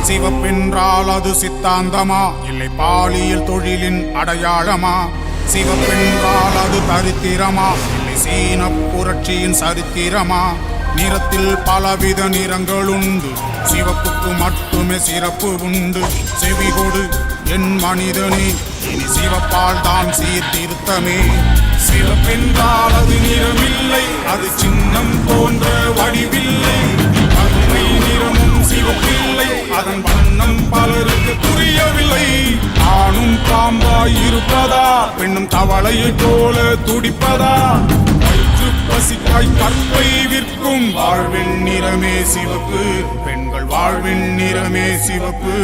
சிவப்பென்றால் அது சித்தாந்தமா, இல்லை பாலியல் தொழிலின் அடையாளமா? சிவப்பென்றால் அது தரித்திரமா, இல்லை சீன புரட்சியின் சரித்திரமா? நிறத்தில் பலவித நிறங்கள் உண்டு, சிவப்புக்கு மட்டுமே சிறப்பு உண்டு. செவிகொடு என் மனிதனே, இனி சிவப்பால் தான் சீர்திருத்தமே. சிவப்பென்றால் அது நிறமில்லை, அது சின்னம் போன்ற வடிவில்லை. அருமை நிறமும் சிவப்பில்லை, அதன் வண்ணம் பலருக்கு புரியவில்லை. ஆணும் பாம்பாய் இருப்பதா, பெண்ணும் தவளையை போல துடிப்பதா? பசிக்காய் கற்பை விற்கும் வாழ்வின் நிறமே சிவப்பு, பெண்கள் வாழ்வின் நிறமே சிவப்பு.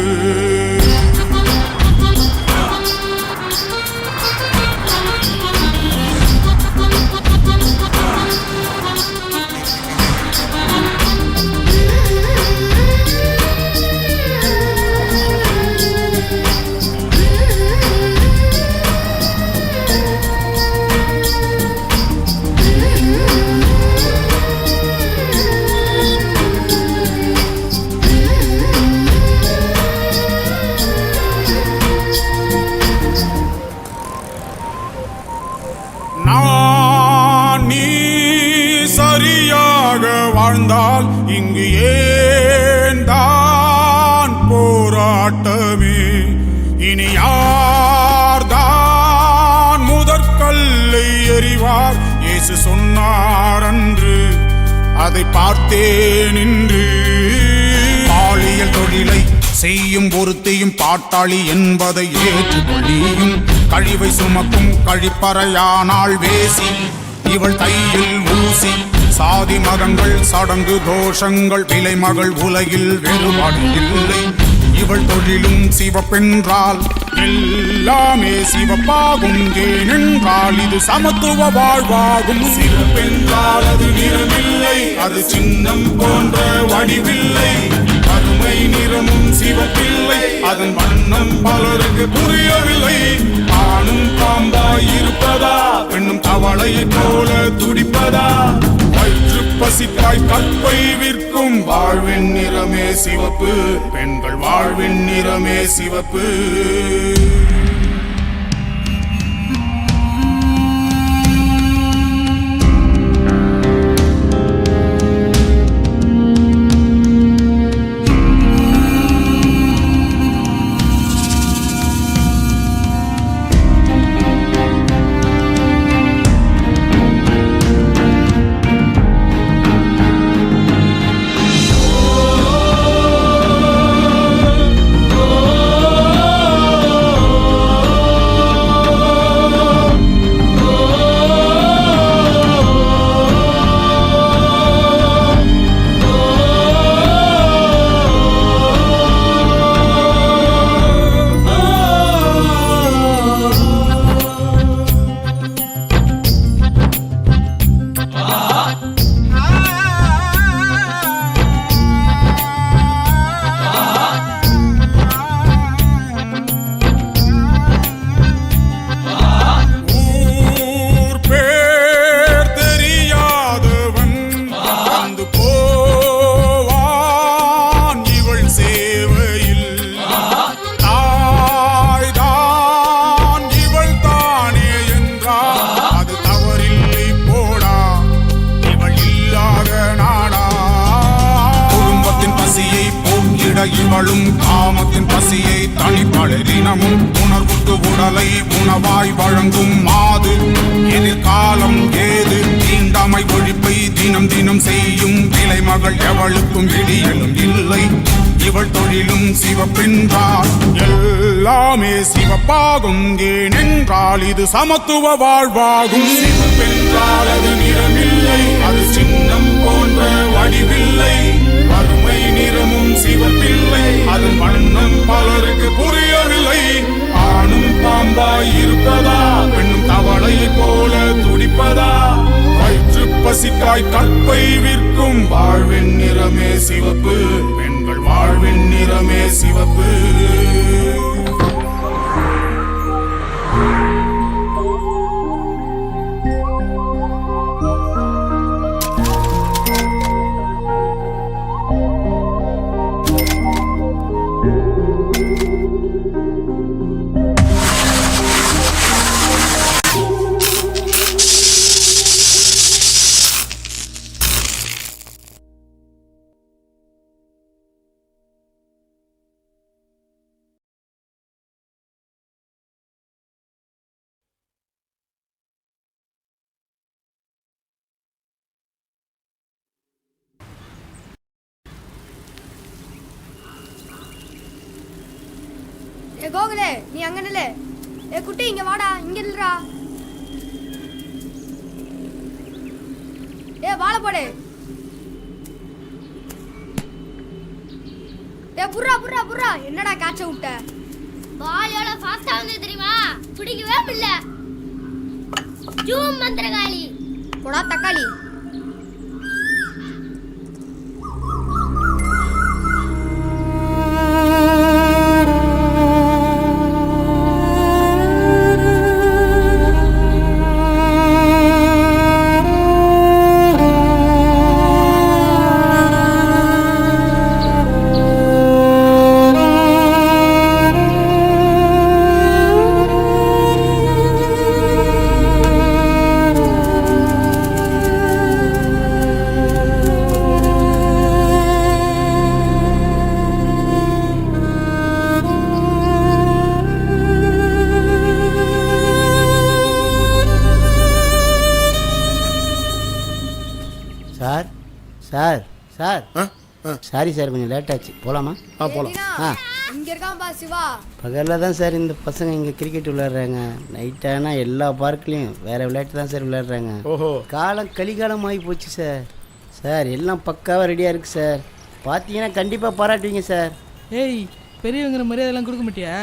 சரியாக வாழ்ந்தால் இங்கு ஏன் தான் போராட்டமே? இனி யார்தான் முதற்கல்லை எறிவார்? இயேசு சொன்னார் அன்று, அதை பார்த்தேன் இன்று. பாலியல் தொழிலை செய்யும் ஒருத்தையும் பாட்டாளி என்பதை ஏற்றுக்கொள்ளியும், கழிவை சுமக்கும் கழிப்பறையானாள் வேசி, இவள் தையில் ஊசி. சாதி மதங்கள் சடங்கு தோஷங்கள் விலை மகள் உலகில் வேறுபாடு இல்லை. இவள் தொழிலும் சிவப்பென்றால் எல்லாமே சிவப்பாகும். ஏனென்றால் இது சமத்துவ வாழ்வாகும். சிவப்பென்றால் அது நிறமில்லை, அது சின்னம் போன்ற வடிவில்லை. அருமை நிறமும் சிவப்பில்லை, அதன் வண்ணம் பலருக்கு புரியவில்லை. ஆணும் பாம்பாய் இருப்பதா, பெண்ணும் தவளையை போல துடிப்பதா? வயிற்று பசிக்காய் கற்பை விற்கும் வாழ்வின் நிறமே சிவப்பு, பெண்கள் வாழ்வின் நிறமே சிவப்பு. இவளும் காமத்தின் பசியை தனிப்பளரினமும் உணர்வுக்கு உடலை உணவாய் வழங்கும் மாது. எதிர்காலம் ஏது? தீண்டாமை ஒழிப்பை தினம் தினம் செய்யும் விலை மகள் எவளுக்கும் இடியலும் இல்லை. இவள் தொழிலும் சிவப்பென்றால் எல்லாமே சிவப்பாகும். ஏனென்றால் இது சமத்துவ வாழ்வாகும். சிவப்பென்றால் அது நிறமில்லை, அது சின்னம் போன்ற வடிவில்லை. அருமை நிறமும் சிவப்பில்லை, அதன் வண்ணம் பலருக்கு புரியவில்லை. ஆணும் பாம்பாய் இருப்பதா, பெண்ணும் தவளையை போல துடிப்பதா? வயிற்று பசிக்காய் கற்பை விற்கும் வாழ்வின் நிறமே சிவப்பு, பெண்கள் வாழ்வின் நிறமே சிவப்பு. ஏ கோகுலே, நீ அங்க நில்லு. ஏ குட்டி, இங்க வாடா, இங்க நில்றா. ஏ வாழை போடு. ஏ புர்ரா புர்ரா புர்ரா, என்னடா காய்ச்ச விட்ட? பால் எவ்வளவு ஃபாஸ்டா வந்து தெரியுமா? பிடிக்கவே இல்ல. ஜூம் மந்திரகாளி. போடா தக்காளி. Sir sir sir sorry sir, கொஞ்சம் லேட் ஆச்சு. போகலாமா? போகலாம். இங்க இருக்கான் பா சிவா. பகலில் தான் சார் இந்த பசங்க இங்கே கிரிக்கெட் விளையாடுறாங்க. நைட் ஆனால் எல்லா பார்க்லேயும் வேறு விளையாட்டு தான் சார் விளையாடுறாங்க. ஓஹோ, காலம் கலிகாலம் ஆகி போச்சு சார். சார் எல்லாம் பக்காவாக ரெடியாக இருக்குது சார். பார்த்தீங்கன்னா கண்டிப்பாக பாராட்டுவீங்க சார். ஏய், பெரியவங்கிற மரியாதைலாம் கொடுக்க மாட்டியா?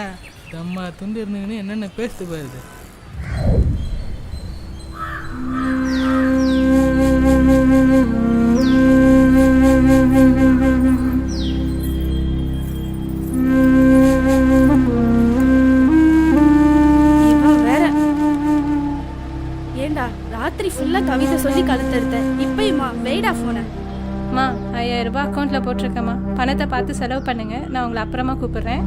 அம்மா துண்டு இருந்துங்கன்னு என்னென்ன பேசுது பாருது. ஏண்டா ராத்திரி ஃபுல்லா கவிதை சொல்லி கழுத்தெடுத்த, இப்பயுமா வெயிடா போன. அம்மா 5000 ரூபாய் அக்கௌண்ட்டில் போட்டிருக்கேம்மா. பணத்தை பார்த்து செலவு பண்ணுங்க. நான் உங்களை அப்புறமா கூப்பிடுறேன்.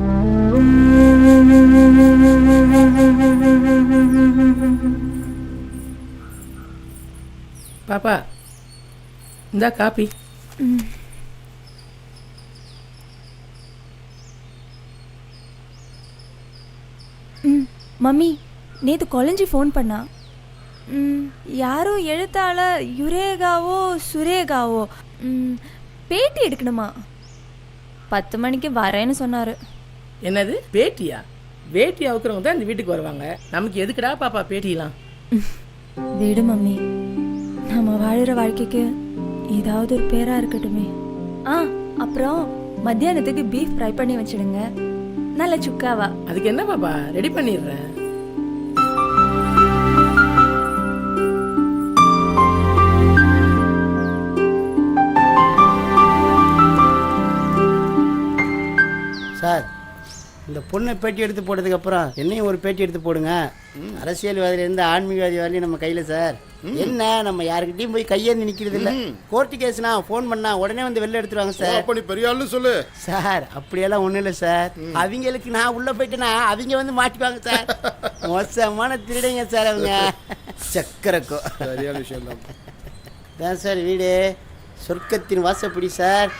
பாப்பா இந்தா காப்பி. மம்மி நேற்று கொலைஞ்சி ஃபோன் பண்ணா. யாரோ எழுத்தாளர் யுரேகாவோ சுரேகாவோ பேட்டி எடுக்கணுமா. 10 மணிக்கு வரேன்னு சொன்னார். என்னது பேட்டியா? வேட்டி அவுக்கிறவங்க தான் இந்த வீட்டுக்கு வருவாங்க. நமக்கு எதுக்குடா பாப்பா பேட்டிலாம்? விடு மம்மி, நம்ம வாழுற வாழ்க்கைக்கு ஏதாவது ஒரு பேரா இருக்கட்டுமே. அப்புறம் மத்தியானத்துக்கு பீஃப் ஃப்ரை பண்ணி வச்சிடுங்க, நல்ல சுக்காவா. அதுக்கு என்ன பாப்பா, ரெடி பண்ணிடுறேன். சார், இந்த பொண்ணை பேட்டி எடுத்து போட்டதுக்கப்புறம் என்னையும் ஒரு பேட்டி எடுத்து போடுங்க. அரசியல்வாதியிலேருந்து ஆன்மீகவாதி வரையும் நம்ம கையில் சார். என்ன, நம்ம யாருக்கிட்டையும் போய் கையேந்து நிற்கிறது இல்லை. கோர்ட்டு கேஸ்னா ஃபோன் பண்ணா உடனே வந்து வெளில எடுத்துருவாங்க சார். அப்படி பெரிய ஆளு சொல்லு சார். அப்படியெல்லாம் ஒன்றும் இல்லை சார். அவங்களுக்கு நான் உள்ளே போயிட்டேன்னா அவங்க வந்து மாட்டிப்பாங்க சார். மோசமான திருடைங்க சார் அவங்க. சக்கரக்கோ சரியான விஷயம் தான் சார். வீடு சொர்க்கத்தின் வாசப்படி சார்.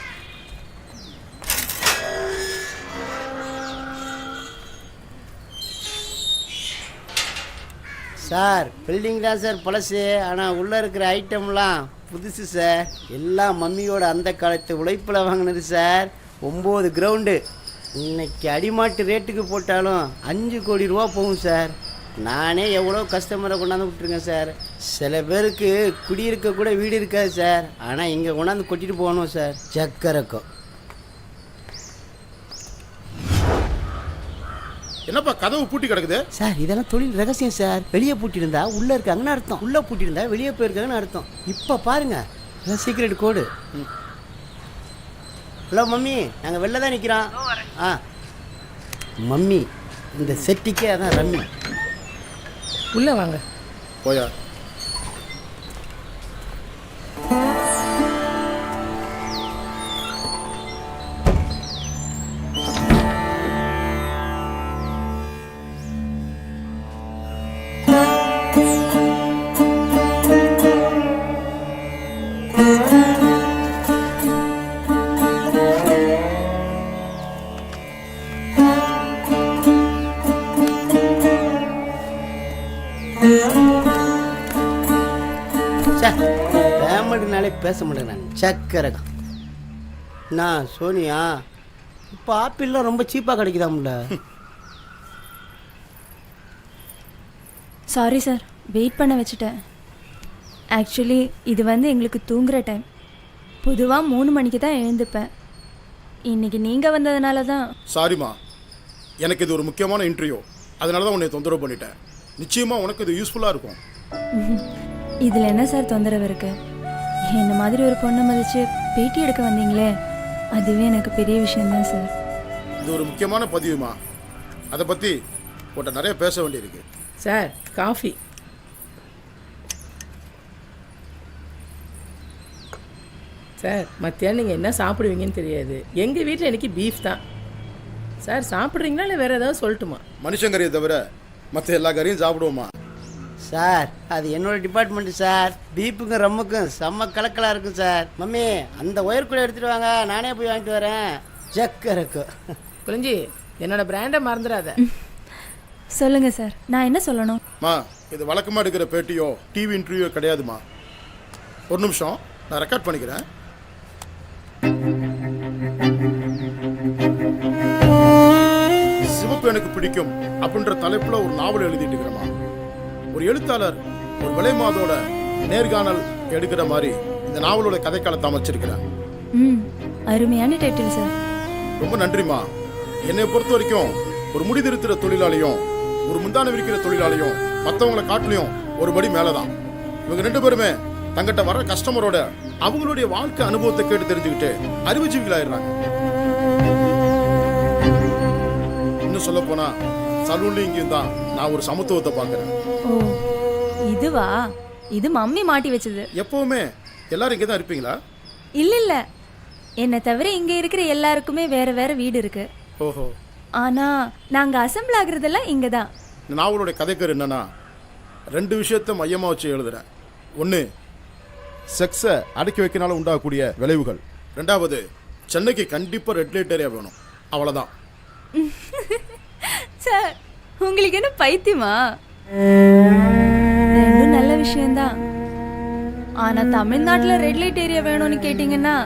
சார் பில்டிங் தான் சார் பழசு, ஆனால் உள்ளே இருக்கிற ஐட்டம்லாம் புதுசு சார். எல்லாம் மம்மியோட அந்த காலத்து உழைப்பில் வாங்கினது சார். 9 கிரவுண்டு. இன்னைக்கு அடிமாட்டு ரேட்டுக்கு போட்டாலும் 5 கோடி ரூபா போகும் சார். நானே எவ்வளோ கஸ்டமரை கொண்டாந்து விட்டுருக்கேன் சார். சில பேருக்கு குடியிருக்க கூட வீடு இருக்காது சார், ஆனால் இங்கே கொண்டாந்து கொட்டிட்டு போகணும் சார். சக்கரக்கம். என்னப்பா கதவு பூட்டி கிடக்குது? சார் இதெல்லாம் தொழில் ரகசியம் சார். வெளியே பூட்டியிருந்தா உள்ளே இருக்காங்கன்னு அர்த்தம், உள்ளே பூட்டியிருந்தா வெளியே போயிருக்காங்கன்னு அர்த்தம். இப்போ பாருங்க, சீக்ரெட் கோடு. ஹலோ மம்மி, நாங்கள் வெளில தான் நிற்கிறோம். மம்மி, இந்த செட்டிக்கே அதான் ரம்மி. உள்ளே வாங்க. போயா. பேமெண்ட்னாலே பேச மாட்டேன் நான். சக்கரகம். நான் சோனியா, இப்போ ஆப்பிள்லாம் ரொம்ப சீப்பாக கிடைக்குதாம்ல. சாரி சார், வெயிட் பண்ண வச்சுட்டேன். ஆக்சுவலி இது வந்து எங்களுக்கு தூங்குற டைம். பொதுவாக 3 மணிக்கு தான் எழுந்துப்பேன். இன்னைக்கு நீங்கள் வந்ததுனால தான். சாரிம்மா, எனக்கு இது ஒரு முக்கியமான இன்டர்வியூ, அதனால தான் உன்னை தொந்தரவு பண்ணிட்டேன். நிச்சயமாக உனக்கு இது யூஸ்ஃபுல்லாக இருக்கும். இதில் என்ன சார் தொந்தரவு இருக்கு? என்ன மாதிரி ஒரு பொண்ணை மதித்து பேட்டி எடுக்க வந்தீங்களே, அதுவே எனக்கு பெரிய விஷயம்தான் சார். இது ஒரு முக்கியமான பதிவுமா, அதை பற்றி உன்கிட்ட நிறைய பேச வேண்டியிருக்கு. Sir coffee. சார் மத்தியானம் நீங்கள் என்ன சாப்பிடுவீங்கன்னு தெரியாது. எங்கள் வீட்டில் எனக்கு பீஃப் தான். சார் சாப்பிட்றீங்களா இல்லை வேறு ஏதாவது சொல்லட்டுமா? மனுஷங்கறியை தவிர மற்ற எல்லா கறியும் சாப்பிடுவோமா? சார் அது என்னோட டிபார்ட்மெண்ட்டு சார். பீப்புக்கும் ரம்முக்கும் செம்ம கலக்கலாக இருக்கும் சார். மம்மி அந்த ஒயர் கூட எடுத்துகிட்டு வாங்க, நானே போய் வாங்கிட்டு வரேன். ஜக்க இருக்கும். புரிஞ்சு என்னோட பிராண்டை மறந்துடாத. சொல்லுங்க சார், நான் என்ன சொல்லணும்? மா, இது வழக்கமாக எடுக்கிற பேட்டியோ டிவி இன்டர்வியூ கிடையாதுமா. ஒரு நிமிஷம், நான் ரெக்கார்ட் பண்ணிக்கிறேன். சிவப்பு எனக்கு பிடிக்கும் அப்படின்ற தலைப்புல ஒரு நாவல் எழுதிட்டு இருக்கிறேமா. ஒரு எழுத்தாளர் ஒரு விலை மாதோட நேர்காணல் எடுக்கிற மாதிரி இந்த நாவலோட கதைக்காலத்தை அமைச்சிருக்கிறேன். அருமையான டைட்டில் சார். ரொம்ப நன்றிமா. என்னை பொறுத்த வரைக்கும் ஒரு முடிதிருத்துற தொழிலாளியும் ஒரு முந்தான விரிக்கிற தொழிலாளியும் மற்றவங்களை காட்டிலையும் ஒரு படி மேலதான். இவங்க 2 பேருமே தங்கிட்ட வர கஸ்டமரோட அவங்களுடைய வாழ்க்கை அனுபவத்தை கேட்டு தெரிஞ்சுக்கிட்டு அறிவுஜீவிகளாயிடுறாங்க. இன்னும் சொல்ல போனா சலூன்ல இங்கேயும் தான் நான் ஒரு சமத்துவத்தை பார்க்கிறேன். ஓ இதுவா? இது மம்மி மாட்டி வச்சது. எப்பவுமே எல்லாரும் இங்கே தான் இருப்பீங்களா? இல்ல என்னை தவிர இங்க இருக்கிற எல்லாருக்குமே வேற வேற வீடு இருக்கு. ஓஹோ. ஆனா நாங்க அசம்பிள் ஆகுறதெல்லாம் இங்க தான். இந்த நாவலோட கதைக்கரு என்னன்னா, 2 விஷயத்தை மையமா வச்சு எழுதுறேன். 1, செக்ஸை அடக்கி வைக்கனால உண்டாகக்கூடிய விளைவுகள். 2வது, சென்னைக்கு கண்டிப்பா ரெட் லைட் ஏரியா வேணும். அவ்வளவுதான். சார் உங்களுக்கு என்ன பைத்தியமா? 2 நல்ல விஷயம்தான். ஆனா தமிழ்நாட்டுல ரெட் லைட் ஏரியா வேணும்னு கேட்டீங்கன்னா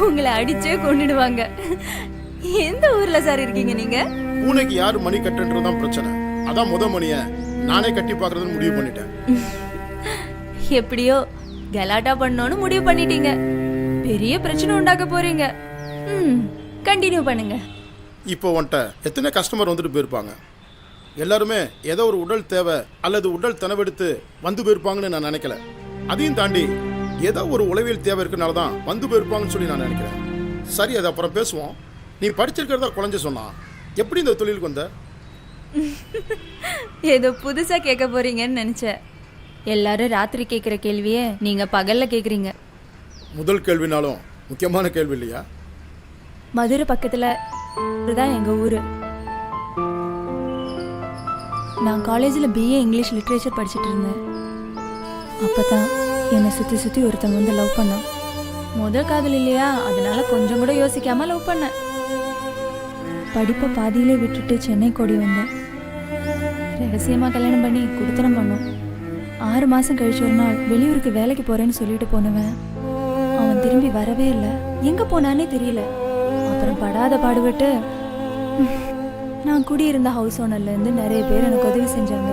உங்களை அடிச்சே கொண்டுடுவாங்க. எந்த ஊர்ல சார் இருக்கீங்க நீங்க? பூனைக்கு யாரு மணி கட்டுன்றதுதான் பிரச்சனை. அதான் மணியை நானே கட்டி பார்க்கறதுன்னு முடிவு பண்ணிட்டேன். எப்படியோ கலாட்டா பண்ணணும்னு முடிவு பண்ணிட்டீங்க. பெரிய பிரச்சனை உண்டாக்க போறீங்க. கண்டினியூ பண்ணுங்க. இப்போ உன்கிட்ட எத்தனை கஸ்டமர் வந்துட்டு போயிருப்பாங்க. எல்லாருமே ஏதோ ஒரு உடல் தேவை அல்லது உடல் தனவெடுத்து வந்து போயிருப்பாங்கன்னு நான் நினைக்கல. அதையும் தாண்டி ஏதோ ஒரு உளவியல் தேவை இருக்கனால தான் வந்து போயிருப்பாங்கன்னு சொல்லி நான் நினைக்கிறேன். சரி, அது அப்புறம் பேசுவோம். நீ படிச்சிருக்கிறதா குழந்தை சொன்னா எப்படி இந்த தொழிலுக்கு வந்த? ஏதோ புதுசா கேட்க போறீங்கன்னு நினைச்சேன். எல்லாரும் ராத்திரி கேட்குற கேள்வியே நீங்க பகல்ல கேட்குறீங்க. முதல் கேள்வினாலும் முக்கியமான கேள்வி இல்லையா? மதுரை பக்கத்துல தான் எங்க ஊரு. நான் காலேஜில் பிஏ இங்கிலீஷ் லிட்ரேச்சர் படிச்சுட்டு இருந்தேன். அப்பதான் என்னை சுற்றி சுற்றி ஒருத்தவங்க வந்து லவ் பண்ணான். முதல் காதல் இல்லையா, அதனால கொஞ்சம் கூட யோசிக்காம லவ் பண்ணேன். படிப்பை பாதியிலே விட்டுட்டு சென்னை ஓடி வந்தேன். ரகசியமாக கல்யாணம் பண்ணி குடுத்தனம் பண்ணோம். 6 மாதம் கழிச்சு ஒரு நாள் வெளியூருக்கு வேலைக்கு போகிறேன்னு சொல்லிட்டு போனவன் அவன் திரும்பி வரவே இல்லை. எங்கே போனானே தெரியல. அப்புறம் படாத பாடுபட்டு நான் குடியிருந்த ஹவுஸ் ஓனர்லேருந்து நிறைய பேர் எனக்கு உதவி செஞ்சாங்க.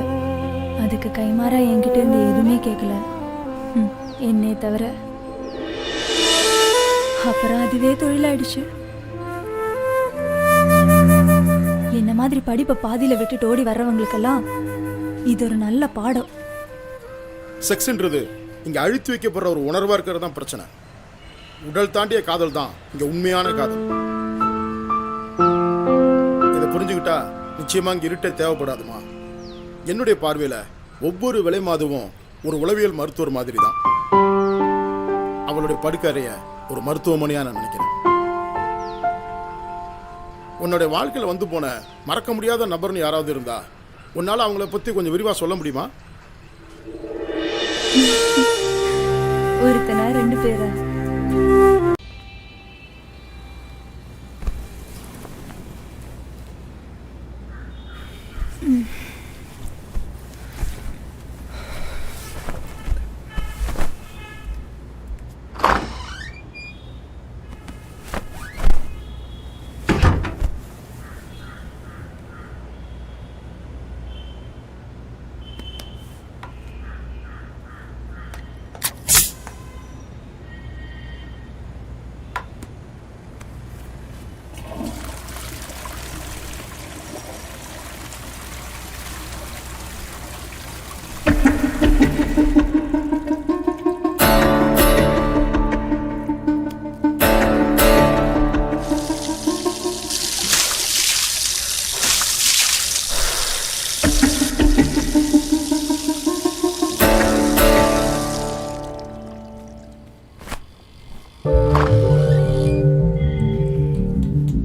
அதுக்கு கைமாறா என்கிட்ட இருந்து எதுவுமே கேட்கல, என்னை தவிர. அப்புறம் அதுவே தொழிலாயிடுச்சு. என்ன மாதிரி படிப்பை பாதியில விட்டுட்டு ஓடி வர்றவங்களுக்கெல்லாம் இது ஒரு நல்ல பாடம். செக்ஸ்ன்றது இங்க அழுத்தி வைக்கப்படுற ஒரு உணர்வா இருக்கிறது தான் பிரச்சனை. உடல் தாண்டிய காதல் தான் இங்க உண்மையான காதல். இதை புரிஞ்சுக்கிட்டா நிச்சயமா இங்க இருட்டே தேவைப்படாதுமா. என்னுடைய பார்வையில ஒவ்வொரு விலை மாதமும் ஒரு உளவியல் மருத்துவர் மாதிரி தான். அவளுடைய படுக்கறைய ஒரு மருத்துவமனையா நான் நினைக்கிறேன். உன்னுடைய வாழ்க்கையில் வந்து போன மறக்க முடியாத நபர்னு யாராவது இருந்தா உன்னால அவங்கள பத்தி கொஞ்சம் விரிவா சொல்ல முடியுமா? ஒருத்தனா 2 பேரா?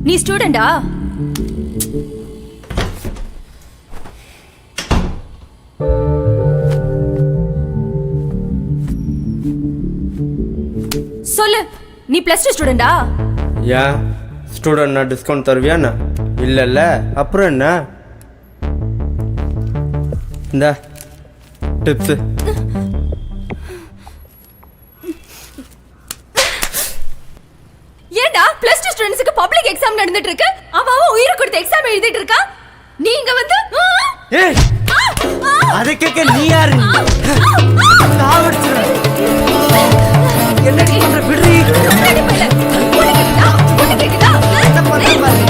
நீ ஸ்டூடெண்டா? சொல்லு, நீ +2 ஸ்டூடெண்டா? ஏன் ஸ்டூடெண்ட்னா டிஸ்கவுண்ட் தருவியா என்ன? இல்லைல்ல, அப்புறம் என்ன? இந்த டிப்ஸு. ஏண்டா +2 ஸ்டூடண்ட்ஸ்க்கு பப்ளிக் எக்ஸாம் நடந்துட்டு இருக்கு, அவன் உயிரை கொடுத்து எக்ஸாம் எழுதிட்டு இருக்கா, நீங்க வந்து ஏய், அதை கேட்க நீ யாரு? என்னடி பண்ற? விடுறி. என்ன பண்ற பாரு.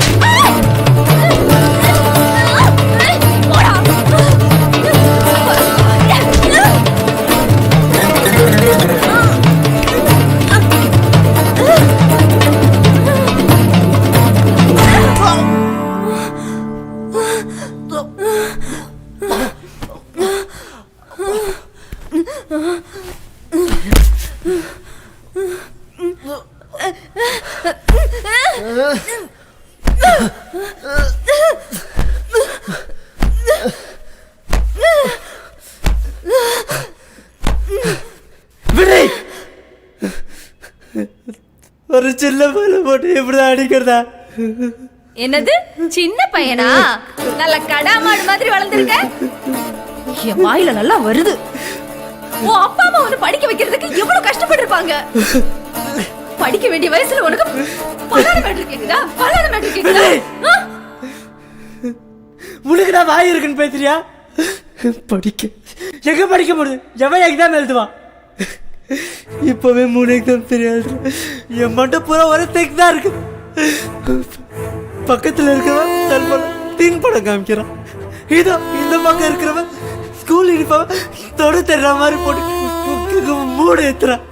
ஒரு சின்ன பையனை போட்டு இப்படிதான் அடிக்கிறதா? என்னது சின்ன பையனா? நல்ல கடாமாடு மாதிரி வளர்ந்துருக்க. என் வாயில நல்லா வருது. உன் அப்பா அம்மா உன்னை படிக்க வைக்கிறதுக்கு எவ்வளவு கஷ்டப்பட்டு இருப்பாங்க. படிக்க வேண்டிய வயசுல உனக்கு பலான மேட்டர் கேக்குதா? பலான மேட்டர் கேக்குதா? உனக்கு நான் வாய் இருக்குன்னு பேசுறியா? படிக்க எங்க படிக்க முடியுது? எவன் எக்ஸாம் எழுதுவான்? இப்பவே 3 எக்ஸாம் தெரியாது. என் மட்டும் பூரா ஒரு டெக் தான் இருக்கு. பக்கத்துல இருக்கிறவன் தன் தீன் படம் காமிக்கிறான். இதோ இந்த பக்கம் இருக்கிறவன் ஸ்கூல் யூனிஃபார்ம் தொட தர்ற மாதிரி போட்டு மூடு ஏத்துறான்.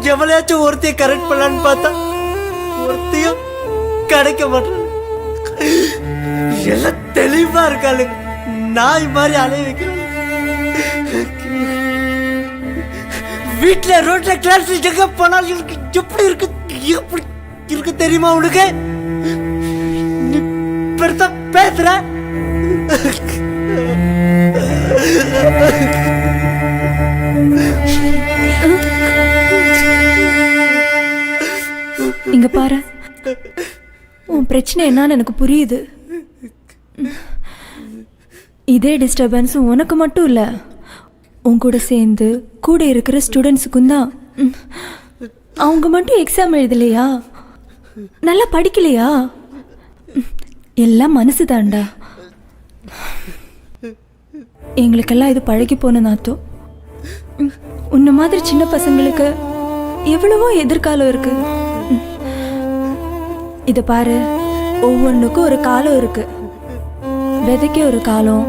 எவ்வளையாச்சும் ஒருத்தைய கரெக்ட் பண்ணலான்னு பார்த்தா ஒருத்தையும் கிடைக்க மாட்டான். எல்லாம் தெளிவா இருக்காளுங்க. நாய் மாதிரி அலைய வைக்கிறேன். வீட்டுல ரோட்ல கிளாஸ் எங்க போனாலும் எப்படி இருக்கு தெரியுமா உனக்கு? நீ பெருசா பேசுற. இங்க பாரு, உன் பிரச்சனை என்னன்னு எனக்கு புரியுது. இதே டிஸ்டர்பன்ஸ் உனக்கு மட்டும் இல்ல, உன் கூட சேர்ந்து கூட இருக்கிற ஸ்டூடெண்ட்ஸுக்கும் தான். அவங்க மட்டும் எக்ஸாம் எழுதலையா, நல்லா படிக்கலையா, எல்லாம் மனசு தாண்டா. எங்களுக்கெல்லாம் இது பழகி போன நாத்தோ. உன்ன மாதிரி சின்ன பசங்களுக்கு எவ்வளவோ எதிர்காலம் இருக்கு. இத பாரு, ஒவ்வொன்றுக்கும் ஒரு காலம் இருக்கு. விதைக்க ஒரு காலம்,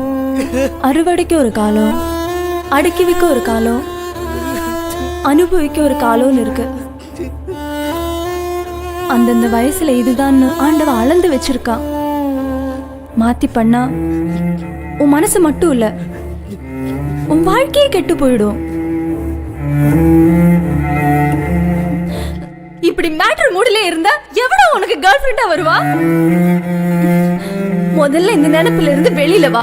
அறுவடைக்கு ஒரு காலம், அடக்கி வைக்க ஒரு காலம், அனுபவிக்க ஒரு காலம்னு இருக்கு. அந்தந்த வயசுல இதுதான் ஆண்டவ அளந்து வச்சிருக்கான். மாத்தி பண்ணா உன் மனசு மட்டும் இல்ல, உன் வாழ்க்கையே கெட்டு போயிடும். இப்படி மேட்டர் மூடிலே இருந்தா எவ்வளவு உனக்கு கேர்ள் ஃப்ரெண்டா வருவா? முதல்ல இந்த நினைப்புல இருந்து வெளியில வா.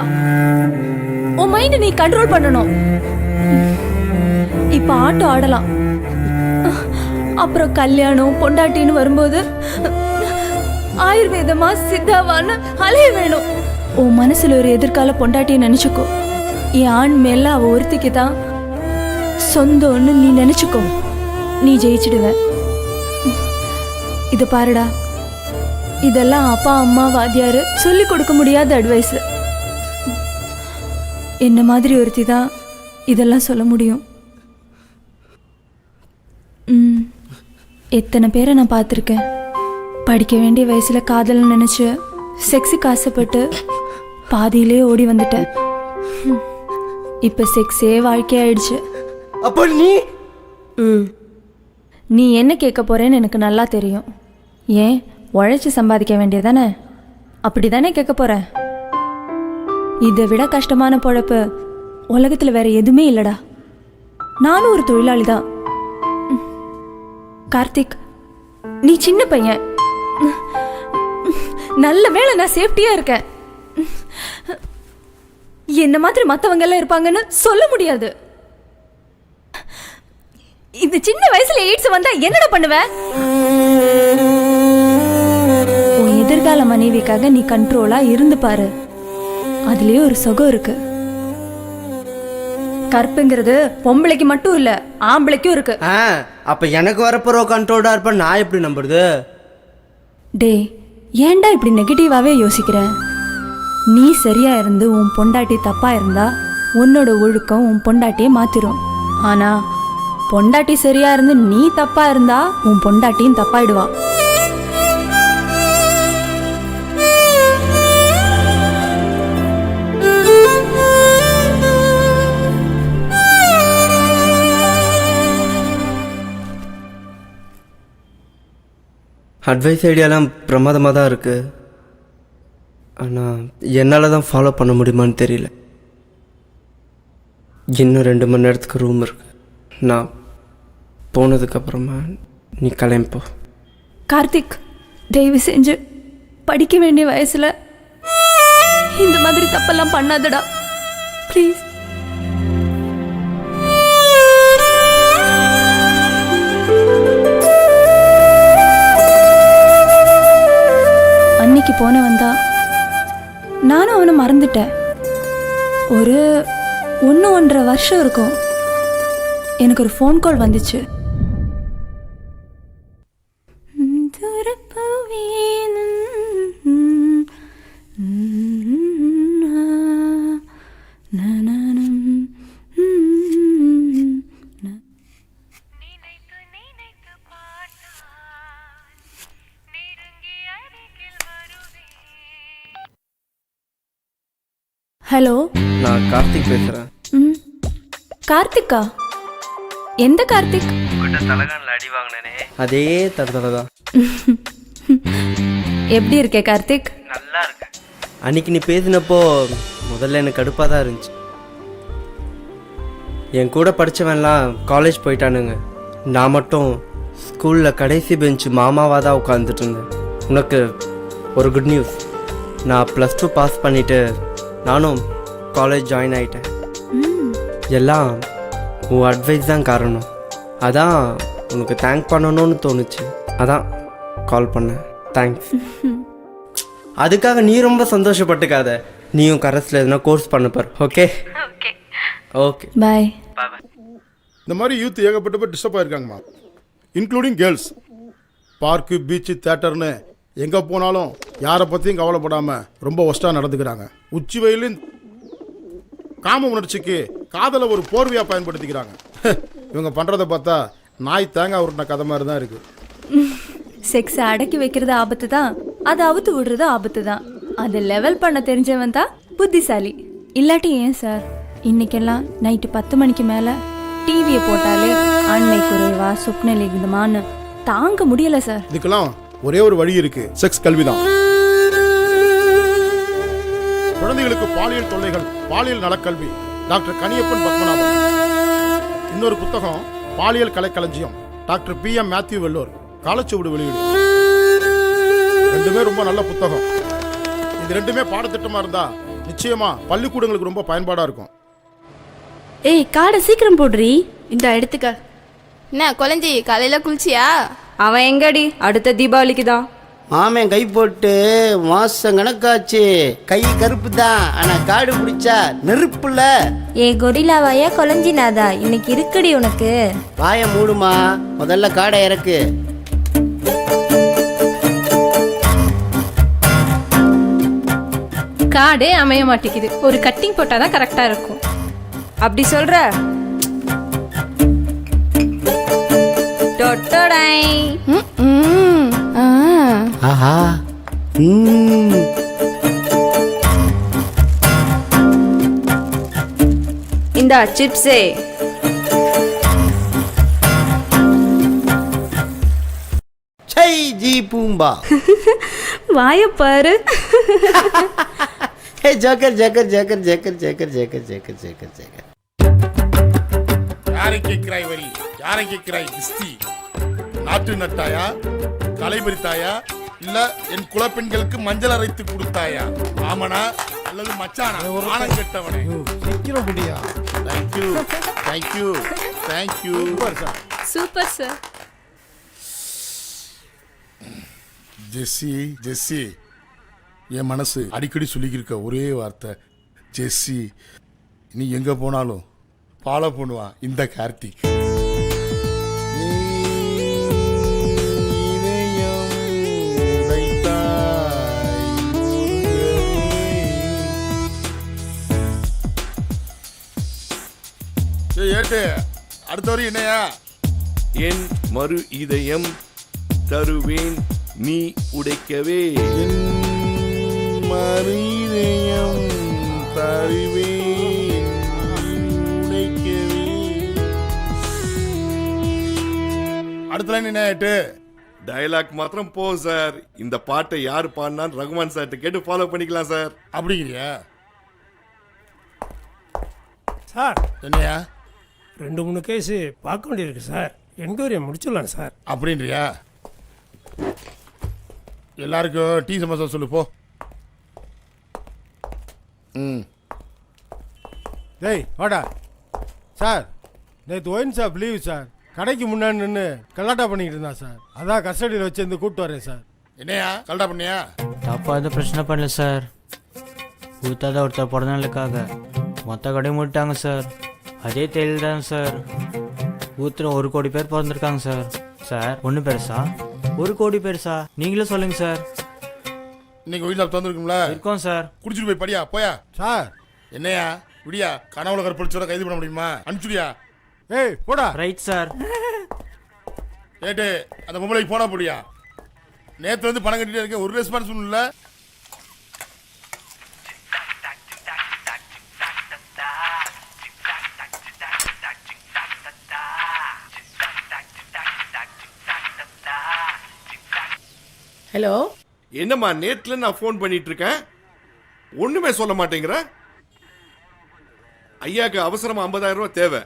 உன் மைண்ட் நீ கண்ட்ரோல் பண்ணணும். இப்ப ஆட்டோ ஆடலாம், அப்புறம் கல்யாணம் பொண்டாட்டின்னு வரும்போது ஆயுர்வேதமா சித்தாவான்னு அலைய வேணும். உன் மனசுல ஒரு எதிர்கால பொண்டாட்டியை நினைச்சுக்கோ. என் ஆண் மேல அவ ஒருத்திக்கு தான் சொந்தம்னு நீ நினைச்சுக்கோ. நீ ஜெயிச்சிடுவ. இத பாருடா, இதெல்லாம் அப்பா அம்மா வாத்தியாரு சொல்லி கொடுக்க முடியாத அட்வைஸ். என்ன மாதிரி ஒருத்தி தான் இதெல்லாம் சொல்ல முடியும். எத்தனை பேரை நான் பார்த்துருக்கேன். படிக்க வேண்டிய வயசுல காதல் நினைச்சு செக்ஸுக்கு ஆசைப்பட்டு பாதியிலே ஓடி வந்துட்டேன். இப்ப செக்ஸே வாழ்க்கையாயிடுச்சு. அப்போ நீ என்ன கேட்க போறேன்னு எனக்கு நல்லா தெரியும். ஏன் உழைச்சி சம்பாதிக்க வேண்டியதானே? அப்படிதானே கேட்க போற? இதை விட கஷ்டமான பொழப்பு உலகத்துல வேற எதுவுமே இல்லடா. நானும் ஒரு தொழிலாளி தான். கார்த்திக், நீ சின்ன பையன், நல்ல வேளை நான் சேஃப்டியா இருக்கேன். என்ன மாதிரி மத்தவங்க எல்லாம் இருப்பாங்கன்னு சொல்ல முடியாது. இந்த சின்ன வயசுல எய்ட்ஸ் வந்தா என்னடா பண்ணுவ? உன் எதிர்கால மனைவிக்காக நீ கண்ட்ரோலா இருந்து பாரு. அதுலயே ஒரு சுகம் இருக்கு. கற்புங்கிறது பொம்பளைக்கு மட்டும் இல்ல, ஆம்பளைக்கும் இருக்கு. அப்போ எனக்கு வரப்போகிற கண்ட்ரோலாக இருப்பேன் நான் எப்படி நம்புறது? டே, ஏன்டா இப்படி நெகட்டிவாவே யோசிக்கிற? நீ சரியா இருந்து உன் பொண்டாட்டி தப்பா இருந்தா உன்னோட ஒழுக்கம் உன் பொண்டாட்டியே மாத்திரும். ஆனா பொண்டாட்டி சரியா இருந்து நீ தப்பா இருந்தா உன் பொண்டாட்டியும் தப்பாயிடுவா. அட்வைஸ் ஐடியாலாம் பிரமாதமாக தான் இருக்குது. ஆனால் என்னால் தான் ஃபாலோ பண்ண முடியுமான்னு தெரியல. இன்னும் 2 மணி நேரத்துக்கு ரூம் இருக்கு. நான் போனதுக்கப்புறமா நீ கிளம்பிப்போ. கார்த்திக், தயவு செஞ்சு படிக்க வேண்டிய வயசுல இந்த மாதிரி தப்பெல்லாம் பண்ணாதடா ப்ளீஸ். அன்னைக்கு போனவன் தான். நானும் அவனை மறந்துட்டேன். ஒரு 1.5 வருஷம் இருக்கும். எனக்கு ஒரு ஃபோன் கால் வந்துச்சு. ஹலோ, நான் கார்த்திக் பேசுகிறேன். கார்த்திக்கா? எந்த கார்த்திக்? தலகானில் அடி வாங்கினே அதே தடவை தான். எப்படி இருக்கே கார்த்திக்? நல்லா இருக்கு. அன்னைக்கு நீ பேசினப்போ முதல்ல எனக்கு கடுப்பாக தான் இருந்துச்சு. என் கூட படித்தவன்லாம் காலேஜ் போயிட்டானுங்க. நான் மட்டும் ஸ்கூலில் கடைசி பெஞ்சு மாமாவாக தான் உட்காந்துட்டு இருந்தேன். உனக்கு ஒரு குட் நியூஸ். நான் +2 பாஸ் பண்ணிவிட்டு நானும் காலேஜ் ஜாயின் ஆகிட்டேன். எல்லாம் உன் அட்வைஸ் தான் காரணம். அதான் உனக்கு தேங்க் பண்ணணும்னு தோணுச்சு. அதான் கால் பண்ணேன். தேங்க்ஸ். அதுக்காக நீ ரொம்ப சந்தோஷப்பட்டுக்காத. நீயும் கரஸில் எதுனா கோர்ஸ் பண்ண பாரு. Okay okay bye. இந்த மாதிரி யூத் ஏகப்பட்ட பேர் டிஸ்டர்ப் ஆகிருக்காங்கம்மா, இன்க்ளூடிங் கேர்ள்ஸ். பார்க்கு, பீச்சு, தேட்டர்னு எங்கே போனாலும் யாரை பற்றியும் கவலைப்படாமல் ரொம்ப ஒஸ்ட்டாக நடந்துக்கிறாங்க. உச்சி வெயிலும் காம உணர்ச்சிக்கு காதலை ஒரு போர்வையாக பயன்படுத்திக்கிறாங்க. இவங்க பண்ணுறதை பார்த்தா நாய் தேங்காய் உருட்டின கதை மாதிரி தான் இருக்குது. செக்ஸை அடக்கி வைக்கிறது ஆபத்து தான், அதை அவுத்து விடுறது ஆபத்து தான். அதை லெவல் பண்ண தெரிஞ்சவன் தான் புத்திசாலி. இல்லாட்டி ஏன் சார் இன்னைக்கெல்லாம் நைட்டு 10 மணிக்கு மேலே டிவியை போட்டாலே ஆண்மை குறைவா சொப்ன லிகிதமான்னு தாங்க முடியல சார். இதுக்கெல்லாம் ஒரே ஒரு வழி இருக்கு, செக்ஸ் கல்வி தான். குழந்தைகளுக்கு பாலியல் தொல்லைகள், பாலியல் நலக்கல்வி, டாக்டர் கனியப்பன் பத்மநாபன். இன்னொரு புத்தகம் பாலியல் கலைக்களஞ்சியம், டாக்டர் PM மேத்யூ வெல்லோர், காலச்சுவடு வெளியீடு. ரெண்டுமே ரொம்ப நல்ல புத்தகம். இது ரெண்டுமே பாடத்திட்டமா இருந்தா நிச்சயமா பள்ளிக்கூடங்களுக்கு ரொம்ப பயன்பாடா இருக்கும். ஏய், காடை சீக்கிரம் போடுறி. இந்த எடுத்துக்க. என்ன குழந்தை காலையில குளிச்சியா? அவன் எங்கடி, அடுத்த தீபாவளிக்கு தான். மாமன் கை போட்டு மாசம் கணக்காச்சு. கை கருப்பு தான், ஆனா காடு பிடிச்சா நெருப்புல. ஏ கொரில்லாவாயா கொலஞ்சினாதா, இன்னைக்கு இருக்குடி உனக்கு. வாய மூடுமா, முதல்ல காடை இறக்கு. காடே அமைய மாட்டேங்குது. ஒரு கட்டிங் போட்டாதான் கரெக்டா இருக்கும். அப்படி சொல்ற? டொட்டோடாய். ஆஹா. இந்தா சிப்ஸே. சை ஜி பூம்பா. வாயப்பாரு. ஹே joker joker joker joker joker joker joker joker joker. யாரை கேட்கிறாய் வரி, யாரை கேட்கிறாய் கிஸ்தி? நாட்டு நட்டாயா, கலைபரித்தாயா, இல்ல என் குலப்பெண்களுக்கு மஞ்சள் அரைத்து கொடுத்தாயா? ஆமனா அல்லது மச்சானா? ஆனம் கெட்டவனே. சீக்கிரம் முடியா. Thank you thank you thank you. Super sir. Jessie Jessie, என் மனசு அடிக்கடி சொல்லிக்கிருக்க ஒரே வார்த்தை ஜெஸ்ஸி. நீ எங்க போனாலும் ஃபாலோ பண்ணுவான் இந்த கார்த்திக். ஏட்டு அடுத்த வரி என்னையா? என் மறு இதயம் தருவேன் நீ உடைக்கவே. என் மறுதயம் தருவேன் உடைக்கவே. அடுத்த லைன் என்ன ஆயிட்டு? டயலாக் மாத்திரம் போ சார். இந்த பாட்டை யார் பாடினான்னு ரகுமான் சார்ட்ட கேட்டு ஃபாலோ பண்ணிக்கலாம் சார். அப்படிங்கிறியா? சார் என்னையா? 2-3 கேஸு பார்க்க வேண்டியிருக்கு சார். என்கொயரியை முடிச்சிடலாம் சார். அப்படின்றியா? எல்லாருக்கும் டீ சமோசா சொல்லு போ. ம். டேய் வாடா. சார் நேற்று ஒயின் ஷாப் லீவு சார். கடைக்கு முன்னாடி நின்று கலாட்டா பண்ணிக்கிட்டு இருந்தான் சார். அதான் கஸ்டடியில் வச்சு வந்து கூப்பிட்டு வரேன் சார். என்னையா கலடா பண்ணியா? தப்பாக எதுவும் பிரச்சனை பண்ணல சார். ஊத்தாத ஒருத்தர் பிறந்தநாளுக்காக மொத்த கடையும் மூடிட்டாங்க சார். அதே தேயில் தான் சார். ஊத்துற 1 கோடி பேர் பிறந்திருக்காங்க சார். சார் ஒன்று பெருசா 1 கோடி பெருசா? நீங்களே சொல்லுங்க சார். இன்னைக்கு ஒயின் ஷாப் திறந்துருக்கும்ல? இருக்கோம் சார். குடிச்சிட்டு போய் படியா போயா. சார் என்னையா விடியா? கனவுல கற்பழிச்சோட கைது பண்ண முடியுமா? அனுப்பிச்சுடியா? ஏய் போடா. Right sir. ஏட்டு அந்த பொம்பளைக்கு போனா போடியா? நேற்று வந்து பணம் கட்டிட்டே இருக்கேன், ஒரு ரெஸ்பான்சிபிள் இல்லை. ஹலோ, என்னம்மா நேத்துல நான் ஃபோன் பண்ணிட்டு இருக்கேன், ஒண்ணுமே சொல்ல மாட்டேங்கிற. ஐயாக்கு அவசரமா 50,000 ரூபாய் தேவை.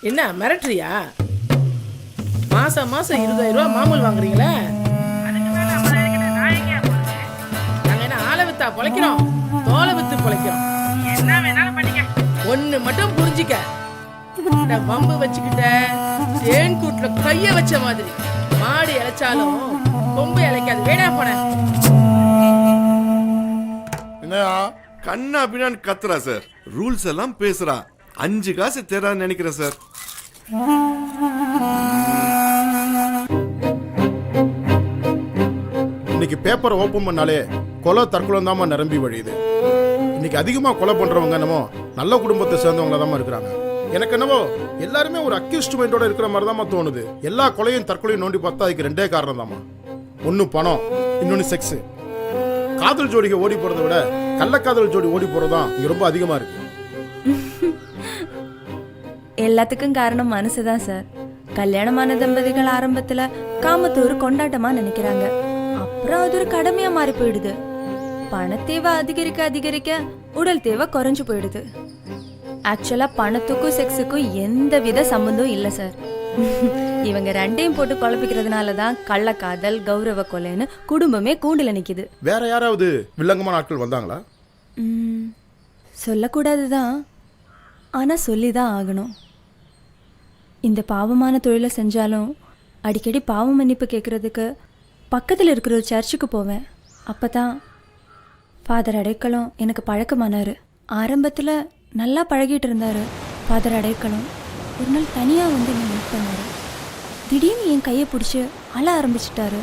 என்ன மிரட்டுறியா? மாசம் மாசம் 20,000 ரூபாய் மாமூல் வாங்குறீங்களே. நாங்க என்ன ஆளை வித்தா பொழைக்கிறோம், தோலை வித்து பொழைக்கிறோம். என்ன வேணாலும் பண்ணிக்க. ஒண்ணு மட்டும் புரிஞ்சுக்க, இந்த வம்பு வச்சுக்கிட்ட தேன் கூட்டுல கைய வச்ச மாதிரி மாடு இழைச்சாலும் கொம்பு இழைக்காது. வேணா போன என்னையா கண்ணா பின்னான்னு கத்துறா சார். ரூல்ஸ் எல்லாம் பேசுறா. 5 காசு தேடான்னு நினைக்கிறேன் சார். இன்னைக்கு பேப்பரை ஓப்பன் பண்ணாலே கொலை தற்கொலை தாமா நிரம்பி வழியுது. இன்னைக்கு அதிகமாக கொலை பண்றவங்க என்னமோ நல்ல குடும்பத்தை சேர்ந்தவங்கள தான் இருக்கிறாங்க. எனக்கு என்னவோ எல்லாருமே ஒரு அக்யூஸ்ட் மைண்டோட இருக்கிற மாதிரி தான் தோணுது. எல்லா கொலையும் தற்கொலையும் நோண்டி பார்த்தா அதுக்கு 2 காரணம் தாமா. ஒன்று பணம், இன்னொன்று செக்ஸ். காதல் ஜோடிக்கு ஓடி போறதை விட கள்ளக்காதல் ஜோடி ஓடி போறதுதான் இங்க ரொம்ப அதிகமா இருக்கு. எல்லாத்துக்கும் காரணம் மனசு தான் சார். கல்யாணமான தம்பதிகள் ஆரம்பத்துல காமத்தை ஒரு கொண்டாட்டமா நினைக்கிறாங்க. அப்புறம் அது ஒரு கடமையா மாறி போயிடுது. பணத்தேவை அதிகரிக்க அதிகரிக்க உடல் தேவை குறைஞ்சு போயிடுது. ஆக்சுவலா பணத்துக்கும் செக்ஸுக்கும் எந்த வித சம்பந்தம் இல்லை சார். இவங்க 2ஐயும் போட்டு குழப்பிக்கிறதுனால தான் கள்ளக்காதல், கௌரவ கொலைன்னு குடும்பமே கூண்டுல நிக்குது. வேற யாராவது வில்லங்கமான ஆட்கள் வந்தாங்களா? சொல்லக்கூடாதுதான், ஆனா சொல்லிதான் ஆகணும். இந்த பாவமான தொழிலை செஞ்சாலும் அடிக்கடி பாவ மன்னிப்பு கேட்கறதுக்கு பக்கத்தில் இருக்கிற ஒரு சர்ச்சுக்கு போவேன். அப்பதான் ஃபாதர் அடைக்கலம் எனக்கு பழக்கமானாரு. ஆரம்பத்தில் நல்லா பழகிட்டு இருந்தாரு ஃபாதர் அடைக்கலம். ஒரு நாள் தனியாக வந்து என்னை மீட் பண்ணாரு. திடீர்னு என் கையை பிடிச்சி அழ ஆரம்பிச்சிட்டாரு.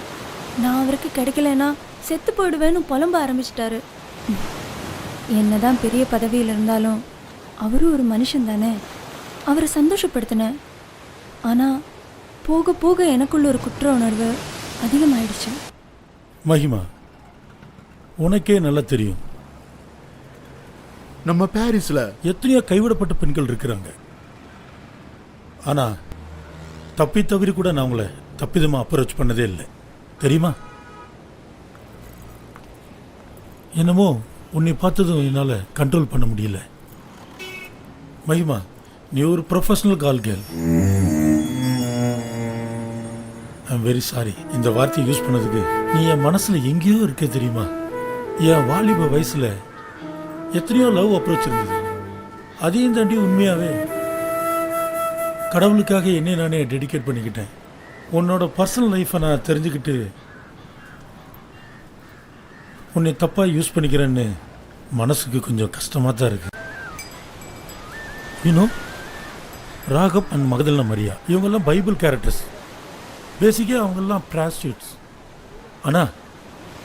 நான் அவருக்கு கிடைக்கலன்னா செத்து போயிடுவேன்னு புலம்ப ஆரம்பிச்சிட்டாரு. என்னதான் பெரிய பதவியில் இருந்தாலும் அவரும் ஒரு மனுஷன் தானே. அவரை சந்தோஷப்படுத்தினேன். ஆனால் போக போக எனக்குள்ள ஒரு குற்ற உணர்வு அதிகமாயிடுச்சு. மகிமா, உனக்கே நல்லா தெரியும், நம்ம பாரிஸ்ல எத்தனையோ கைவிடப்பட்ட பெண்கள் இருக்கிறாங்க. ஆனா தப்பி தவறி கூட நான் உங்களை தப்பிதமா அப்ரோச் பண்ணதே இல்லை, தெரியுமா? என்னமோ உன்னை பார்த்ததும் என்னால் கண்ட்ரோல் பண்ண முடியல. மகிமா, நீ ஒரு professional call girl. I I'm very sorry. இந்த வார்த்தையை யூஸ் பண்ணதுக்கு. நீ என் மனசுல எங்கேயோ இருக்க தெரியுமா? என் வாலிப வயசுல எத்தனையோ லவ் அப்ரோச் இருந்தது. அதையும் தாண்டி உண்மையாவே கடவுளுக்காக என்னை நானே டெடிகேட் பண்ணிக்கிட்டேன். உன்னோட பர்சனல் லைஃப்பை நான் தெரிஞ்சுக்கிட்டு உன்னை தப்பாக யூஸ் பண்ணிக்கிறேன்னு மனசுக்கு கொஞ்சம் கஷ்டமாக தான் இருக்கு. யூனோ, ராகப் அண்ட் மகதல்னா மரியா இவங்கெல்லாம் பைபிள் கேரக்டர்ஸ். பேசிக்காக அவங்கெல்லாம் ப்ராஸ்டியூட்ஸ். ஆனால்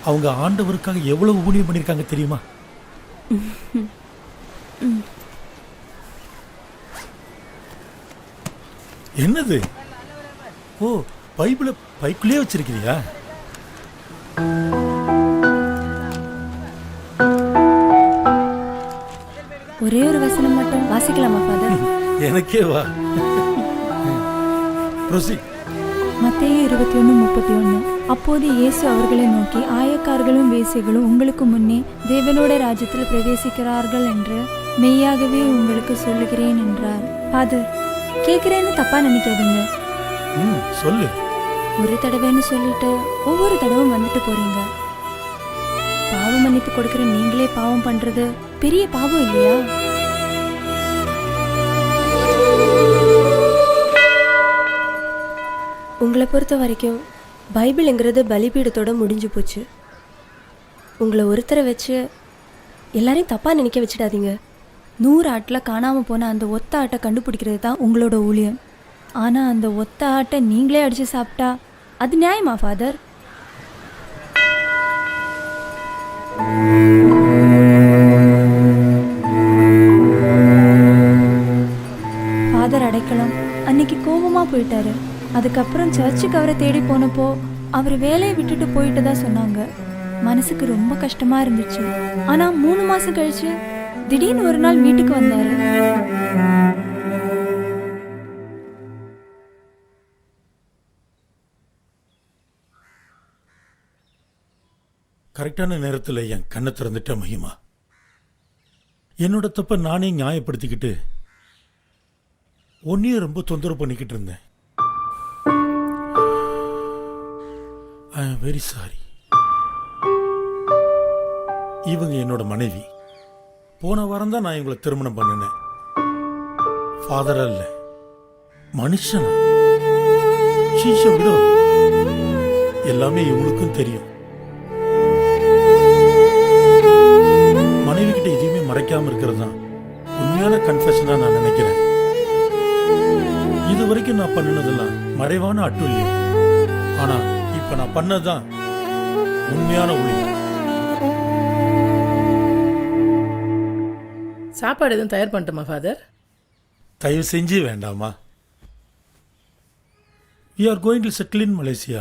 அவங்க ஆண்டவருக்காக எவ்வளவு ஊழியம் பண்ணியிருக்காங்க தெரியுமா? என்னது? ஓ, பைபிளை பைக்குள்ளே வச்சிருக்கிறியா? ஒரே ஒரு வசனம் மட்டும் வாசிக்கலாமா ஃபாதர்? எனக்கே வா. ப்ரொசீட். மத்தேயு 21:31. அப்போது இயேசு அவர்களை நோக்கி, ஆயக்காரர்களும் வேசிகளும் உங்களுக்கு முன்னே தேவனோட ராஜ்யத்தில் பிரவேசிக்கிறார்கள் என்று மெய்யாகவே உங்களுக்கு சொல்லுகிறேன் என்றார். ஃபாதர், கேட்குறேன்னு தப்பா நினைக்காதீங்க. சொல்லு. ஒரு தடவைன்னு சொல்லிட்டு ஒவ்வொரு தடவும் வந்துட்டு போறீங்க. பாவ மன்னிப்பு கொடுக்கிற நீங்களே பாவம் பண்றது பெரிய பாவம் இல்லையா? உங்களை பொறுத்த வரைக்கும் பைபிள்ங்கிறது பலிபீடத்தோட முடிஞ்சு போச்சு. உங்களை ஒருத்தரை வச்சு எல்லாரையும் தப்பாக நினைக்க வச்சிடாதீங்க. 100 ஆட்டில் காணாமல் போன அந்த ஒத்த ஆட்டை கண்டுபிடிக்கிறது தான் உங்களோட ஊழியம். ஆனால் அந்த ஒத்த ஆட்டை நீங்களே அடித்து சாப்பிட்டா அது நியாயமா ஃபாதர்? ஃபாதர் அடைக்கலம் அன்னைக்கு கோபமாக போயிட்டாரு. அதுக்கப்புறம் சர்ச்சுக்கு அவரை தேடி போனப்போ அவர் வேலையை விட்டுட்டு போயிட்டு தான் சொன்னாங்க. மனசுக்கு ரொம்ப கஷ்டமா இருந்துச்சு. ஆனா 3 மாசம் கழிச்சு திடீர்னு ஒரு நாள் வீட்டுக்கு வந்தாரு. கரெக்டான நேரத்தில் என் கண்ணை திறந்துட்ட மகிமா. என்னோட தப்ப நானே நியாயப்படுத்திக்கிட்டு ஒன்னையும் ரொம்ப தொந்தரவு பண்ணிக்கிட்டு இருந்தேன். ஐ ஆம் வெரி சாரி. இவங்க என்னோட மனைவி. போன வாரம் தான் நான் இவங்களை திருமணம் பண்ணினேன். ஃபாதரா இல்லை, மனுஷனா. ஷீஷ விட எல்லாமே இவங்களுக்கும் தெரியும். மனைவி கிட்ட எதுவுமே மறைக்காம இருக்கிறது தான் உண்மையான கன்ஃபெஷனா நான் நினைக்கிறேன். இது வரைக்கும் நான் பண்ணினதெல்லாம் மறைவான அட்டுழியம். ஆனா இப்ப நான் பண்ணதுதான் உண்மையான ஊழியம். சாப்பாடு எதுவும் தயார் பண்ணட்டுமா ஃபாதர்? தயவு செஞ்சு வேண்டாமா. we are going to settle in Malaysia.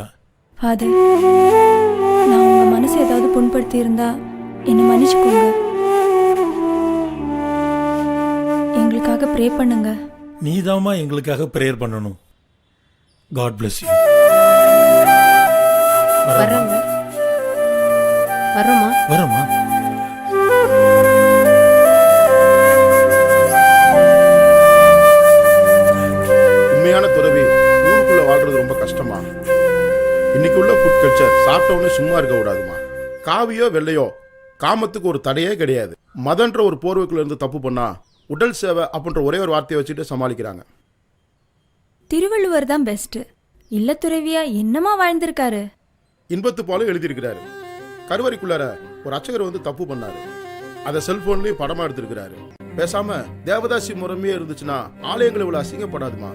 Father, நான் உங்க மனசு ஏதாவது புண்படுத்தி இருந்தா என்னை மன்னிச்சுக்கோங்க. எங்களுக்காக ப்ரே பண்ணுங்க. நீதாமா எங்களுக்காக பிரேயர் பண்ணணும். God bless you. வர்றோங்க. வர்றோமா? வரமா. உண்மையான துறவி ஊருக்குள்ள வாழ்றது ரொம்ப கஷ்டமா. இன்னைக்கு உள்ள ஃபுட் கல்ச்சர் சாப்பிட்ட உடனே சும்மா இருக்க கூடாதுமா. காவியோ வெள்ளையோ காமத்துக்கு ஒரு தடையே கிடையாது. மதன்ற ஒரு போர்வைக்குள்ள இருந்து தப்பு பண்ணா உடல் சேவை அப்படின்ற ஒரே ஒரு வார்த்தையை வச்சுட்டு சமாளிக்கிறாங்க. திருவள்ளுவர் தான் பெஸ்ட். இல்லத்துறவியா என்னமா வாழ்ந்திருக்காரு. இன்பத்து போல எழுதியிருக்கிறாரு. கருவறைக்குள்ளார ஒரு அர்ச்சகர் வந்து தப்பு பண்ணாரு. அதை செல்போன்லயும் படமா எடுத்திருக்கிறாரு. பேசாம தேவதாசி முறைமையே இருந்துச்சுன்னா ஆலயங்கள் இவ்வளவு அசிங்கப்படாதுமா.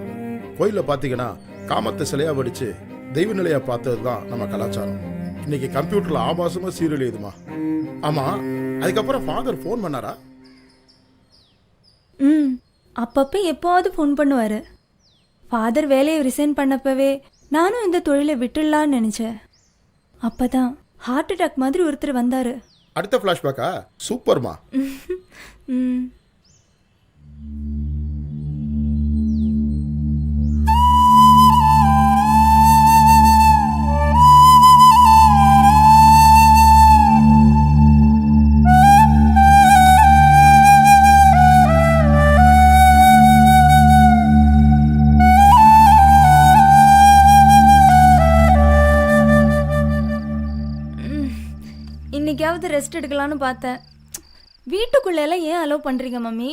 கோயில பாத்தீங்கன்னா காமத்தை சிலையா வடிச்சு தெய்வ நிலையா பார்த்தது தான் நம்ம கலாச்சாரம். இன்னைக்கு கம்ப்யூட்டர்ல ஆபாசமா சீரியல் எழுதுமா. ஆமா, அதுக்கப்புறம் ஃபாதர் ஃபோன் பண்ணாரா? அப்பப்போ எப்போவாவது ஃபோன் பண்ணுவாரு. ஃபாதர் வேலையை ரிசைன் பண்ணப்பவே நானும் இந்த தொழிலை விட்டுடலான்னு நினைச்சேன். அப்பதான் ஹார்ட் அட்டாக் மாதிரி ஒருத்தர் வந்தாரு. அடுத்த ஃபிளாஷ்பேக்கா? சூப்பர்மா. கொஞ்சமாவது ரெஸ்ட் எடுக்கலாம்னு பார்த்தேன். வீட்டுக்குள்ள எல்லாம் ஏன் அலோவ் பண்றீங்க மம்மி?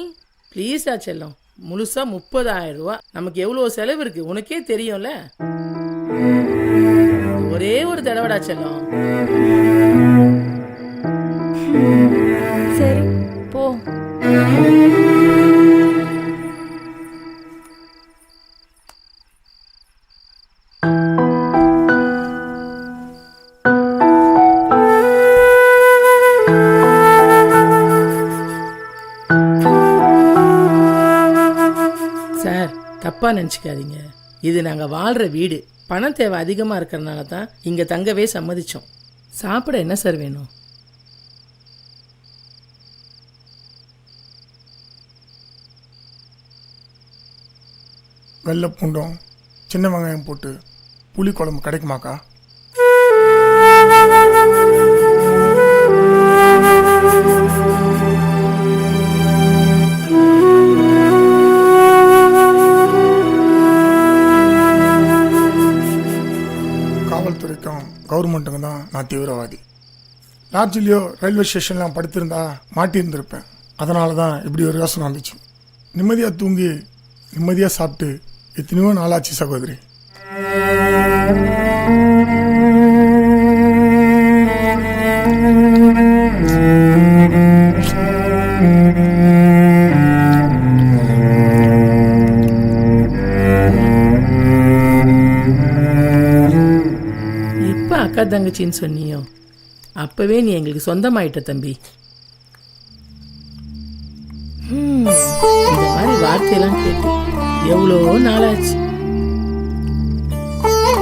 ப்ளீஸா செல்லம், முழுசா 30,000 ரூபா. நமக்கு எவ்வளோ செலவு இருக்கு உனக்கே தெரியும்ல. ஒரே ஒரு தடவைடா செல்லம். சரி போ. சார், தப்பா நினச்சிக்காதீங்க. இது நாங்கள் வாழ்கிற வீடு. பணம் தேவை அதிகமாக இருக்கிறனால தான் இங்கே தங்கவே சம்மதிச்சோம். சாப்பிட என்ன சார் வேணும்? வெள்ளை பூண்டும் சின்ன வெங்காயம் போட்டு புளி குழம்பு கிடைக்குமாக்கா? காவல்துறைக்கும் கவர்மெண்ட்டுக்கும் தான் நான் தீவிரவாதி. லாட்ஜிலையோ ரயில்வே ஸ்டேஷன்லாம் படுத்திருந்தா மாட்டியிருந்திருப்பேன். அதனால தான் இப்படி ஒரு யோசனை வந்துச்சு. நிம்மதியாக தூங்கி நிம்மதியாக சாப்பிட்டு எத்தனையோ நாளாச்சு சகோதரி. எப்போ அக்கா தங்கச்சின்னு சொன்னியோ அப்பவே நீ எங்களுக்கு சொந்தமாயிட்ட தம்பி. இந்த மாதிரி வார்த்தையெல்லாம் கேட்டு எவ்வளோ நாளாச்சு.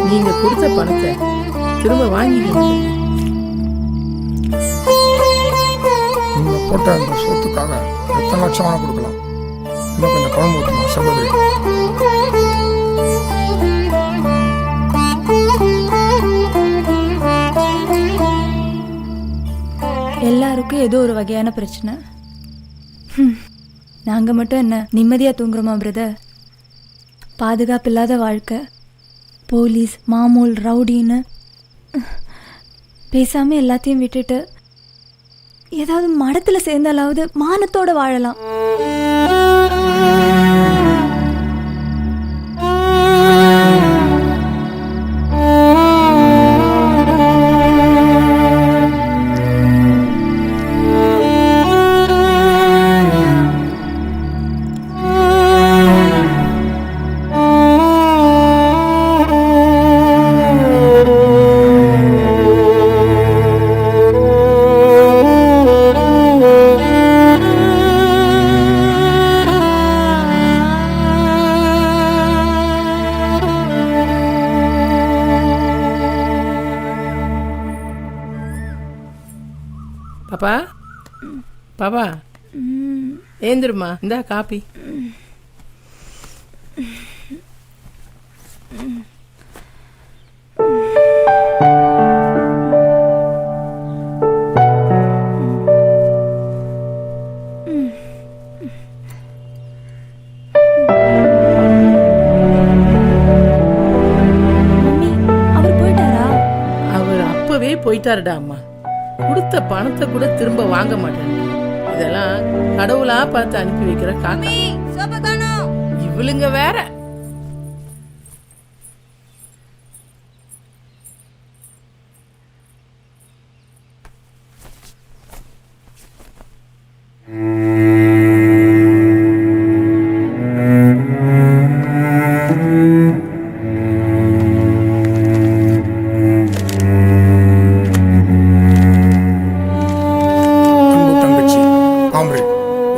நீங்க கொடுத்த பணத்தை திரும்ப வாங்கிக்கணும். நீங்க போட்ட அந்த சொத்துக்காக எத்தனை லட்சம் வேணா கொடுக்கலாம். இன்னும் கொஞ்சம் குழம்பு ஊற்றணும் சகோதரி. எல்லாருக்கும் ஏதோ ஒரு வகையான பிரச்சனை. நாங்கள் மட்டும் என்ன நிம்மதியாக தூங்குறோமா பிரதர்? பாதுகாப்பு இல்லாத வாழ்க்கை, போலீஸ், மாமூல், ரவுடின்னு பேசாமல் எல்லாத்தையும் விட்டுட்டு ஏதாவது மடத்தில் சேர்ந்தாலாவது மானத்தோட வாழலாம். பாப்பா, பாப்பா ஏந்திருமா, இந்தா காப்பி. அவர் அப்பவே போயிட்டாருடா அம்மா. கொடுத்த பணத்தை கூட திரும்ப வாங்க மாட்டேன். இதெல்லாம் கடவுளா பார்த்து அனுப்பி வைக்கிற காக்கா. இவளுங்க வேற.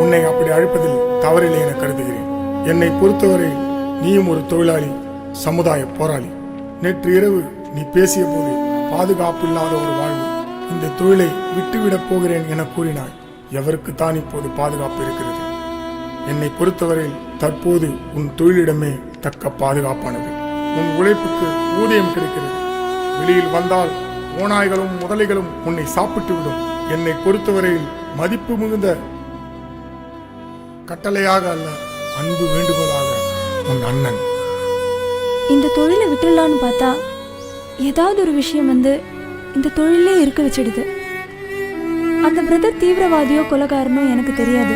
உன்னை அப்படி அழைப்பதில் தவறில்லை என கருதுகிறேன். என்னை பொறுத்தவரை நீயும் ஒரு தொழிலாளி, சமுதாய போராளி. நேற்று இரவு நீ பேசிய போது பாதுகாப்பு இல்லாத ஒரு வாழ்வு, இந்த தொழிலை விட்டுவிடப் போகிறேன் என கூறினாய். எவருக்கு தான் இப்போது பாதுகாப்பு இருக்கிறது? என்னை பொறுத்தவரையில் தற்போது உன் தொழிலிடமே தக்க பாதுகாப்பானது. உன் உழைப்புக்கு ஊதியம் கிடைக்கிறது. வெளியில் வந்தால் ஓநாய்களும் முதலைகளும் உன்னை சாப்பிட்டு விடும். என்னை பொறுத்தவரையில் மதிப்பு மிகுந்த கட்டளையாக அல்ல, அன்பு வேண்டுகோளாக உன் அண்ணன். இந்த தொழிலை விட்டுடலான்னு பார்த்தா ஏதாவது ஒரு விஷயம் வந்து இந்த தொழிலே இருக்க வச்சிடுது. அந்த பிரதர் தீவிரவாதியோ கொலைகாரனோ எனக்கு தெரியாது.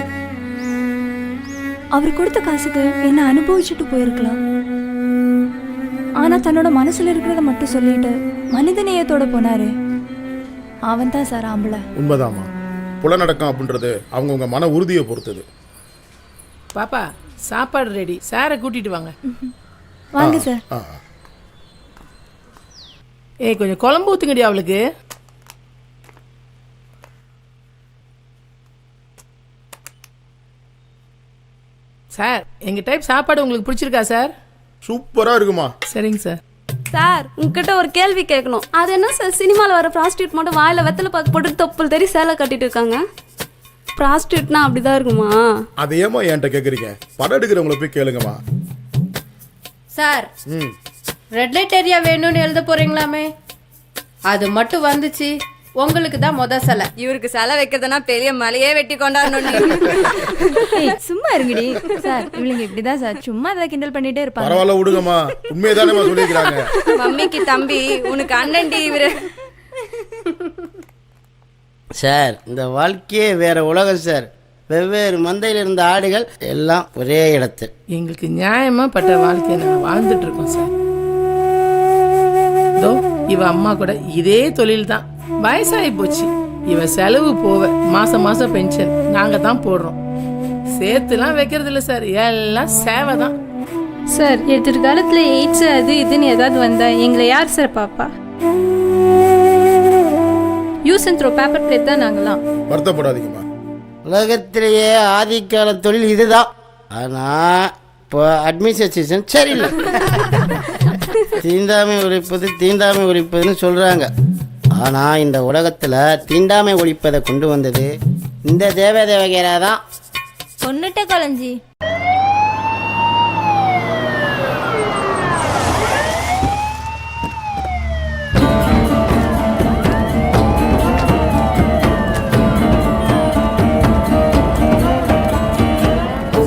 அவர் கொடுத்த காசுக்கு என்ன அனுபவிச்சுட்டு போயிருக்கலாம். ஆனா தன்னோட மனசுல இருக்கிறத மட்டும் சொல்லிட்டு மனிதநேயத்தோட போனாரு. அவன் தான் சார் ஆம்பளை. உண்மைதாம்மா. புலநடக்கம் அப்படின்றது அவங்கவுங்க மன உறுதியை பொறுத்தது. பாப்பா சாப்பாடு ரெடி, சாரை கூட்டிட்டு வாங்க. வாங்க சார். ஏய் கொஞ்சம் குழம்பு ஊத்துங்கடி அவளுக்கு. சார் எங்க டைப் சாப்பாடு உங்களுக்கு பிடிச்சிருக்கா சார்? சூப்பரா இருக்குமா. சரிங்க சார். சார் உங்ககிட்ட ஒரு கேள்வி கேட்கணும். அது என்ன சார் சினிமாவில் வர ப்ராஸ்டியூட் மட்டும் வாயில வெத்தலை பாக்கு போட்டு தொப்புள் தெரி சேலை கட்டிட்டு இருக்காங்க. ப்ராஸ்டியூட்னா அப்படிதான் இருக்குமா? அது ஏமா என்கிட்ட கேட்குறீங்க? படம் எடுக்கிறவங்கள போய் கேளுங்கம்மா. சார் ரெட் லைட் ஏரியா வேணும்னு எழுத போறீங்களாமே, அது மட்டும் வந்துச்சு உங்களுக்கு தான் சிலை. இவருக்கு சிலை வைக்கிறதுனா பெரிய மலையே வெட்டி கொண்டாடணும். சும்மா இருங்கடி சார். இவளுங்க இப்படிதான் சார் சும்மா அதை கிண்டல் பண்ணிட்டே இருப்பாங்க. பரவாயில்ல விடுங்கம்மா, உண்மையதானே சொல்லிக்கிறாங்க. மம்மிக்கு தம்பி உனக்கு அண்ணன் டி இவரு. சார் இந்த வாழ்க்கையே வேற உலகம் சார். வெவ்வேறு மந்தையில் இருந்த ஆடுகள் எல்லாம் ஒரே இடத்தில். எங்களுக்கு நியாயமா பட்ட வாழ்க்கையை நாங்கள் வாழ்ந்துட்டு இருக்கோம் சார். இதோ இவ அம்மா கூட இதே தொழில் தான். வயசாகி போச்சு. இவ செலவு போவ மாசம் மாசம் பென்ஷன் நாங்க தான் போடுறோம். சேர்த்துலாம் வைக்கிறது இல்லை சார், எல்லாம் சேவை தான். சார் எதிர்காலத்தில் எய்ட்ஸ் அது இதுன்னு ஏதாவது வந்தா எங்களை யார் சார் பாப்பா? Use and throw paper plate தான் நாங்களாம். வருத்தப்படாதீங்கம்மா. உலகத்திலேயே ஆதிக்கால தொழில் இதுதான். ஆனால் இப்போ அட்மினிஸ்ட்ரேஷன் சரியில்லை. தீண்டாமை ஒழிப்பதுன்னு சொல்கிறாங்க. ஆனால் இந்த உலகத்தில் தீண்டாமை ஒழிப்பதை கொண்டு வந்தது இந்த தேவதேவகேரா தான். சொன்னிட்ட கொலஞ்சி.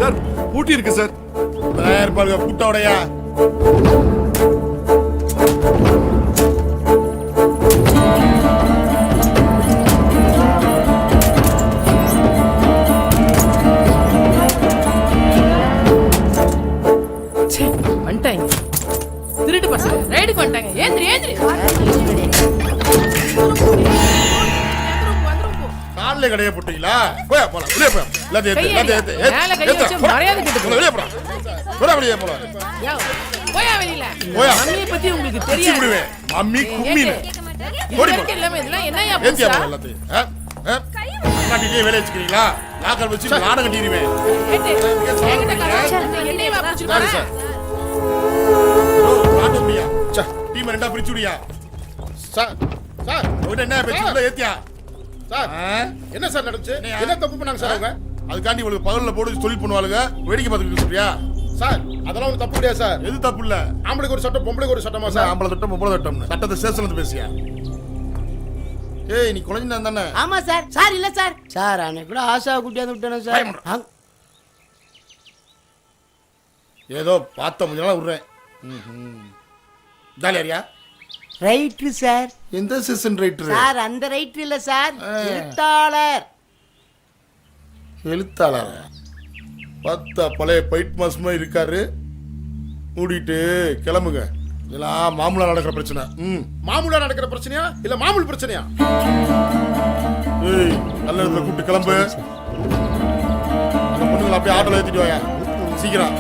சார் பூட்டி இருக்கு சார். கூட்டோடையா வந்துட்டாங்க. திருட்டு பசங்க ரைடுக்கு வந்துட்டாங்க. ஏந்திரி ஏந்திரி. கால்ல கடைய போட்டீங்களா? போய் போலாம். வெளிய போய். மேல கை வச்சு மரியாதை கேட்டு வெளிய போடா. போடா வெளிய போடா. போயா வெளியில. போயா. மம்மியை பத்தி உங்களுக்கு தெரியாது. மம்மி கும்மில. ஓடி போ. இதெல்லாம் என்னையா புதுசா? காட்டிட்டே வேலை வச்சுக்கிறீங்களா? லாக்கர் வச்சு நாடகம் கட்டிடுவேன். என்கிட்ட காசு என்னைய வாப்பிச்சுடுவாங்க. சார் ராடோபியா சா டீம் ரெண்டா பிரிச்சுடியா. சார் சார் உடனே என்ன பேச்சு உள்ள ஏத்தியா? சார் என்ன சார் நடந்துச்சு? என்ன தப்பு பண்ணாங்க சார் அவங்க? அதுக்காண்டி உங்களுக்கு பகல்ல போட்டு தொழில் பண்ணுவாளுங்க, வேடிக்கை பார்த்துட்டு சொல்றியா? சார் அதெல்லாம் ஒரு தப்பு கிடையாது சார். எது தப்பு இல்ல? ஆம்பளைக்கு ஒரு சட்டம் பொம்பளைக்கு ஒரு சட்டமா சார்? ஆம்பளை சட்டம் பொம்பளை சட்டம் சட்டத்தை ஸ்டேஷன்ல இருந்து பேசியா? ஏய் நீ குழந்தை தானே? ஆமா சார். சார் இல்ல சார். சார் அன்னைக்கு கூட ஆசா குட்டியாந்து விட்டேன் சார். ஏதோ பார்த்த கொஞ்ச நாள் விடுறேன். ஜாலியாரியா? Right sir. எந்த செஷன் ரைட்டர் சார்? அந்த ரைட்டர் இல்ல சார், எழுத்தாளர். எழுத்தாளர் பார்த்தா பழைய பைட் மாசமா இருக்காரு. மூடிட்டு கிளம்புங்க. இதெல்லாம் மாமூலா நடக்கிற பிரச்சனை. மாமூலா நடக்கிற பிரச்சனையா இல்ல மாமூல் பிரச்சனையா? ஏய் நல்ல இடத்துல கூப்பிட்டு கிளம்பு. அந்த பொண்ணுங்களை அப்படியே ஆட்டோல ஏத்திட்டு வாங்க சீக்கிரம்.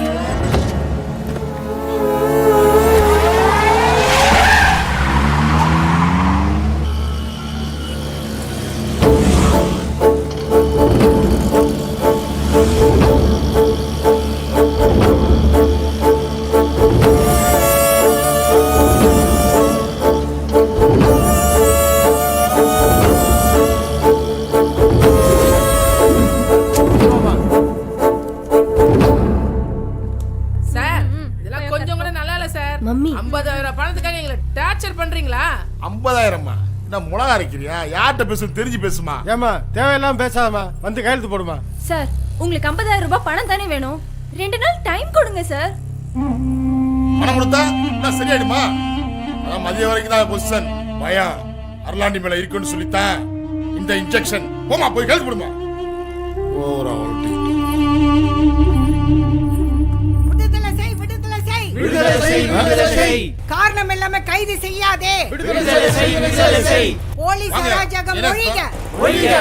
சார் இதெல்லாம் கொஞ்சம் கூட நல்லா இல்ல சார். மம்மி 50,000 பணத்துக்காக எங்களை டார்ச்சர் பண்றீங்களா? 50,000மா? என்ன முளகா அரைக்கிறியா? யார்கிட்ட பேசு தெரிஞ்சு பேசுமா. ஏமா தேவையில்லாம பேசாதமா, வந்து கையெழுத்து போடுமா. சார் உங்களுக்கு 50,000 ரூபாய் பணம் தானே வேணும்? 2 நாள் டைம் கொடுங்க சார். பணம் கொடுத்தா என்ன சரியாயிடுமா? அதான் மதியம் வரைக்கும் தான் பொசிஷன். பயம் அருளாண்டி மேல இருக்குன்னு சொல்லித்தான் இந்த இன்ஜெக்ஷன். போமா போய் கையெழுத்து போடுமா. ஓரா காரணம் இல்லாம கைது செய்யாதே. போலீஸ் அராஜகம் ஒழிக.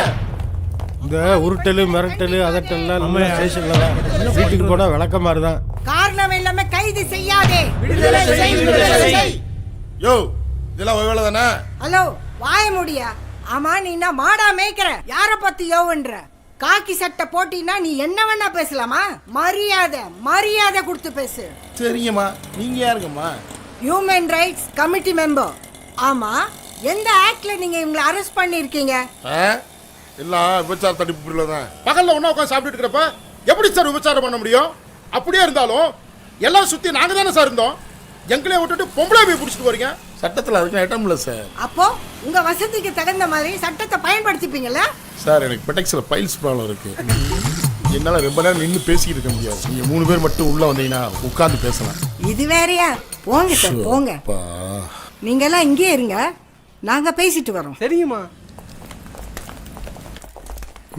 இந்த உருட்டலு மிரட்டலு அதட்டல்லாம் நம்ம ஸ்டேஷன்ல வீட்டுக்கு போனா விளக்க மாதிரி தான். காரணம் இல்லாம கைது செய்யாதே. யோ இதெல்லாம் ஒருவேளை தானே. ஹலோ வாய முடியா. ஆமா நீ என்ன மாடா மேய்க்கிற? யார பத்தி யோவன்ற? காக்கி சட்டை போட்டினா நீ என்ன வேணா பேசலாமா? மரியாதை கொடுத்து பேசு. சரிங்கம்மா, நீங்க யாருங்கம்மா? Human rights committee member. ஆமா, எந்த ஆக்ட்ல நீங்க இவங்களை அரெஸ்ட் பண்ணிருக்கீங்க? எல்லாம் விபச்சார தடுப்பு தான். பகல்ல ஒண்ணா உட்காந்து சாப்பிட்டு இருக்கிறப்ப எப்படி சார் விபச்சாரம் பண்ண முடியும்? அப்படியே இருந்தாலும் எல்லாம் சுத்தி நாங்க தானே சார் இருந்தோம். எங்களே விட்டுட்டு பொம்பளை போய் பிடிச்சிட்டு வரீங்க. சட்டத்தில் அதுக்கு ஐட்டம் இல்லை சார். அப்போ உங்க வசதிக்கு தகுந்த மாதிரி சட்டத்தை பயன்படுத்திப்பீங்கல்ல? சார் எனக்கு பெட்டெக்ஸில் பைல்ஸ் ப்ராப்ளம் இருக்கு. என்னால் ரொம்ப நேரம் நின்று பேசிக்கிட்டு இருக்க முடியாது. நீங்கள் 3 பேர் மட்டும் உள்ள வந்தீங்கன்னா உட்காந்து பேசலாம். இது வேறையா? போங்க சார் போங்க. நீங்க எல்லாம் இங்கே இருங்க, நாங்க பேசிட்டு வரோம். சரிங்கம்மா.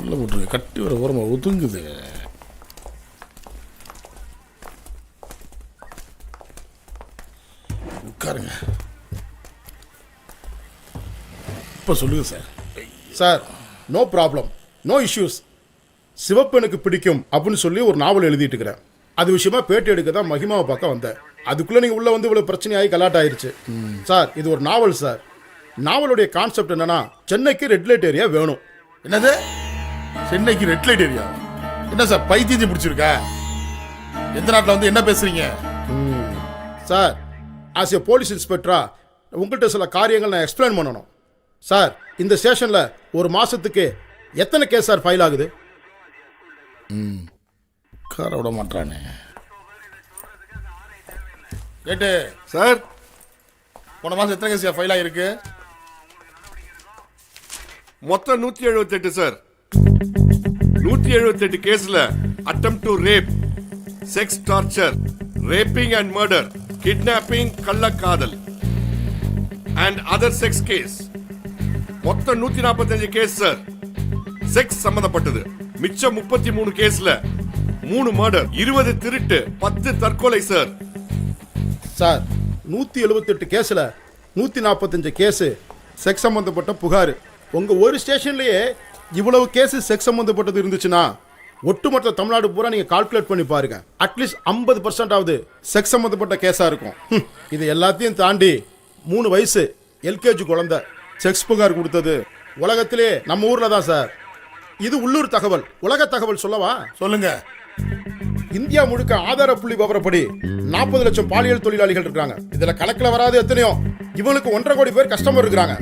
உள்ள போட்டுருங்க, கட்டி வர ஓரமா ஒதுங்குது. உட்காருங்க. இப்போ சொல்லுங்க sir. Sir no problem, no issues. சிவப்பு எனக்கு பிடிக்கும் அப்படின்னு சொல்லி ஒரு நாவல் எழுதிட்டு இருக்கிறேன். அது விஷயமா பேட்டி எடுக்க தான் மகிமாவை பார்க்க வந்தேன். அதுக்குள்ளே நீங்கள் உள்ளே வந்து இவ்வளோ பிரச்சனையாகி கலாட்டாயிருச்சு. சார் இது ஒரு நாவல் சார். நாவலுடைய கான்செப்ட் என்னன்னா, சென்னைக்கு ரெட் லைட் ஏரியா வேணும். என்னது சென்னைக்கு ரெட் லைட் ஏரியா? என்ன சார் பைத்தியம் பிடிச்சிருக்கா? எந்த நாட்டில் வந்து என்ன பேசுறீங்க சார்? ஆஸ் ஏ போலீஸ் இன்ஸ்பெக்டரா உங்கள்கிட்ட சில காரியங்கள் நான் எக்ஸ்பிளைன் பண்ணணும். சார் இந்த ஸ்டேஷனில் ஒரு மாதத்துக்கு எத்தனை கேஸ் சார் ஃபைல் ஆகுது? உட்கார விட மாட்டானே. கேட்டு சார், போன மாதம் எத்தனை கேஸ் ஃபைல் ஆகிருக்கு? மொத்தம் 178 சார். 178 கேஸ்ல attempt to rape, sex torture, raping and murder, kidnapping, கள்ளக்காதல் அண்ட் அதர் செக்ஸ் கேஸ். மொத்தம் 145 கேஸ் சார் செக்ஸ் சம்பந்தப்பட்டது. மிச்சம் 33 கேஸ்ல 3 மர்டர், 20 திருட்டு, 10 தற்கொலை சார். சார் 178 கேஸ்ல 145 கேஸ் செக்ஸ் சம்பந்தப்பட்ட புகார். உங்க ஒரு ஸ்டேஷன்லயே இவ்வளவு கேஸ் செக்ஸ் சம்பந்தப்பட்டது இருந்துச்சுன்னா ஒட்டுமொத்த தமிழ்நாடு பூரா நீங்க கால்குலேட் பண்ணி பாருங்க. அட்லீஸ்ட் 50% ஆவது செக்ஸ் சம்பந்தப்பட்ட கேஸா இருக்கும். இது எல்லாத்தையும் தாண்டி 3 வயசு எல்கேஜி குழந்தை செக்ஸ் புகார் கொடுத்தது உலகத்திலே நம்ம ஊர்ல தான் சார். இது உள்ளூர் தகவல். உலக தகவல் சொல்லவா? சொல்லுங்க. இந்தியா முழுக்க ஆதார புள்ளி விவரப்படி 40 லட்சம் பாலியல் தொழிலாளிகள் இருக்காங்க. இதுல கணக்கில் வராது எத்தனையோ. இவங்களுக்கு 1.5 கோடி பேர் கஸ்டமர் இருக்காங்க.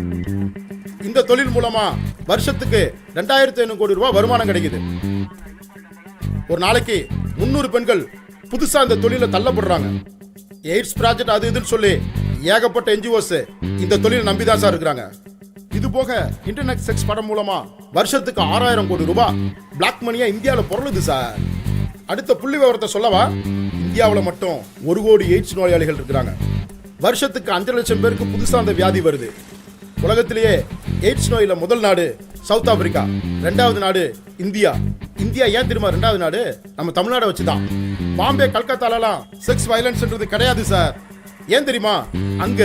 இந்த தொழில் மூலமா வருஷத்துக்கு 2500 கோடி ரூபாய் வருமானம் கிடைக்குது. ஒரு நாளைக்கு 300 பெண்கள் புதுசா இந்த தொழில தள்ளப்படுறாங்க. எய்ட்ஸ் ப்ராஜெக்ட் அது இதுன்னு சொல்லி ஏகப்பட்ட என்ஜிஓஸ் இந்த தொழிலை நம்பிதான் சார் இருக்கிறாங்க. இது போக இன்டர்நெட் செக்ஸ் படம் மூலமா வருஷத்துக்கு 6000 கோடி ரூபாய் பிளாக் மணியா இந்தியாவில் பொருளுது சார். அடுத்த புள்ளி விவரத்தை சொல்லவா? இந்தியாவில் மட்டும் 1 கோடி எய்ட்ஸ் நோயாளிகள் இருக்கிறாங்க. வருஷத்துக்கு 5 லட்சம் பேருக்கு புதுசா அந்த வியாதி வருது. உலகத்திலேயே எய்ட்ஸ் நோயில முதல் நாடு சவுத் ஆப்பிரிக்கா, 2வது நாடு இந்தியா. இந்தியா ஏன் தெரியுமா 2வது நாடு? நம்ம தமிழ்நாடை வச்சுதான். பாம்பே, கல்கத்தாலாம் செக்ஸ் வயலன்ஸ்ன்றது கிடையாது சார். ஏன் தெரியுமா? அங்க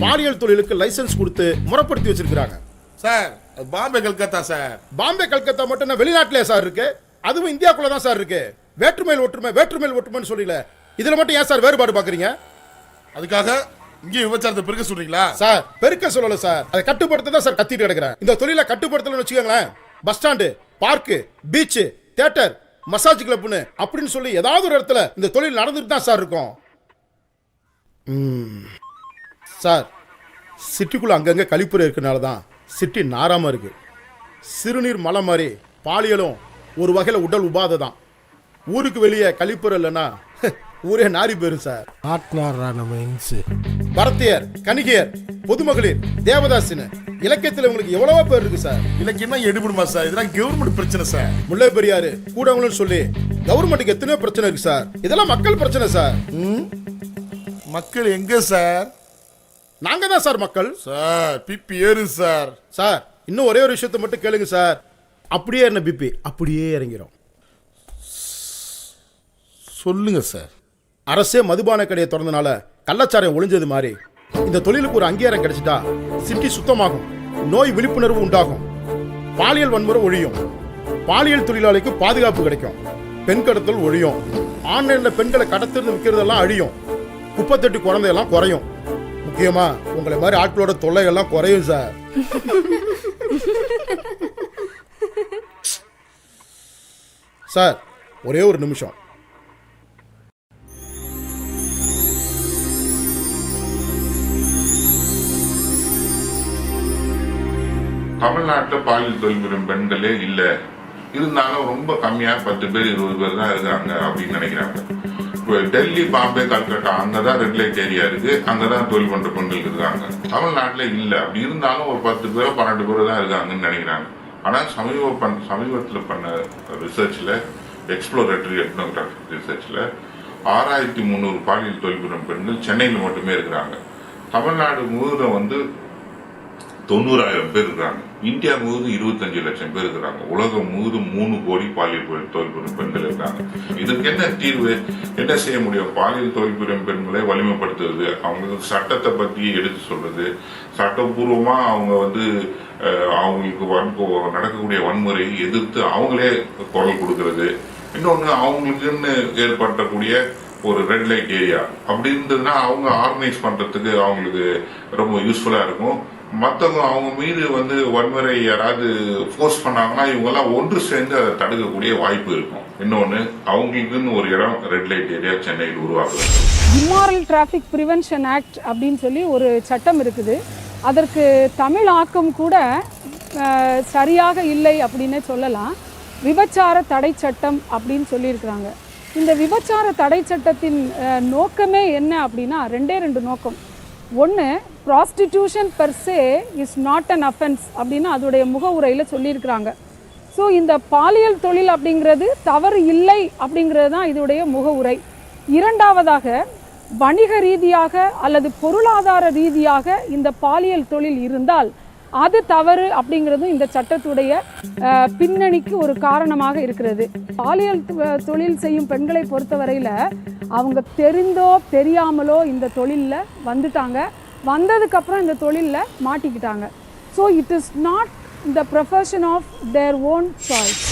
பாலியல் தொழிலுக்கு லைசன்ஸ் கொடுத்து முறைப்படுத்தி வச்சிருக்காங்க சார். பாம்பே கல்கத்தா சார். பாம்பே கல்கத்தா மட்டும் வெளிநாட்டிலே சார் இருக்கு. அதுவும் இந்தியாக்குள்ள தான் சார் இருக்கு. வேற்றுமையில் ஒற்றுமை, வேற்றுமையில் ஒற்றுமைன்னு சொல்லல. இதுல மட்டும் ஏன் சார் வேறுபாடு பாக்குறீங்க? அதுக்காக இங்கே விபச்சாரத்தை பெருக்க சொல்றீங்களா சார்? பெருக்க சொல்லல சார், அதை கட்டுப்படுத்த தான் சார் கத்திட்டு கிடக்குறேன். இந்த தொழிலை கட்டுப்படுத்தலன்னு வச்சுக்கோங்களேன், bus stand, park, beach, theatre, massage கிளப்னு அப்படின்னு சொல்லி ஏதாவது ஒரு இடத்துல இந்த தொழில் நடந்துட்டு தான் சார் இருக்கும். சார் சிட்டிக்குள்ள அங்கங்க கழிப்புறை இருக்கனால தான் சிட்டி நாராம இருக்கு. சிறுநீர் மலை மாதிரி பாலியலும் ஒரு வகையில் உடல் உபாதை தான். ஊருக்கு வெளியே கழிப்புறை இல்லைன்னா ஊரே நாரி போயிரும் சார். பரத்தியர், கணிகையர், பொதுமகளிர், தேவதாசின்னு இலக்கியத்தில் உங்களுக்கு எவ்வளவோ பேர் இருக்கு சார். இலக்கியமா எடுபடுமா சார்? இதெல்லாம் கவர்மெண்ட் பிரச்சனை சார். முல்லை பெரியாறு கூடவங்களும் சொல்லி கவர்மெண்ட்டுக்கு எத்தனையோ பிரச்சனை இருக்கு சார். இதெல்லாம் மக்கள் பிரச்சனை சார். மக்கள் எங்க சார்? நாங்க தான் சார் மக்கள் சார். பிபி ஏறு சார். சார் இன்னும் ஒரே ஒரு விஷயத்தை மட்டும் கேளுங்க சார். அப்படியே என்ன பிபி அப்படியே இறங்கிடும். சொல்லுங்க சார். அரசே மதுபான கடையை திறந்தனால கள்ளச்சாரம் ஒளிஞ்சது மாதிரி இந்த தொழிலுக்கு ஒரு அங்கீகாரம் கிடைச்சிட்டா சிட்டி சுத்தமாகும், நோய் விழிப்புணர்வு உண்டாகும், பாலியல் வன்முறை ஒழியும், பாலியல் தொழிலாளிக்கு பாதுகாப்பு கிடைக்கும், பெண் கடத்தல் ஒழியும், ஆன்லைன்ல பெண்களை கடத்திருந்து விற்கிறதெல்லாம் அழியும், குப்பத்தொட்டி குழந்தையெல்லாம் குறையும், முக்கியமா உங்களை மாதிரி ஆட்களோட தொல்லைகள்லாம் குறையும் சார். சார் ஒரே ஒரு நிமிஷம். தமிழ்நாட்டில் பாலியல் தொழில் புரியும் பெண்களே இல்லை, இருந்தாலும் ரொம்ப கம்மியாக 10 பேர் 20 பேர் தான் இருக்காங்க அப்படின்னு நினைக்கிறாங்க. இப்போ டெல்லி, பாம்பே, கல்கட்டா அங்கதான் ரெட் லைட் ஏரியா இருக்கு, அங்கதான் தொழில் பண்ற பெண்கள் இருக்காங்க. தமிழ்நாட்டில் இல்லை, அப்படி இருந்தாலும் ஒரு 10 பேரோ 12 பேரோ தான் இருக்காங்கன்னு நினைக்கிறாங்க. ஆனால் சமீபத்தில் பண்ண ரிசர்ச்ல, எக்ஸ்ப்ளோரேட்டரி எத்னோகிராஃபிக் ரிசர்ச்ல 6300 பாலியல் தொழில் புரியும் பெண்கள் சென்னையில் மட்டுமே இருக்கிறாங்க. தமிழ்நாடு முழுவதும் 90,000 பேர் இருக்காங்க. இந்தியா முழுவதும் 25 லட்சம் பேர் இருக்கிறாங்க. உலகம் முழுவதும் 3 கோடி பாலியல் தொழில் புரியும் பெண்கள் இருக்காங்க. இதுக்கு என்ன தீர்வு, என்ன செய்ய முடியும்? பாலியல் தொழில் புரியும் பெண்களை வலிமைப்படுத்துறது, அவங்களுக்கு சட்டத்தை பத்தி எடுத்து சொல்றது, சட்டப்பூர்வமா அவங்க அவங்களுக்கு நடக்கக்கூடிய வன்முறையை எதிர்த்து அவங்களே குரல் கொடுக்கறது. இன்னொன்னு, அவங்களுக்குன்னு ஏற்படக்கூடிய ஒரு ரெட் லைட் ஏரியா அப்படி இருந்ததுன்னா அவங்க ஆர்கனைஸ் பண்றதுக்கு அவங்களுக்கு ரொம்ப யூஸ்ஃபுல்லா இருக்கும். மற்றவங்க அவங்க மீது வன்முறை யாராவது ஃபோர்ஸ் பண்ணாங்கன்னா இவங்கெல்லாம் ஒன்று சேர்ந்து அதை தடுக்கக்கூடிய வாய்ப்பு இருக்கும். இன்னொன்று, அவங்களுக்குன்னு ஒரு இடம் ரெட் லைட் ஏரியா சென்னையில் உருவாக்குது. இம்மாரல் டிராஃபிக் ப்ரிவென்ஷன் ஆக்ட் அப்படின்னு சொல்லி ஒரு சட்டம் இருக்குது. அதற்கு தமிழ் ஆக்கம் கூட சரியாக இல்லை அப்படின்னே சொல்லலாம். விபச்சார தடை சட்டம் அப்படின்னு சொல்லியிருக்கிறாங்க. இந்த விபச்சார தடை சட்டத்தின் நோக்கமே என்ன அப்படின்னா 2 நோக்கம். ஒன்று, prostitution per say is not an offence அப்படின்னு அதோடைய முகவுரையில் சொல்லியிருக்கிறாங்க. ஸோ இந்த பாலியல் தொழில் அப்படிங்கிறது தவறு இல்லை அப்படிங்கிறது தான் இதோடைய முகவுரை. இரண்டாவதாக, வணிக ரீதியாக அல்லது பொருளாதார ரீதியாக இந்த பாலியல் தொழில் இருந்தால் அது தவறு அப்படிங்கிறதும் இந்த சட்டத்துடைய பின்னணிக்கு ஒரு காரணமாக இருக்கிறது. பாலியல் தொழில் செய்யும் பெண்களை பொறுத்தவரையில் அவங்க தெரிந்தோ தெரியாமலோ இந்த தொழிலில் வந்துட்டாங்க. வந்ததுக்கப்புறம் இந்த தொழிலில் மாட்டிக்கிட்டாங்க. So it is not the profession of their own choice.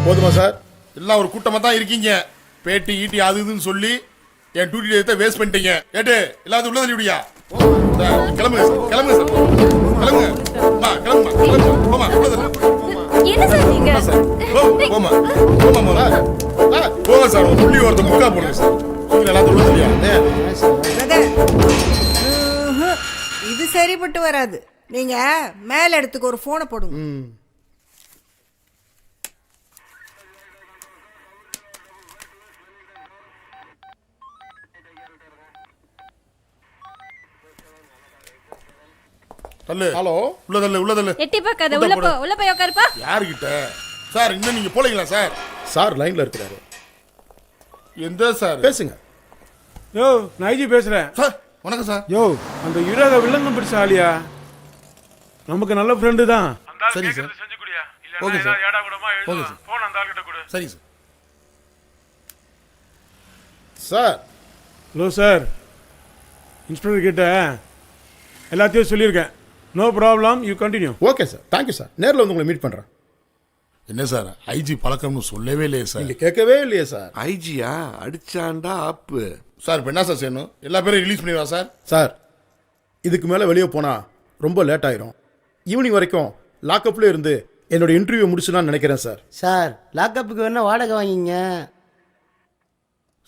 போதுமா சார்? எல்லாம் ஒரு கூட்டமா தான் இருக்கீங்க. பேட்டி ஈட்டி அது இதுன்னு சொல்லி என் டியூட்டி டேத்தை வேஸ்ட் பண்ணிட்டீங்க. கேட்டு எல்லாத்தையும் உள்ள தள்ளிவிடியா? கிளம்புங்க சார், கிளம்புங்க சார், கிளம்புங்க. கிளம்புமா, கிளம்புமா, போமா, உள்ள தள்ளு. என்ன சார் நீங்க? போமா, போமா, போமா, போங்க சார். ஒரு புள்ளி ஒருத்தர் முக்கா போடுங்க சார். எல்லாத்தையும் உள்ள தள்ளியா? இது சரிப்பட்டு வராது. நீங்க மேல இடத்துக்கு ஒரு போனை போடுங்க. ஹலோ, உள்ள தள்ளு, உள்ள தள்ளு. எட்டி பார்க்காத, உள்ள போய் உட்காருப்பா. யார்கிட்ட சார்? இன்னும் நீங்க போலீங்களா சார்? சார் லைன்ல இருக்கிறாரு. எந்த சார்? பேசுங்க. யோ, நான் ஐஜி பேசுறேன். சார் வணக்கம் சார். யோ, அந்த யுராக வில்லங்கம் பிடிச்ச ஆளியா? நமக்கு நல்ல ஃப்ரெண்டு தான். சரி sir. Okay sir. Okay sir. Phone அந்த ஆள்கிட்ட கொடு. சரி sir. Sir. Hello sir, inspector கிட்ட எல்லாத்தையும் சொல்லியிருக்கேன். No problem, you continue. Okay sir, thank you sir. நேரில் உங்களை மீட் பண்ணுறேன். என்ன சார், ஐஜி பழக்கம்னு சொல்லவே இல்லையே சார். நீங்கள் கேட்கவே இல்லையே சார். ஐஜியா அடிச்சாண்டா ஆப்பு சார். இப்போ என்ன சார் செய்யணும்? எல்லா பேரும் ரிலீஸ் பண்ணிடுவா சார்? சார், இதுக்கு மேலே வெளியே போனால் ரொம்ப லேட் ஆயிரும். ஈவினிங் வரைக்கும் லாக்அப்பில் இருந்து என்னோட இன்டர்வியூ முடிச்சுலான்னு நினைக்கிறேன் சார். சார், லாக்அப்புக்கு வேணா வாடகை வாங்கிங்க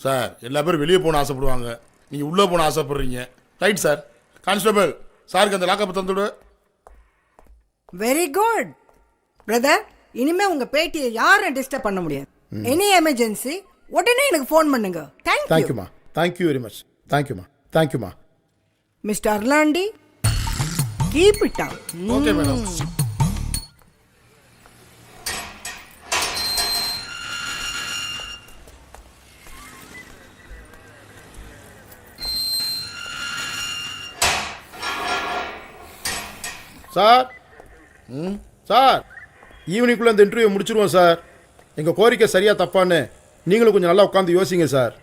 சார். எல்லா பேரும் வெளியே போன ஆசைப்படுவாங்க, நீங்கள் உள்ளே போன ஆசைப்படுறீங்க. Right sir. கான்ஸ்டபிள், சாருக்கு அந்த லாக்அப் தந்துவிடு. Very good brother. இனிமே உங்க பேட்டியை யாரும் டிஸ்டர்ப் பண்ண முடியாது. எனி எமர்ஜென்சி உடனே எனக்கு ஃபோன் பண்ணுங்க. தேங்க்யூ. தேங்க்யூமா. Thank you very much. தேங்க்யூம்மா. தேங்க்யூம்மா. மிஸ்டர் அர்லாண்டி, keep it up. Okay madam. Sir, sir, ஈவினிங்குள்ளே இந்த இன்டர்வியூ முடிச்சிருவோம் சார். எங்கள் கோரிக்கை சரியா தப்பான்னு நீங்களும் கொஞ்சம் நல்லா உட்காந்து யோசிங்க சார்.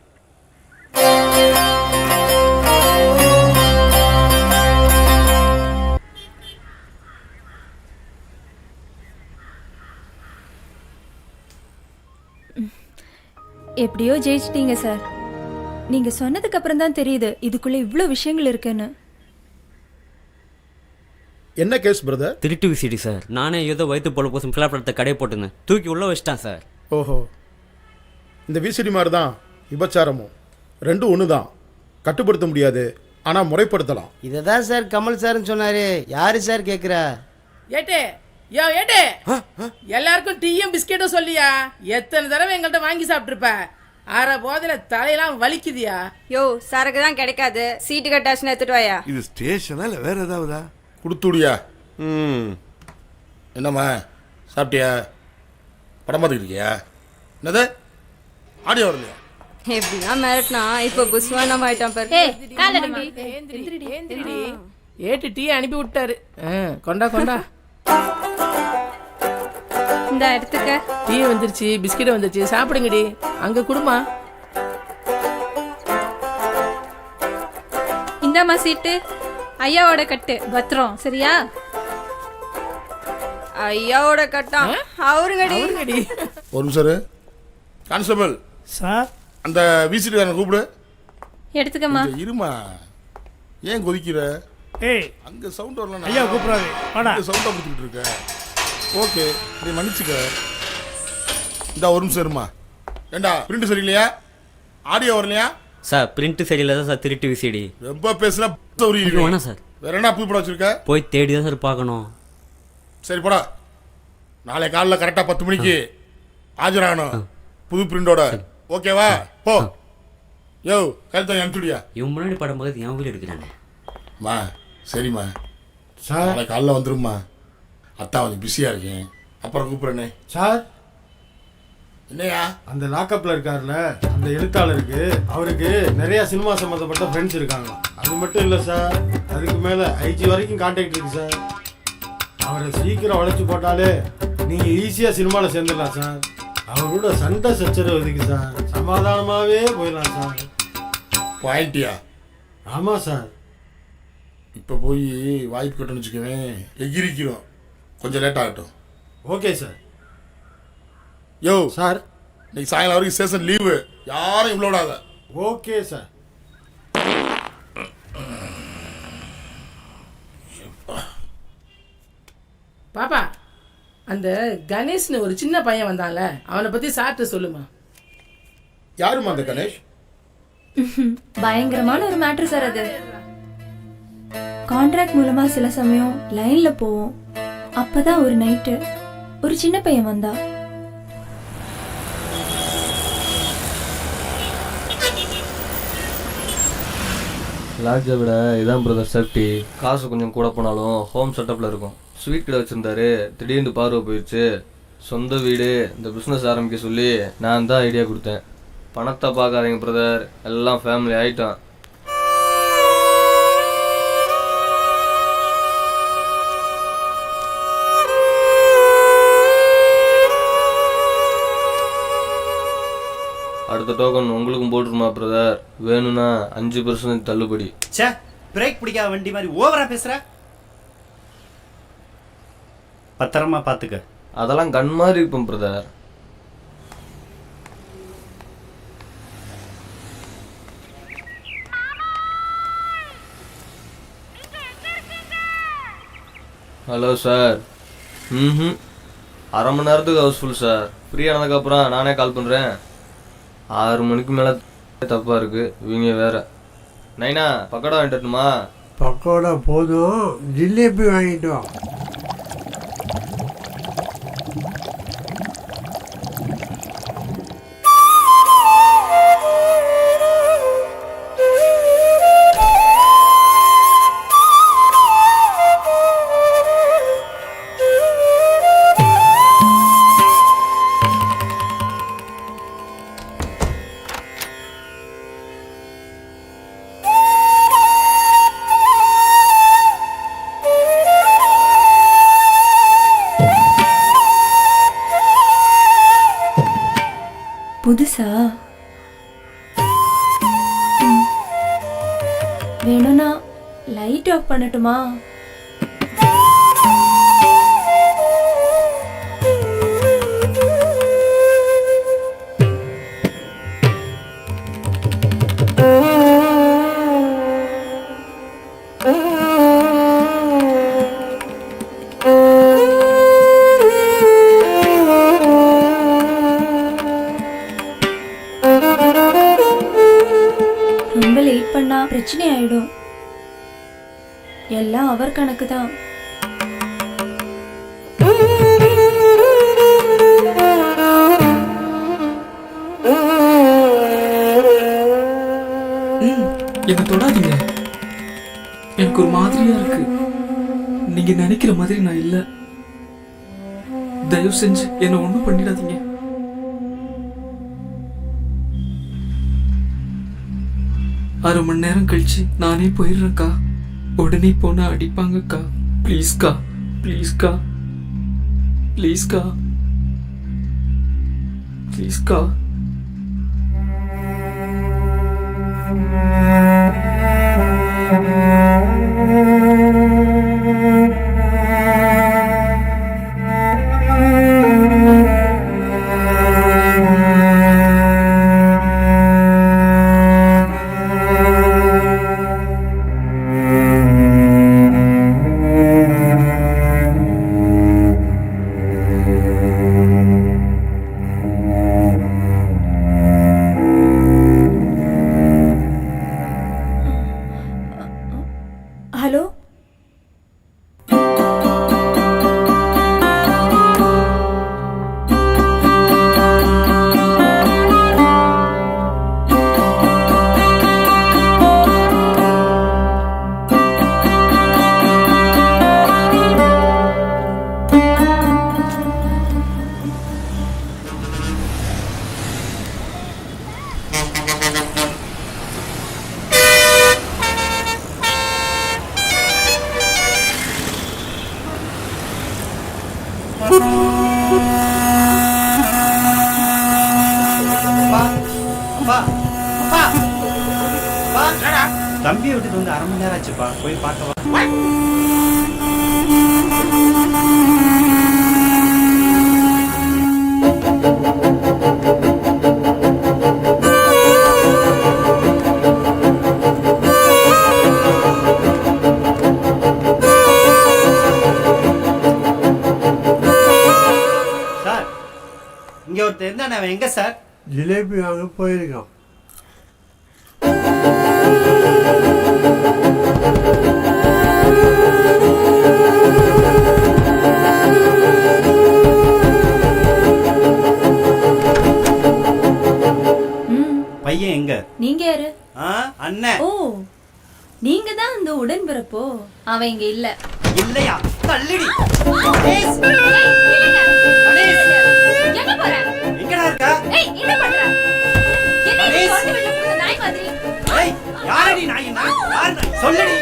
எப்படியோ ஜெயிச்சிட்டீங்க சார். நீங்க சொன்னதுக்கு அப்புறம் தான் தெரியுது இதுக்குள்ள இவ்வளோ விஷயங்கள் இருக்குன்னு. என்ன கேஸ் பிரதர்? திருட்டு விசிடி சார். நானே ஏதோ வயிற்று போல போசும் பிளாப்படத்தை கடை போட்டுங்க தூக்கி உள்ள வச்சிட்டான் சார். ஓஹோ, இந்த விசிடி மாதிரி தான் விபச்சாரமும். ரெண்டும் ஒன்று தான். கட்டுப்படுத்த முடியாது, ஆனால் முறைப்படுத்தலாம். இதை தான் சார் கமல் சார்னு சொன்னாரு. யாரு சார் கேட்குறா? ஏட்டே ஏட்டே, எல்லாருக்கும் டீயும் பிஸ்கெட்டும் சொல்லியா? எத்தனை தடவை எங்கள்கிட்ட வாங்கி சாப்பிட்டுருப்ப? அரை போதில தலையெல்லாம் வலிக்குதியா? யோ, சரக்கு தான் கிடைக்காது, சீட்டு கட்டாச்சுன்னு எடுத்துட்டு வாயா. இது ஸ்டேஷனா இல்லை வேற ஏதாவதா? கொடுத்துடியா? என்னம்மா சாப்பிட்டியா? படம் பார்த்துக்கிட்டியா? என்னது ஆடியோ வரலையா? எப்படிதான் மிரட்டினா இப்போ புஸ்வானம் ஆயிட்டான் பாரு. ஏட்டு டீ அனுப்பி விட்டாரு. கொண்டா கொண்டா. இந்த எடுத்துக்க. டீ வந்துருச்சு, பிஸ்கெட் வந்துருச்சு, சாப்பிடுங்கடி. அங்க குடுமா. இந்தாம்மா சீட்டு. ஐயாவோட கட்டு பத்திரம். சரியா? ஐயாவோட கட்டா அவருங்கடி. ஒரு நிமிஷம் கான்ஸ்டபிள் சார், அந்த விசிடி தானே கூப்பிடு. எடுத்துக்கம்மா. இருமா, ஏன் கொதிக்கிற? ஏய், அங்க சவுண்ட் வரல. ஐயா கூப்பிடாது. வாடா. சவுண்டா கொடுத்துக்கிட்டு இருக்க. ஓகே, நீ மன்னிச்சுக்க. இந்த ஒரு நிமிஷம் இருமா. ஏண்டா பிரிண்ட் சரியில்லையா? ஆடியோ வரலையா? சார் பிரிண்ட் சரியில்லை தான் சார். திருட்டு விசிடி. ரொம்ப பேசினா வேணாம் சார். வேற என்ன புது படம் வச்சிருக்க? போய் தேடி தான் சார் பார்க்கணும். சரி போடா, நாளை காலைல கரெக்டாக 10 மணிக்கு ஆஜராகணும் புது பிரிண்டோட. ஓகேவா? போ. யோ கருத்தை அனுப்பிச்சுடியா? இவன் முன்னாடி படம் பார்த்து என் வீடு எடுக்கிறானே. மா சரிம்மா, சார் நாளை காலைல வந்துரும்மா. அத்தா கொஞ்சம் பிஸியாக இருக்கேன், அப்புறம் கூப்பிட்றேனே. சார், என்னையா? அந்த லாக்அப்பில் இருக்கார்ல அந்த எழுத்தாளருக்கு, அவருக்கு நிறைய சினிமா சம்மந்தப்பட்ட ஃப்ரெண்ட்ஸ் இருக்காங்க. அது மட்டும் இல்லை சார், அதுக்கு மேலே IG வரைக்கும் கான்டாக்ட் இருக்கு சார். அவரை சீக்கிரம் உழைச்சி போட்டாலே நீங்கள் ஈஸியாக சினிமாவில் சேர்ந்துடலாம் சார். அவரோட சண்டை சச்சரவு இதுக்கு சார், சமாதானமாகவே போயிடலாம் சார். பாயிண்டியா? ஆமாம் சார். இப்போ போய் வாய்ப்பு கட்டணும்னு வச்சுக்கவேன், எகிரிக்கிறோம். கொஞ்சம் லேட் ஆகட்டும். Okay sir. யோ சார், இன்னைக்கு சாயங்காலம் வரைக்கும் ஸ்டேஷன் லீவு, யாரும் இவ்வளோ விடாத. Okay sir. பாப்பா, அந்த கணேஷ்னு ஒரு சின்ன பையன் வந்தான்ல, அவனை பத்தி சார்ட்ட சொல்லுமா. யாருமா அந்த கணேஷ்? பயங்கரமான ஒரு மேட்ரு சார் அது. கான்ட்ராக்ட் மூலமா சில சமயம் லைன்ல போவோம். அப்பதான் ஒரு நைட்டு ஒரு சின்ன பையன் வந்தா. லாட்ஜை விட இதான் பிரதர் சேஃப்டி. காசு கொஞ்சம் கூட போனாலும் ஹோம் செட்டப்பில் இருக்கும். ஸ்வீட் கடை வச்சுருந்தாரு, திடீர்னு பார்வை போயிடுச்சு. சொந்த வீடு, இந்த பிஸ்னஸ் ஆரம்பிக்க சொல்லி நான் தான் ஐடியா கொடுத்தேன். பணத்தை பார்க்காதீங்க பிரதர், எல்லாம் ஃபேமிலி ஆகிட்டோம். அடுத்த டோக்கன் உங்களுக்கும் போட்டுருமா பிரதர்? வேணும்னா 5% தள்ளுபடி. சே, பிரேக் பிடிக்காத வண்டி மாதிரி ஓவரா பேசுற. பத்திரமா பார்த்துக்க. அதெல்லாம் கண் மாதிரி இருப்போம் பிரதர். Hello sir. அரை மணி நேரத்துக்கு ஹவுஸ்ஃபுல் சார். ஃப்ரீ ஆனதுக்கப்புறம் நானே கால் பண்ணுறேன். 6 மணிக்கு மேலே தப்பாக இருக்குது. இவங்க வேற. நைனா பக்கோடா வாங்கிட்டுமா? பக்கோடா போதும், ஜிலேபி வாங்கிட்டோம். புதுசா? வேணும்னா லைட் ஆஃப் பண்ணட்டுமா? ரொம்ப லேட் பண்ணா பிரச்சனை ஆயிடும். எல்லாம் அவர் கணக்கு தான். என்ன தொடாதீங்க, எனக்கு ஒரு மாதிரியா இருக்கு. நீங்க நினைக்கிற மாதிரி நான் இல்ல. தயவு செஞ்சு என்ன ஒண்ணும் பண்ணிடாதீங்க. அரை மணி நேரம் கழிச்சு நானே போயிடுறேன்க்கா. உடனே போனா அடிப்பாங்கக்கா. ப்ளீஸ்க்கா, ப்ளீஸ்க்கா, ப்ளீஸ்க்கா, ப்ளீஸ்க்கா. ஹலோ, தம்பியை விட்டுட்டு வந்து அரை மணி நேரம் ஆச்சுப்பா. போய் பார்க்கவா? சார், இங்க ஒருத்தர் இருந்தானே, அவன் எங்க சார்? ஜிலேபி வாங்க போயிருக்கான். பையன் எங்க? நீங்க யாரு? அண்ணன். ஓ, நீங்க தான் அந்த உடன்பிறப்போ? அவன் இங்க இல்ல. இல்லையா? தள்ளிடி. எங்க போற? எங்கடா இருக்க? ஏய், என்ன பண்ற? என்ன நீ கொண்டு விட்டு போற நாய் மாதிரி? ஏய், யாரடி நாய்? நான் யார் நாய்? சொல்லுடி.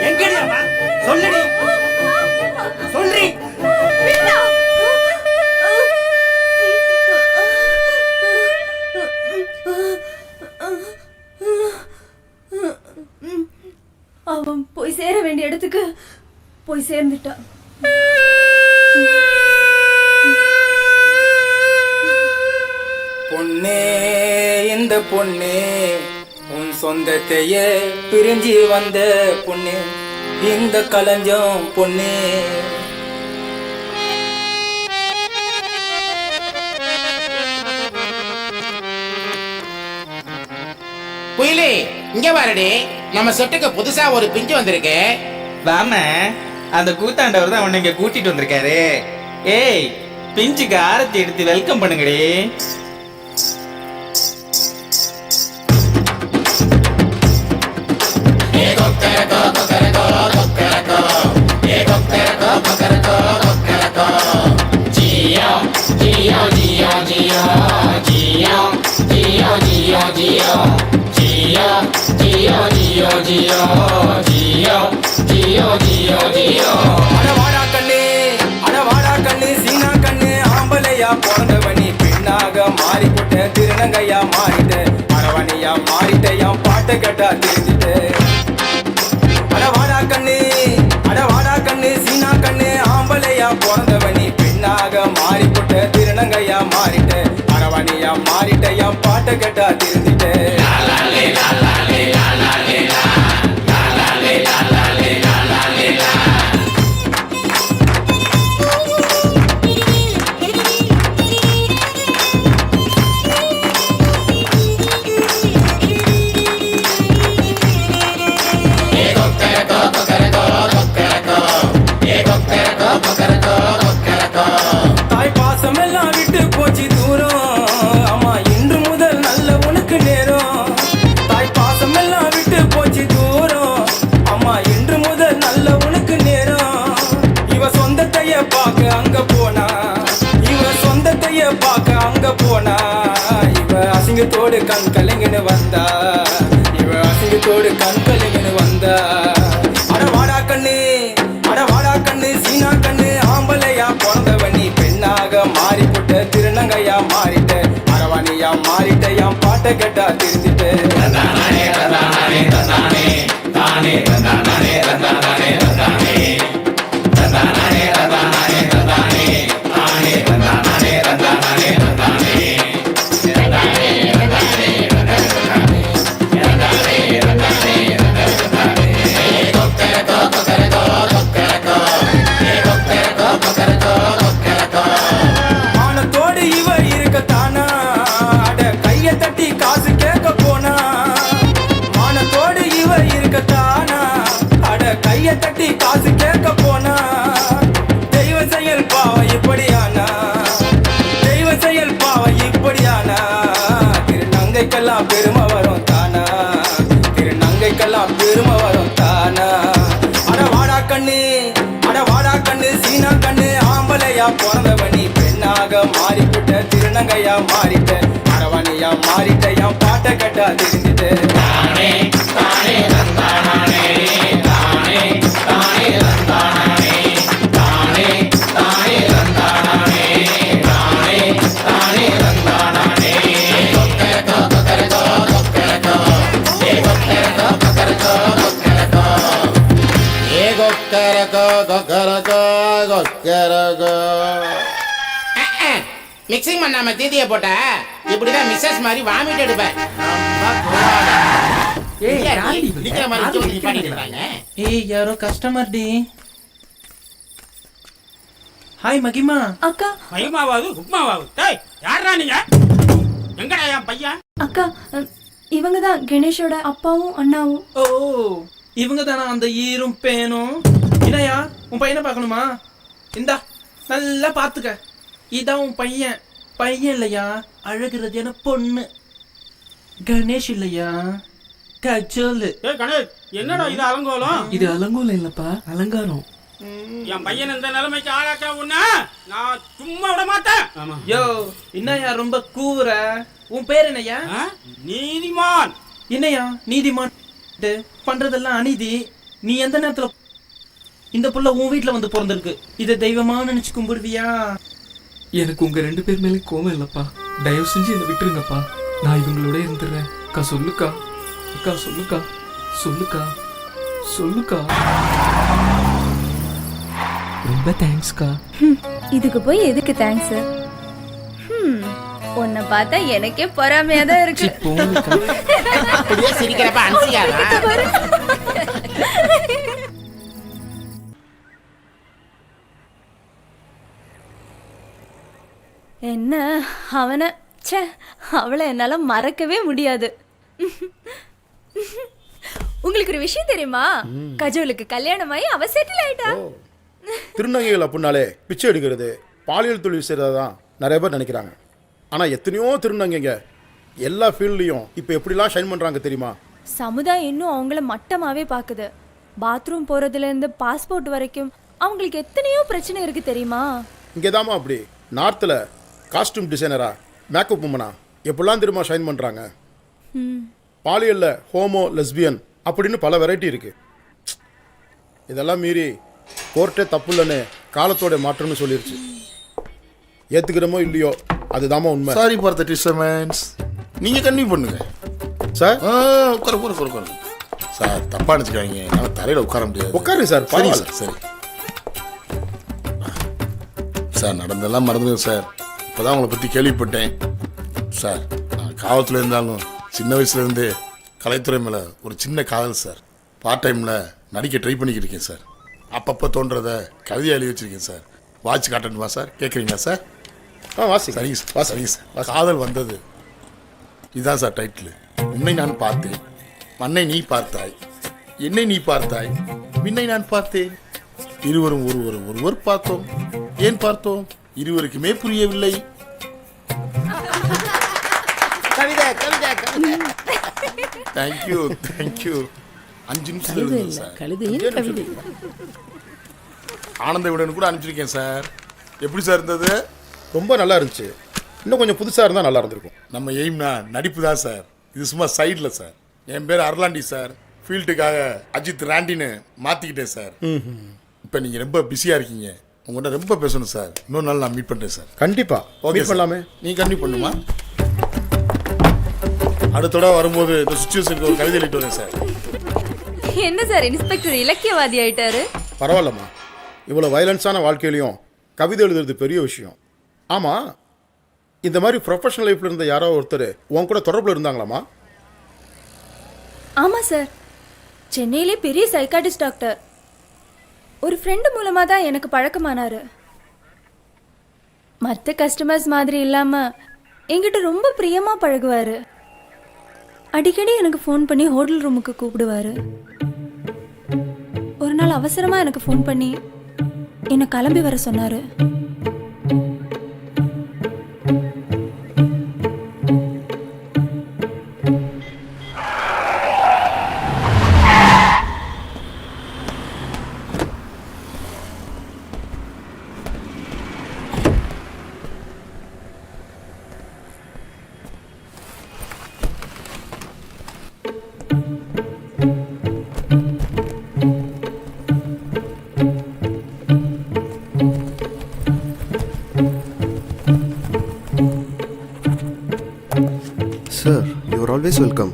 எங்கடி அவன்? சொல்லுடி. சொல்றி. விட்டா. அவன் போய் சேர வேண்டிய இடத்துக்கு போய் சேர்ந்துட்டான். பொண்ணே, இந்த பொண்ணே உன் சொந்தத்தையே பிரிஞ்சு வந்த பொண்ணு, இந்த களஞ்சம் பொண்ணே. குயிலி, இங்க பாருடி, நம்ம செட்டுக்கு புதுசா ஒரு பிஞ்சு வந்திருக்கு. வாம, அந்த கூத்தாண்டவர் தான் உன்னை இங்க கூட்டிட்டு வந்திருக்காரு. ஏய், பிஞ்சுக்கு ஆரத்தி எடுத்து வெல்கம் பண்ணுங்கடி. அடவாடா கண்ணு, சீனா கண்ணு, ஆம்பளையா பிறந்தவனி பெண்ணாக மாறி போட்ட திருந திருநங்கையா மாறிட்டேன் அரவணையா மாறிட்டேன் என் பாட்டை கேட்டா தெரிஞ்சுட்டேன் அடவாடா கண்ணு சீனா கண்ணு ஆம்பளையா பிறந்தவனி பெண்ணாக மாறிப்பட்ட திருநங்கையா மாறிட்டேன் அரவணையா மாறிட்டேன் என் பாட்டை கேட்டா தெரிஞ்சுட்டேன் தாய் பாசம் எல்லாம் விட்டு போச்சு தூரம் அம்மா இன்று முதல் நல்ல உனக்கு நேரம் தாய் பாசம் எல்லாம் விட்டு போச்சு தூரம் அம்மா இன்று முதல் நல்ல உனக்கு நேரம் இவ சொந்தத்தைய பார்க்க அங்க போனா இவ அசிங்கத்தோடு கண் கலைங்கன்னு வந்தா அடவாடா கண்ணு சீனா கண்ணு ஆம்பளையா பிறந்தவனி பெண்ணாக மாறிப்பட்ட திருநங்கையா மாறிட்ட அரவணையா மாறிட்ட என் பாட்டை கேட்டா தெரிஞ்சுட்டு மானத்தோடு இவ இருக்கத்தானா அட கைய தட்டி காசு கேட்க போனா மானத்தோடு இவ இருக்கத்தானா அட கைய தட்டி காசு கேட்க போனா தெய்வ செயல் பாவம் இப்படியானா திருநங்கைக்கெல்லாம் பெருமை வரும் தானா அடவாடா கண்ணு சீனா கண்ணு ஆம்பளையா பிறந்தவனி பெண்ணாக மாறிவிட்ட திருநங்கையா மாறிட்ட அரவணையா மாறிட்ட என் பாட்டை கேட்டா தெரிஞ்சுட்டு மிக்சிங் பண்ணாம தீதியை போட்ட இப்படிதான் மிஸ்ஸஸ் மாதிரி வாமிட் எடுப்பேன். ஏய் யாரோ கஸ்டமர் டி. ஹாய் மகிமா. அக்கா. மகிமாவாது உப்மாவாது. டேய் யாரா நீங்க? எங்கடா என் பையன்? அக்கா இவங்க தான் கணேஷோட அப்பாவும் அண்ணாவும். ஓ இவங்க தானா அந்த ஈரும் பேனும்? இதையா உன் பையனை பார்க்கணுமா? இந்தா நல்லா பார்த்துக்க. இதான் உன் பையன். பையன் இல்லையா, அழகுறது என பொண்ணு. கணேஷ் இல்லையா, கஜோலு. கணேஷ் என்னடா இது அலங்கோலம்? இது அலங்கோலம் இல்லப்பா, அலங்காரம். என் பையன் இந்த நிலைமைக்கு ஆளாக்க உன்ன நான் சும்மா விட மாட்டேன். யோ என்னையா ரொம்ப கூவுற? உன் பேர் என்னையா? நீதிமான். என்னையா நீதிமான் பண்றதெல்லாம் அநீதி. நீ எந்த நேரத்துல இந்த புள்ள உன் வீட்டுல வந்து பிறந்திருக்கு, இதை தெய்வமா நினைச்சு கும்பிடுவியா? எனக்கு உங்க 2 பேர் மேலே கோவம் இல்லப்பா. தயவு செஞ்சு என்னை விட்டுருங்கப்பா. நான் இவங்களோட இருந்துடுறேன். அக்கா சொல்லுக்கா, அக்கா சொல்லுக்கா, சொல்லுக்கா, சொல்லுக்கா. ரொம்ப தேங்க்ஸ்க்கா. இதுக்கு போய் எதுக்கு தேங்க்ஸ்? உன்னை பார்த்தா எனக்கே பொறாமையா தான் இருக்கு. அப்படியே சிரிக்கிறப்ப அன்சியாதா? என்ன அவனை ச்சே, அவளை என்னால மறக்கவே முடியாது. உங்களுக்கு ஒரு விஷயம் தெரியுமா? கஜோலுக்கு கல்யாணமாயி அவ செட்டில் ஆயிட்டா. திருநங்கைகள் அப்படின்னாலே பிச்சை எடுக்கிறது, பாலியல் தொழில் செய்யறதான் நிறைய பேர் நினைக்கிறாங்க. ஆனால் எத்தனையோ திருநங்கைங்க எல்லா ஃபீல்ட்லையும் இப்போ எப்படிலாம் ஷைன் பண்ணுறாங்க தெரியுமா? சமுதாயம் இன்னும் அவங்கள மட்டமாவே பார்க்குது. பாத்ரூம் போகிறதுலேருந்து பாஸ்போர்ட் வரைக்கும் அவங்களுக்கு எத்தனையோ பிரச்சனை இருக்குது தெரியுமா? இங்கே தாமா அப்படி நார்த்தில் காஸ்டியூம் டிசைனரா, மேக்கப் உமனா எப்படிலாம் தெரியுமா ஷைன் பண்ணுறாங்க? பாலியலில் ஹோமோ, லெஸ்பியன் அப்படின்னு பல வெரைட்டி இருக்குது. இதெல்லாம் மீறி கோர்ட்டே தப்பு இல்லைன்னு காலத்தோட மாற்றம்னு சொல்லிருச்சு. ஏற்றுக்கிறோமோ இல்லையோ அதுதாம்மா உண்மை. Sorry for the disturbance. நீங்கள் கன்டினியூ பண்ணுங்க சார். உட்கார உட்கார உட்கார உட்காரு சார். தப்பாக நினச்சிக்காங்க, என்னால் தரையில் உட்கார முடியாது. உட்காருங்க சார். சரிங்க சார். சரி சார், நடந்தெல்லாம் மறந்துடுங்க சார். இப்போ தான் உங்களை பற்றி கேள்விப்பட்டேன் சார். நான் காவல்துறை இருந்தாலும் சின்ன வயசுலேருந்தே கலைத்துறை மேலே ஒரு சின்ன காதல் சார். பார்ட் டைமில் நடிக்க ட்ரை பண்ணிக்கிட்டு இருக்கேன் சார். அப்பப்போ தோன்றத கவிதையாக எழுதி வச்சுருக்கேன் சார். வாட்ச் காட்டணுமா சார்? கேட்குறீங்களா சார்? வாசி. சரிங்க சார். சரிங்க சார். காதல் வந்தது இதுதான் சார் டைட்டில். உன்னை நான் பார்த்தேன், மண்ணை நீ பார்த்தாய், என்னை நீ பார்த்தாய், மின்னை நான் பார்த்தேன், இருவரும் ஒருவர் பார்த்தோம். ஏன் பார்த்தோம்? இருவருக்குமே புரியவில்லை. கவிதை கவிதை கவிதை. Thank you thank you. 5 நிமிஷம் எழுதுங்க சார். கவிதை ஆனந்த விடனு கூட அனுப்பிச்சிருக்கேன் சார். எப்படி சார் இருந்தது? ரொம்ப நல்லா இருந்துச்சு. இன்னும் கொஞ்சம் புதுசாக இருந்தால் நல்லா இருந்திருக்கும். நம்ம எய்ம்னா நடிப்பு தான் சார். இது சும்மா சைடில் சார். என் பேர் அர்லாண்டி சார். ஃபீல்டுக்காக அஜித் ராண்டின்னு மாற்றிக்கிட்டேன் சார். இப்போ நீங்கள் ரொம்ப பிஸியாக இருக்கீங்க. உங்கள்கிட்ட ரொம்ப பேசணும் சார். இன்னொரு நாள் நான் மீட் பண்ணுறேன் சார். கண்டிப்பாக ஓகே பண்ணலாமே. நீ கண்டிப்பாக பண்ணுமா? அடுத்தோட வரும்போது இந்த சுச்சுவேஷனுக்கு ஒரு கவிதை எழுதிட்டு வரேன் சார். என்ன சார் இன்ஸ்பெக்டர் இலக்கியவாதி ஆயிட்டாரு? பரவாயில்லம்மா, இவ்வளோ வயலன்ஸான வாழ்க்கையிலையும் கவிதை எழுதுறது பெரிய விஷயம். ஆமாம், இந்த மாதிரி ப்ரொஃபஷனல் லைஃப்பில் இருந்த யாரோ ஒருத்தர் உன் கூட தொடர்பில் இருந்தாங்களாமா? ஆமாம் சார், சென்னையிலே பெரிய சைக்காட்டிஸ்ட் டாக்டர். ஒரு ஃப்ரெண்டு மூலமாக தான் எனக்கு பழக்கமானார். மற்ற கஸ்டமர்ஸ் மாதிரி இல்லாமல் என்கிட்ட ரொம்ப பிரியமாக பழகுவார். அடிக்கடி எனக்கு ஃபோன் பண்ணி ஹோட்டல் ரூமுக்கு கூப்பிடுவார். ஒரு நாள் அவசரமாக எனக்கு ஃபோன் பண்ணி என்னை கிளம்பி வர சொன்னார். Sir, you are always welcome.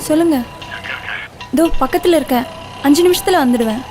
சொல்லுங்க, இதோ பக்கத்தில் இருக்கேன். 5 நிமிஷத்தில் வந்துடுவேன்.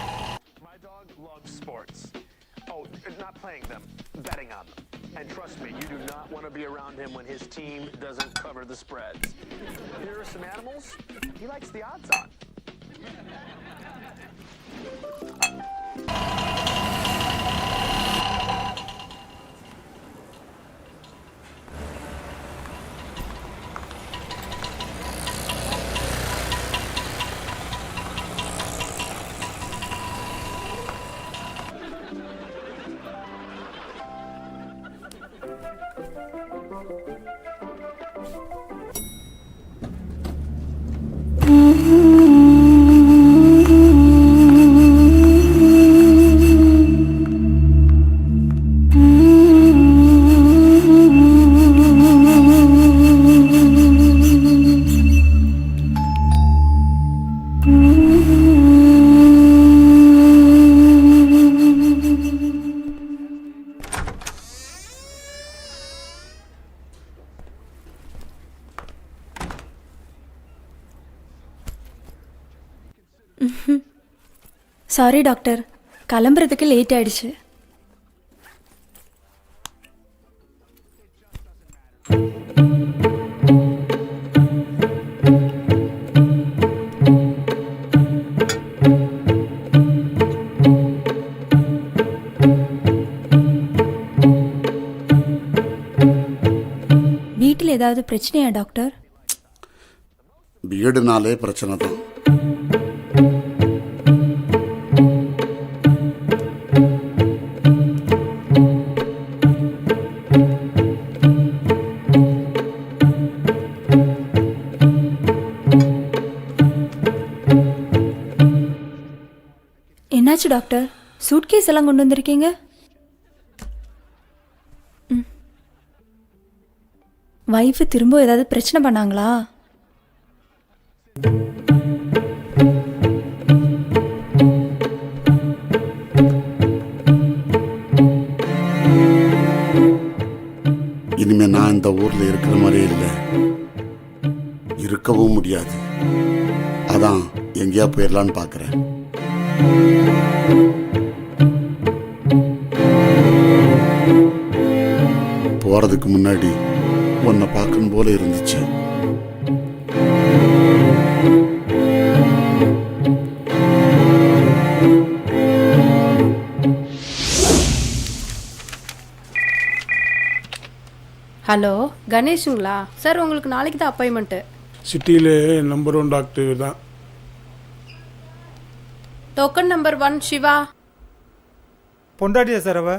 சாரி டாக்டர், கிளம்புறதுக்கு லேட் ஆயிடுச்சு. ஏதாவது பிரச்சனையா டாக்டர்? வீடுனாலே பிரச்சனை தான். என்னாச்சு டாக்டர்? சூட்கேஸ் எல்லாம் கொண்டு வந்திருக்கீங்க? வைஃப் திரும்ப ஏதாவது பிரச்சனை பண்ணாங்களா? இனிமே நான் இந்த ஊர்ல இருக்கிற மாதிரியே இல்லை, இருக்கவும் முடியாது. அதான் எங்கேயா போயிடலான்னு பார்க்குறேன். போறதுக்கு முன்னாடி உன்னை பார்க்கணும் போல இருந்துச்சு. ஹலோ கணேஷுங்களா சார்? உங்களுக்கு நாளைக்கு தான் அப்பாயின்மெண்ட்டு. சிட்டியில் நம்பர் 1 டாக்டர் தான். Token number 1 Shiva. பொண்டாட்டியா சார் அவ?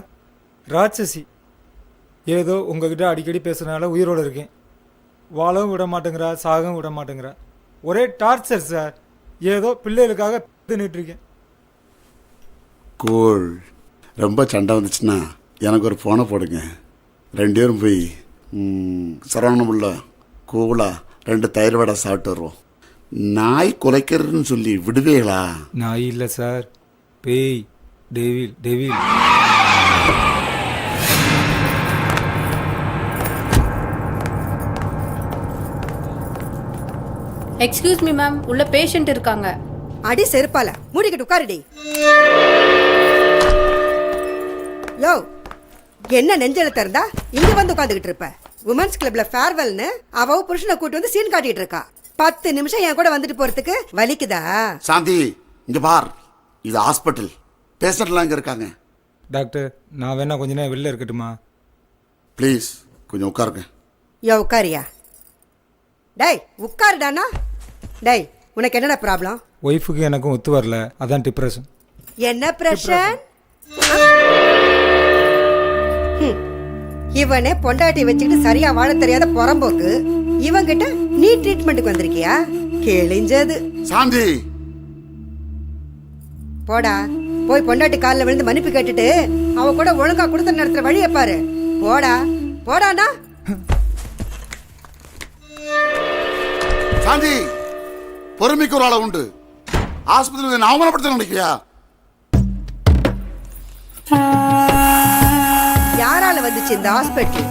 ராட்சசி. ஏதோ உங்ககிட்ட அடிக்கடி பேசுறதுனால உயிரோடு இருக்கேன். வாழவும் விட மாட்டேங்கிறா, சாகவும் விட மாட்டேங்கிறா. ஒரே டார்ச்சர் சார். ஏதோ பிள்ளைகளுக்காக இருக்கேன். கூல். ரொம்ப சண்டை வந்துச்சுன்னா எனக்கு ஒரு ஃபோனை போடுங்க. 2 பேரும் போய் சரவணமுள்ள கூலா 2 தயிர் வடை சாப்பிட்டு வருவோம். நாய் குலைக்கிறதுன்னு சொல்லி விடுவீங்களா? நாய் இல்லை சார், பேய். Devil devil. Excuse me ma'am, உள்ள பேஷண்ட் இருக்காங்க. அடி செருப்பால மூடிக்கிட்டு உட்காருடி. யோ, என்ன நெஞ்செழுத்த இருந்தா இங்க வந்து உட்காந்துக்கிட்டு இருப்ப? உமன்ஸ் கிளப்ல ஃபேர்வெல்னு அவ புருஷனை கூட்டு வந்து சீன் காட்டிட்டு இருக்கா. 10 நிமிஷம் என் கூட வந்துட்டு போறதுக்கு வலிக்குதா? சாந்தி, இங்க பார், இது ஹாஸ்பிட்டல். பேஷண்ட்லாம் இங்க இருக்காங்க. டாக்டர், நான் வேணா கொஞ்ச நேரம் வெளில இருக்கட்டுமா? ப்ளீஸ் கொஞ்சம் உட்காருங்க. யோ உட்காரியா? டேய் உட்காருடானா. டேய், உனக்கு என்னடா ப்ராப்ளம்? ஒய்ஃபுக்கு எனக்கும் ஒத்து வரல, அதான் டிப்ரெஷன். என்ன பிரஷன்? இவனே பொண்டாட்டி வச்சுக்கிட்டு சரியா வாழ தெரியாத புறம்போக்கு. இவங்கிட்ட நீ ட்ரீட்மெண்ட்டுக்கு வந்திருக்கியா? கிழிஞ்சது. சாந்தி, போடா, போய் பொண்டாட்டி காலில் விழுந்து மன்னிப்பு கேட்டுட்டு அவ கூட ஒழுங்கா கொடுத்த நடத்துற வழியை பாரு. போடா போடானா. சாந்தி, பொறுமைக்கு ஒரு ஆள உண்டு. ஆஸ்பத்திரி அவமானப்படுத்த நினைக்கிறியா? யாரால வந்துச்சு இந்த ஹாஸ்பிட்டல்?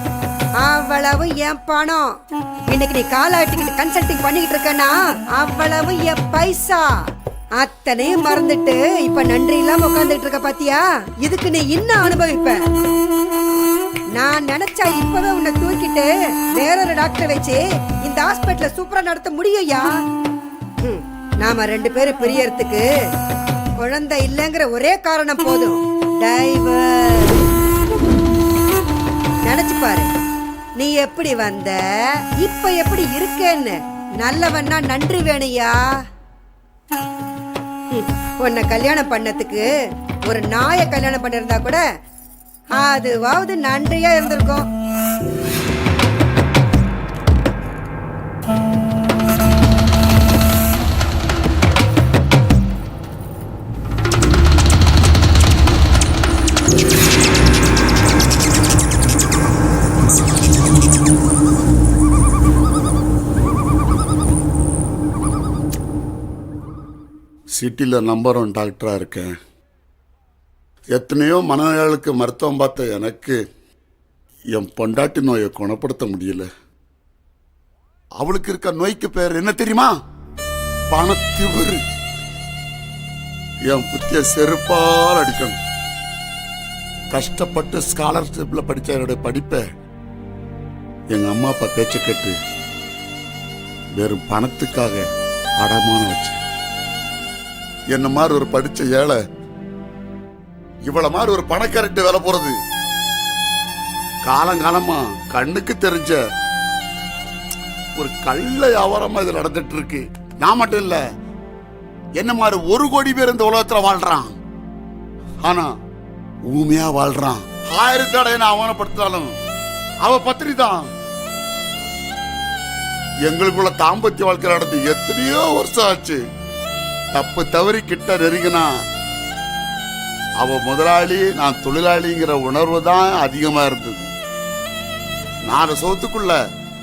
அவ்வளவு என் பணம். இன்னைக்கு நீ காலாட்டிக்கிட்டு கன்சல்டிங் பண்ணிக்கிட்டு இருக்கனா, அவ்வளவு என் பைசா. அத்தனையும் மறந்துட்டு இப்ப நன்றி இல்லாம உட்கார்ந்துட்டு இருக்க பாத்தியா? இதுக்கு நீ இன்னும் அனுபவிப்ப. நான் நினைச்சா இப்பவே உன்னை தூக்கிட்டு வேறொரு டாக்டர் வச்சு இந்த ஹாஸ்பிட்டல சூப்பரா நடத்த முடியும்யா. நாம 2 பேரும் பிரியறதுக்கு குழந்தை இல்லைங்கிற ஒரே காரணம் போதும். டைவர்ஸ். நினைச்சு பாரு, நீ எப்படி வந்த, இப்ப எப்படி இருக்கேன்னு. நல்லவன்னா நன்றி வேணுயா. உன்னை கல்யாணம் பண்ணதுக்கு ஒரு நாயை கல்யாணம் பண்ணிருந்தா கூட அதுவாவது நன்றியா இருந்திருக்கும். சிட்டியில் நம்பர் 1 டாக்டராக இருக்கேன். எத்தனையோ மனநோயாளுக்கு மருத்துவம் பார்த்த எனக்கு என் பொண்டாட்டி நோயை குணப்படுத்த முடியல. அவளுக்கு இருக்க நோய்க்கு பேர் என்ன தெரியுமா? பணத்திவரு. என் புத்திய செருப்பால் அடிக்கணும். கஷ்டப்பட்டு ஸ்காலர்ஷிப்ல படிச்ச என்னுடைய படிப்பை எங்க அம்மா அப்பா பேச்ச கேட்டு வெறும் பணத்துக்காக அடமான வச்சு என்ன மாதிரி ஒரு படிச்ச ஏழை இவ்வளவு மாதிரி ஒரு பணக்காரட்டு வேலை போறது காலங்காலமா கண்ணுக்கு தெரிஞ்ச ஒரு கள்ள வியாபாரமா இது நடந்துட்டு இருக்கு. நான் மட்டும் இல்ல, என்ன மாதிரி 1 கோடி பேர் இந்த உலகத்துல வாழ்றான். ஆனா ஊமையா வாழ்றான். 1000 தடவை நான் அவமானப்படுத்தினாலும் அவ பத்திரி தான். எங்களுக்குள்ள தாம்பத்திய வாழ்க்கை நடந்து எத்தனையோ வருஷம் ஆச்சு. தப்பு தவறி கிட்ட நெருங்கினா அவ முதலாளி, நான் தொழிலாளிங்கிற உணர்வு தான் அதிகமா இருந்தது. 4 சோத்துக்குள்ள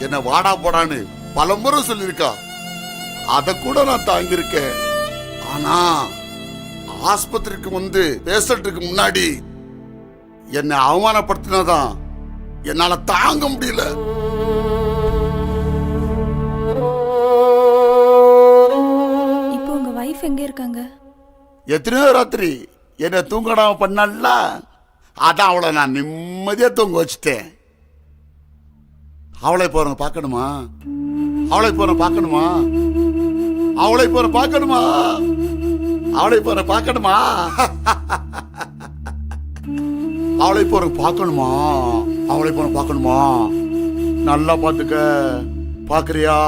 என்ன வாடா போடான்னு பலமுறை சொல்லியிருக்கா. அத கூட நான் தாங்கியிருக்கேன். ஆனா ஆஸ்பத்திரிக்கு வந்து பேசுறதுக்கு முன்னாடி என்னை அவமானப்படுத்தினதான் என்னால தாங்க முடியல. இப்போ உங்க வைஃப் எங்க இருக்காங்க? எத்தனையோ ராத்திரி என்ன தூங்கடாம பண்ணல, அதான் அவளை நான் நிம்மதியா தூங்க வச்சுட்டேன். அவளை போறேன் பார்க்கணுமா? அவளை போறேன் பார்க்கணுமா? அவளை போறேன் பார்க்கணுமா? அவளை போறேன் பார்க்கணுமா? அவளை போறேன் பார்க்கணுமா? அவளை போறேன் பார்க்கணுமா? நல்லா பார்த்துக்க. பார்க்கறியா?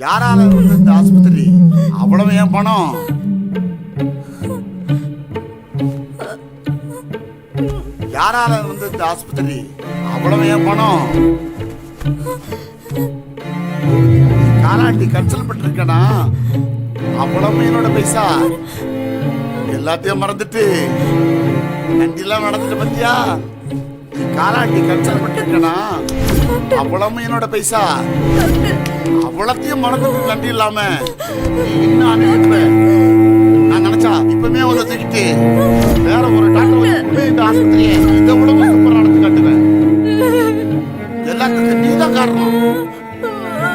யாரால வந்து இந்த ஆஸ்பத்திரி? அவ்வளவு ஏன் பணம்? யாரால வந்து இந்த ஆஸ்பத்திரி? அவ்வளவு ஏன் பணம்? காலாட்டி கன்சல்ட் பண்ணிருக்கனா? அவ்வளவு என்னோட பைசா. எல்லாத்தையும் மறந்துட்டு நண்டிலாம் நடந்துட்டு பத்தியா? காலாட்டி கன்சல்ட் பண்ணிருக்கனா? அவ்வளவு என்னோட பைசா. அவ்வளத்தையும் மறந்துட்டு நன்றி இல்லாம இன்னும் அனுப்பிடுவேன். நான் நினைச்சா இப்பவுமே வந்து தூக்கிட்டு வேற ஒரு டாக்டர் இந்த ஆஸ்பத்திரியை இதை விட சூப்பரா நடத்தி காட்டுவேன். எல்லாத்துக்கும் நீதான் காரணம்.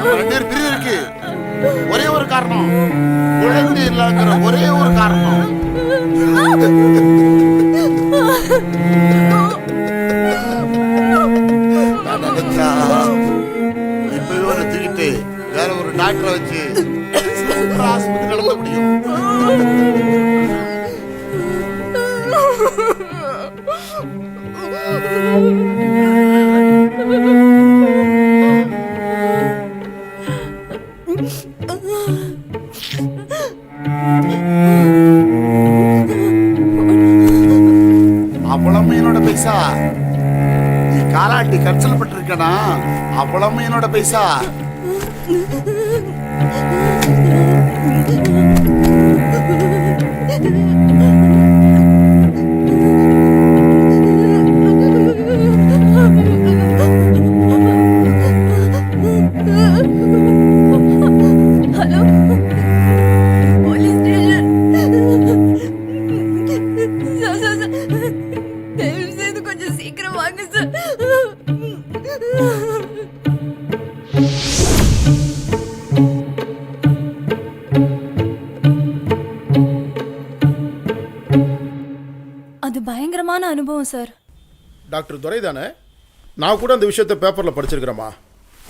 2 பேர் பிரிவு இருக்கு. ஒரே ஒரு காரணம், குழந்தை இல்லைங்கிற ஒரே ஒரு காரணம். நான் நினைச்சா இப்பவே ஒரு தூக்கிட்டு வேற ஒரு டாக்டரை வச்சு ஆஸ்பத்திரி நடத்த முடியும். அவ்வளவு என்னோட பைசா. நீ காலாட்டி கன்சல்ட் பண்ணிருக்கனா? அவ்வளவு என்னோட பைசா. Hello, police station. சார், தயவு செய்து கொஞ்சம் சீக்கிரம் வாங்க சார். அது பயங்கரமான அனுபவம் சார். டாக்டர் துரை தானே? நான் கூட அந்த விஷயத்தை பேப்பரில் படிச்சிருக்கிறேம்மா.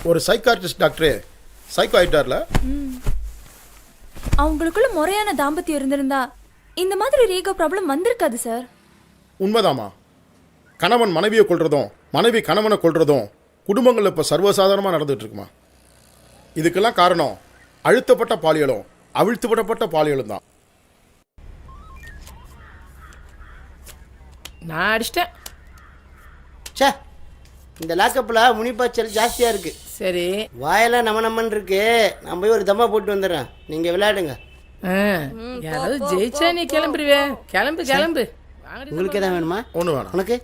ஒரு சைக்காட்ரிஸ்ட் டாக்டரே சைக்கோ ஆயிட்டார்ல. அவங்களுக்குள்ள முறையான தாம்பத்தியம் இருந்திருந்தா இந்த மாதிரி ரீகோ ப்ராப்ளம் வந்திருக்காது சார். உண்மைதாம்மா. கணவன் மனைவியை கொள்றதும் மனைவி கணவனை கொள்றதும் குடும்பங்களில் இப்போ சர்வசாதாரணமாக நடந்துட்டு இருக்குமா. இதுக்கெல்லாம் காரணம் அழுத்தப்பட்ட பாலியலும் அவிழ்த்துவிடப்பட்ட பாலியலும் தான். நான் அடிச்சிட்டேன். சே, இந்த லாக்கப்பில் முனிப்பாய்ச்சல் ஜாஸ்தியாக இருக்குது. சரி வாயெல்லாம் நம்மன்னு இருக்கு. நான் போய் ஒரு தம்மா போட்டு வந்துடுறேன், நீங்க விளையாடுங்க. யாராவது ஜெயிச்சா நீ கிளம்புறிவே. கிளம்பு கிளம்பு. உங்களுக்கு எதாவது வேணுமா? ஒன்று வேணாம். உனக்கு?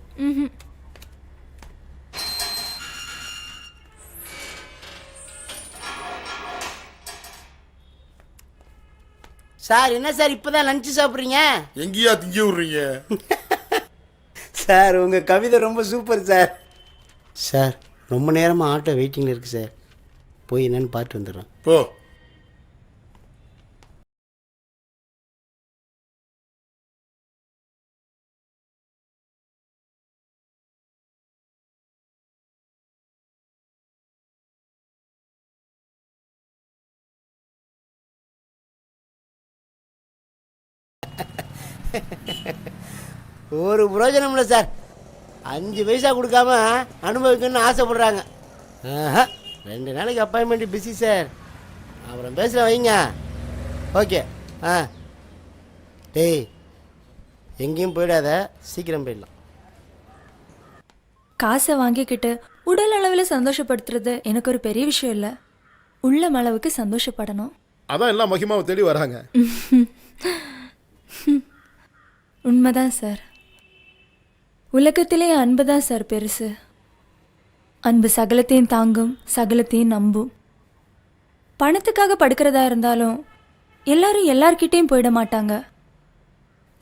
சார் என்ன சார் இப்பதான் லஞ்சு சாப்பிட்றீங்க? எங்கேயா திங்க விடுறீங்க? சார் உங்க கவிதை ரொம்ப சூப்பர் சார். சார் ரொம்ப நேரமாக ஆட்டோ வெயிட்டிங்கில் இருக்கு சார், போய் என்னன்னு பார்த்து வந்துடுறோம். போ. ஒரு பிரயோஜனம் இல்லை சார். 5 பைசா கொடுக்காம அனுபவிக்கணும்னு ஆசைப்படுறாங்க. 2 நாளைக்கு அப்பாயின்மெண்ட் பிஸி சார், அப்புறம் பேசுகிறேன் வைங்க. ஓகே. டேய் எங்கேயும் போயிடாத, சீக்கிரம் போயிடலாம். காசை வாங்கிக்கிட்டு உடல் அளவில் சந்தோஷப்படுத்துறது எனக்கு ஒரு பெரிய விஷயம் இல்லை. உள்ளம் அளவுக்கு சந்தோஷப்படணும். அதான் எல்லாம் மகிமாவை தேடி வராங்க. உண்மைதான் சார். உலகத்திலே அன்பு தான் சார் பெருசு. அன்பு சகலத்தையும் தாங்கும், சகலத்தையும் நம்பும். பணத்துக்காக படுக்கிறதா இருந்தாலும் எல்லாரும் எல்லார்கிட்டையும் போயிட மாட்டாங்க.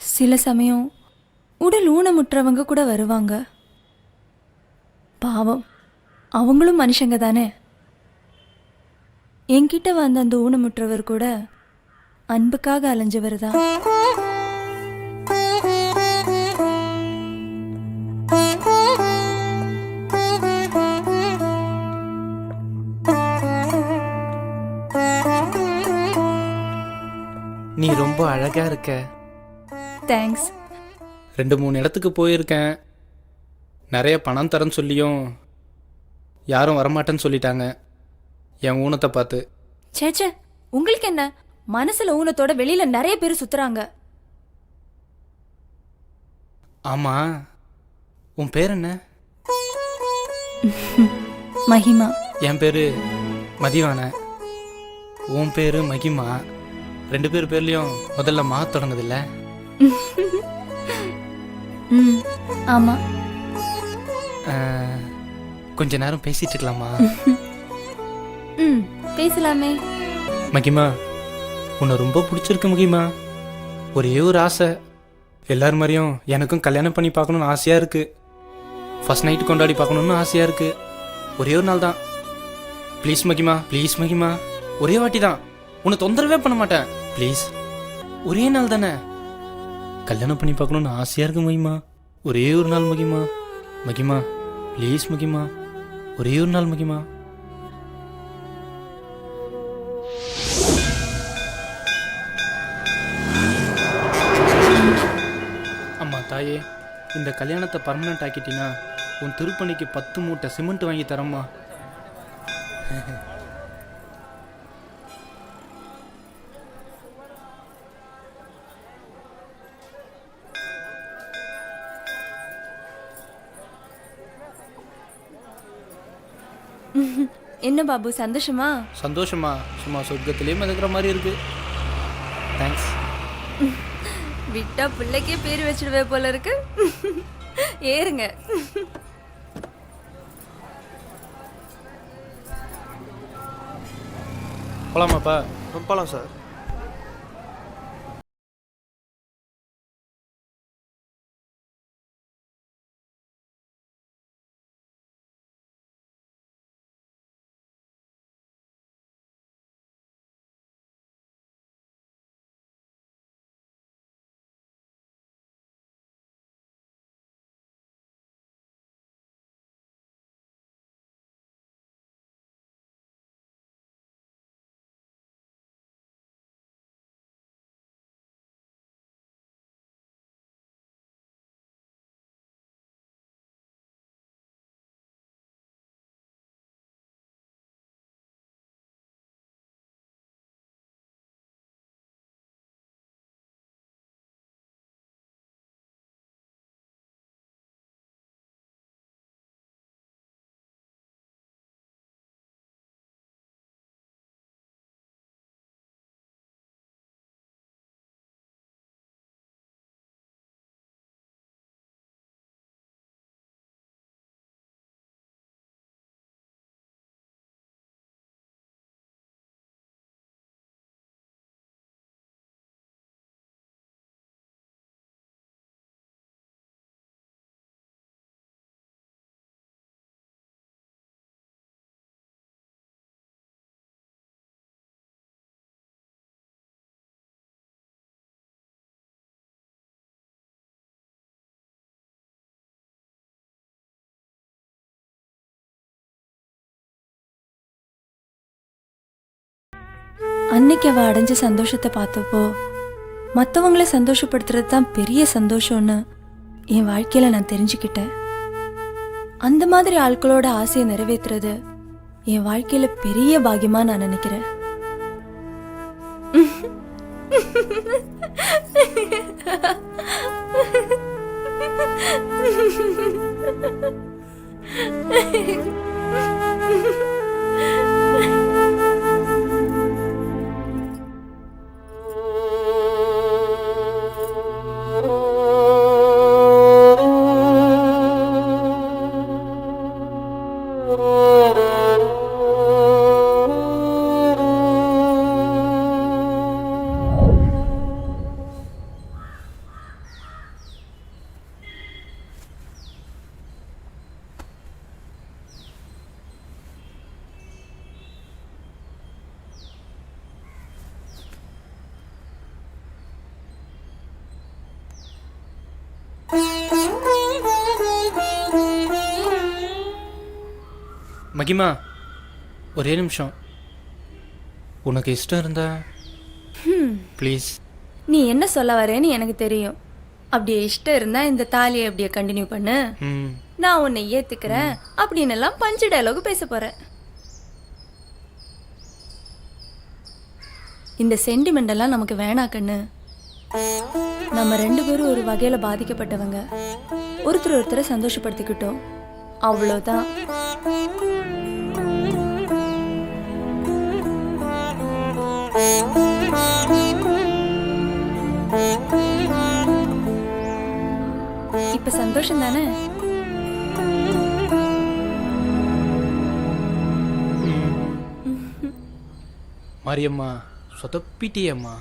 சில சமயம் உடல் ஊனமுற்றவங்க கூட வருவாங்க. பாவம், அவங்களும் மனுஷங்க தானே. என்கிட்ட வந்த அந்த ஊனமுற்றவர் கூட அன்புக்காக அலைஞ்சவர் தான். நீ ரொம்ப அழகா இருக்க. தேங்க்ஸ். 2-3 இடத்துக்கு போயிருக்கேன். நிறைய பணம் தரேன்னு சொல்லியும் யாரும் வரமாட்டேன்னு சொல்லிட்டாங்க என் ஊனத்தை பார்த்து. சேச்சே, உங்களுக்கு என்ன? மனசுல ஊனத்தோட வெளியில நிறைய பேர் சுத்துறாங்க. ஆமா, உன் பேர் என்ன? மகிமா. என் பேரு மதிவான. உன் பேரு மகிமா. 2 பேர் பேர்லயும் முதல்ல மா தொடங்குதில்ல? ஆமா. கொஞ்ச நேரம் பேசிட்டு இருக்கலாமா? பேசலாமே. மகிமா, உன்னை ரொம்ப பிடிச்சிருக்கு மகிமா. ஒரே ஒரு ஆசை, எல்லார் மாதிரியும் எனக்கும் கல்யாணம் பண்ணி பார்க்கணுன்னு ஆசையா இருக்கு. ஃபர்ஸ்ட் நைட்டு கொண்டாடி பார்க்கணுன்னு ஆசையா இருக்கு. ஒரே ஒரு நாள் தான். ப்ளீஸ் மகிமா, ப்ளீஸ் மகிமா, ஒரே வாட்டி தான். உன்னை தொந்தரவே பண்ண மாட்டேன். ப்ளீஸ், ஒரே நாள் தானே. கல்யாணம் பண்ணி பார்க்கணுன்னு ஆசையா இருக்கு மகிமா. ஒரே ஒரு நாள் மகிமா. மகிமா ப்ளீஸ் மகிமா, ஒரே ஒரு நாள் மகிமா. அம்மா தாயே, இந்த கல்யாணத்தை பர்மனெண்ட் ஆக்கிட்டீங்கன்னா உன் திருப்பணிக்கு 10 மூட்டை சிமெண்ட் வாங்கி தரம்மா. என்ன பாபு, சந்தோஷமா? சந்தோஷமா, சும்மா சொர்க்கத்திலே மிதக்கிற மாதிரி இருக்கு. தேங்க்ஸ். விட்டா பிள்ளைக்கே பேர் வச்சிடுவே போல இருக்கு. ஏறுங்க. போலாமாப்பா? போலாம் சார். அன்னைக்கு அவள் அடைஞ்ச சந்தோஷத்தை பார்த்தப்போ மற்றவங்கள சந்தோஷப்படுத்துறது தான் பெரிய சந்தோஷம்னு என் வாழ்க்கையில் நான் தெரிஞ்சுக்கிட்டேன். அந்த மாதிரி ஆட்களோட ஆசையை நிறைவேற்றுறது என் வாழ்க்கையில் பெரிய பாக்கியமாக நான் நினைக்கிறேன். மகிமா, ஒரே நிமிஷம். உனக்கு இஷ்டம் இருந்தா ப்ளீஸ். நீ என்ன சொல்ல வரேன்னு எனக்கு தெரியும். அப்படியே இஷ்டம் இருந்தா இந்த தாலியை அப்படியே கண்டினியூ பண்ணு. நான் உன்னை ஏத்துக்கிறேன் அப்படின்னு எல்லாம் பஞ்சு டயலாக் பேச போறேன். இந்த சென்டிமெண்ட் எல்லாம் நமக்கு வேணாக்கண்ணு. நம்ம 2 பேரும் ஒரு வகையில பாதிக்கப்பட்டவங்க. ஒருத்தர் ஒருத்தரை சந்தோஷப்படுத்திக்கிட்டோம், அவ்வளோதான். இப்ப சந்தோஷம் தானே? மாரியம்மா, சொதப்பிட்டியம்மா.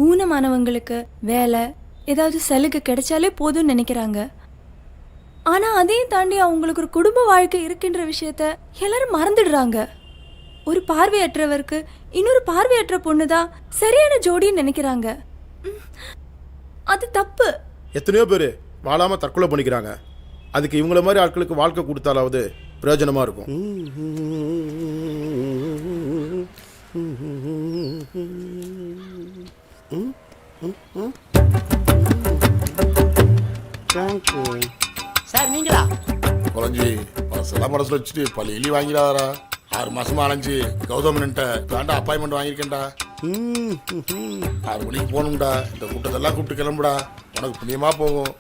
ஊனமானவங்களுக்கு வேலை ஏதாவது சலுகை கிடைச்சாலே போதும்னு நினைக்கிறாங்க. ஆனா அதையும் தாண்டி அவங்களுக்கு ஒரு குடும்ப வாழ்க்கை இருக்குன்ற விஷயத்த எல்லாரும் மறந்துடுறாங்க. ஒரு பார்வையற்றவருக்கு இன்னொரு பார்வையற்ற பொண்ணுதான் சரியான ஜோடின்னு நினைக்கிறாங்க. அது தப்பு. எத்தனையோ பேர் வாழாம தற்கொலை பண்ணிக்கிறாங்க. அதுக்கு இவங்கள மாதிரி ஆட்களுக்கு வாழ்க்கை கொடுத்தாலாவது பிரயோஜனமா இருக்கும். சார் நீங்களா? குழஞ்சி பசலாம் மனசில் வச்சுட்டு பள்ளி இலி வாங்கிடாதரா. 6 மாசமா அலைஞ்சு கௌதமன்ட்ட வேண்டா அப்பாயின்மெண்ட் வாங்கியிருக்கேன்டா. 6 மணிக்கு போகணும்டா. இந்த கூட்டத்தெல்லாம் கூப்பிட்டு கிளம்புடா, உனக்கு புண்ணியமா போகும்.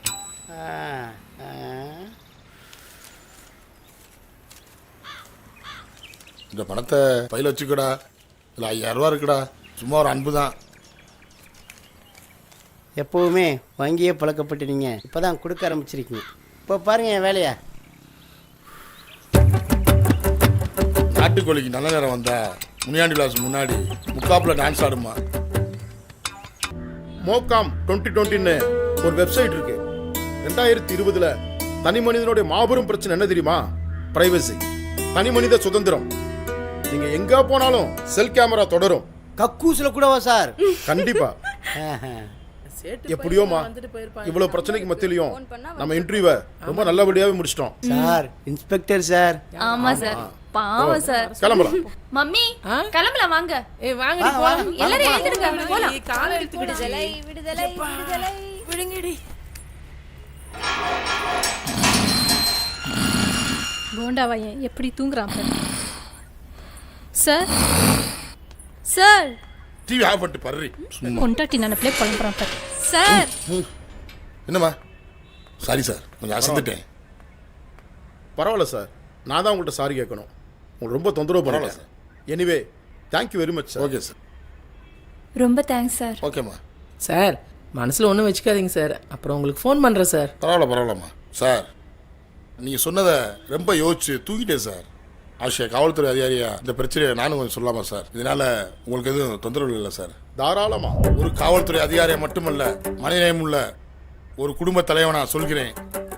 இந்த பணத்தை பையில வச்சுக்கடா. இதில் 5000 ரூபா இருக்குடா. சும்மா ஒரு அன்பு தான். எப்போவுமே வங்கியே பழக்கப்பட்டு நீங்கள் இப்போ தான் கொடுக்க ஆரம்பிச்சிருக்கீங்க. இப்போ பாருங்கள் என் வேலையா. நாட்டுக்கோழிக்கு நல்ல நேரம் வந்தா முனியாண்டி கிளாஸ் முன்னாடி முக்காப்புல டான்ஸ் ஆடுமா. மோகாம் 2020ன்னு ஒரு வெப்சைட் இருக்கு. 2020ல் தனி மனிதனுடைய மாபெரும் பிரச்சனை என்ன தெரியுமா? பிரைவசி, தனி மனித சுதந்திரம். நீங்க எங்க போனாலும் செல் கேமரா தொடரும். கக்கூசில் கூடவா சார்? கண்டிப்பா. எப்படியோமா இவ்வளவு பிரச்சனைக்கு மத்தியிலையும் நம்ம இன்டர்வியூவை ரொம்ப நல்லபடியாவே முடிச்சிட்டோம். Sir inspector sir. ஆமா சார், பாவம் சார். கிளம்பலாம். மம்மி கிளம்பலாம் வாங்க. வாங்க எல்லாரும் எழுந்திருங்க போலாம். காலை எடுத்து விடுதலை விடுதலை விடுதலை. விடுங்கடி. போண்டாவையன் எப்படி தூங்குறான் பாரு. சார் சார் டிவி ஆஃப் பண்ணிட்டு பர்றி. கொண்டாட்டி நினைப்பிலே புலம்புறான் பாரு. சார் என்னம்மா? சாரி சார், கொஞ்சம் அசந்துட்டேன். பரவாயில்ல சார், நான் தான் உங்கள்கிட்ட சாரி கேட்கணும். உங்களுக்கு ரொம்ப தொந்தரவு பண்ணல sir. Anyway thank you very much sir. Okay sir. ரொம்ப தேங்க்ஸ் சார். ஓகேம்மா. சார் மனசில் ஒன்றும் வச்சுக்காதீங்க சார், அப்புறம் உங்களுக்கு ஃபோன் பண்ணுறேன் சார். பரவாயில்லம்மா. சார் நீங்கள் சொன்னதை ரொம்ப யோசிச்சு தூக்கிட்டேன் சார். ஆஷியா காவல்துறை அதிகாரியா இந்த பிரச்சனையை நானும் கொஞ்சம் சொல்லாமா சார்? இதனால உங்களுக்கு எதுவும் தொந்தரவு இல்லை சார்? தாராளமா. ஒரு காவல்துறை அதிகாரியை மட்டுமல்ல, மனிதநேயம் உள்ள ஒரு குடும்ப தலைவனா சொல்கிறேன்.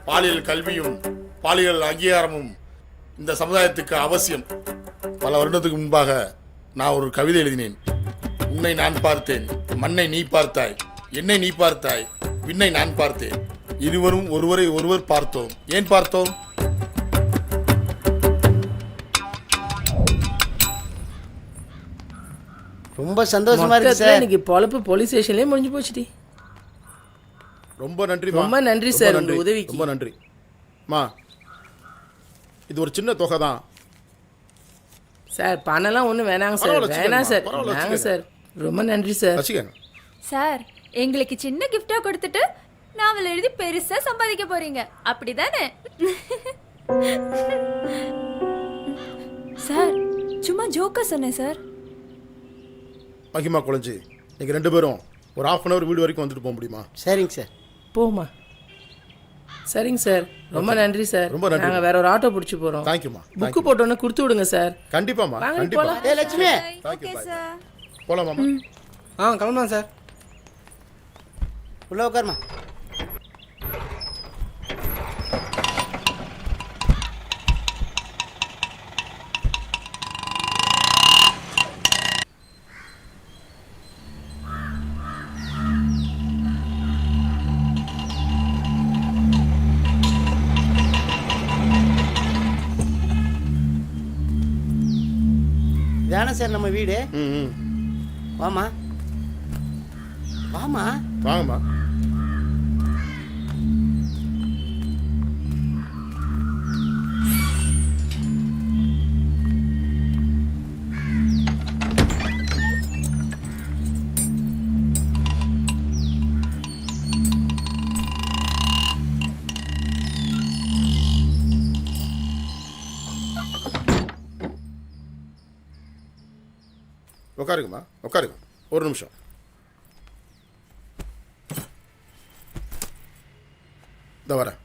பாலியல் கல்வியும் பாலியல் அங்கீகாரமும் இந்த சமுதாயத்துக்கு அவசியம். பல வருடத்துக்கு முன்பாக நான் ஒரு கவிதை எழுதினேன். உன்னை நான் பார்த்தேன், மண்ணை நீ பார்த்தாய், என்னை நீ பார்த்தாய், விண்ணை நான் பார்த்தேன், இருவரும் ஒருவரை ஒருவர் பார்த்தோம். ஏன் பார்த்தோம்? ரொம்ப சந்தோஷமா இருக்கு மொத்தத்துல சார். இன்னைக்கு பொழப்பு போலீஸ் ஸ்டேஷன்லயே முடிஞ்சு போச்சுடி. ரொம்ப நன்றி. ரொம்ப நன்றி சார் உங்க உதவிக்கு. ரொம்ப நன்றி மா. இது ஒரு சின்ன தொகை தான் சார். பணம்லாம் ஒன்றும் வேணாங்க சார். வேணாம் சார். வேணாங்க சார். ரொம்ப நன்றி சார். வச்சுக்கங்க சார் எங்களுக்கு சின்ன கிஃப்டா கொடுத்துட்டு நாவல் எழுதி பெருசா சம்பாதிக்க போறீங்க அப்படிதானே? சார் சும்மா ஜோக்கா சொன்னேன் சார். மகிமா குழஞ்சி நீங்கள் 2 பேரும் ஒரு 1/2 hour வீடு வரைக்கும் வந்துட்டு போக முடியுமா? சரிங்க சார். போமா. சரிங்க சார். ரொம்ப நன்றி சார். ரொம்ப நன்றி. நாங்கள் வேற ஒரு ஆட்டோ பிடிச்சி போகிறோம். தேங்க்யூமா. புக்கு போட்டோன்னு கொடுத்து விடுங்க சார். கண்டிப்பாம்மா. வாங்க கண்டிப்பா. போலாம். ஏ லட்சுமி தேங்க்யூ பாய். போலாமாம்மா? கிளம்பலாம் சார். உள்ள உட்காருமா. இதானே சார் நம்ம வீடு. வாமா வாமா. வாங்கம்மா. உட்காருங்கம்மா உட்காருங்க. ஒரு நிமிஷம். இந்த வரேன்.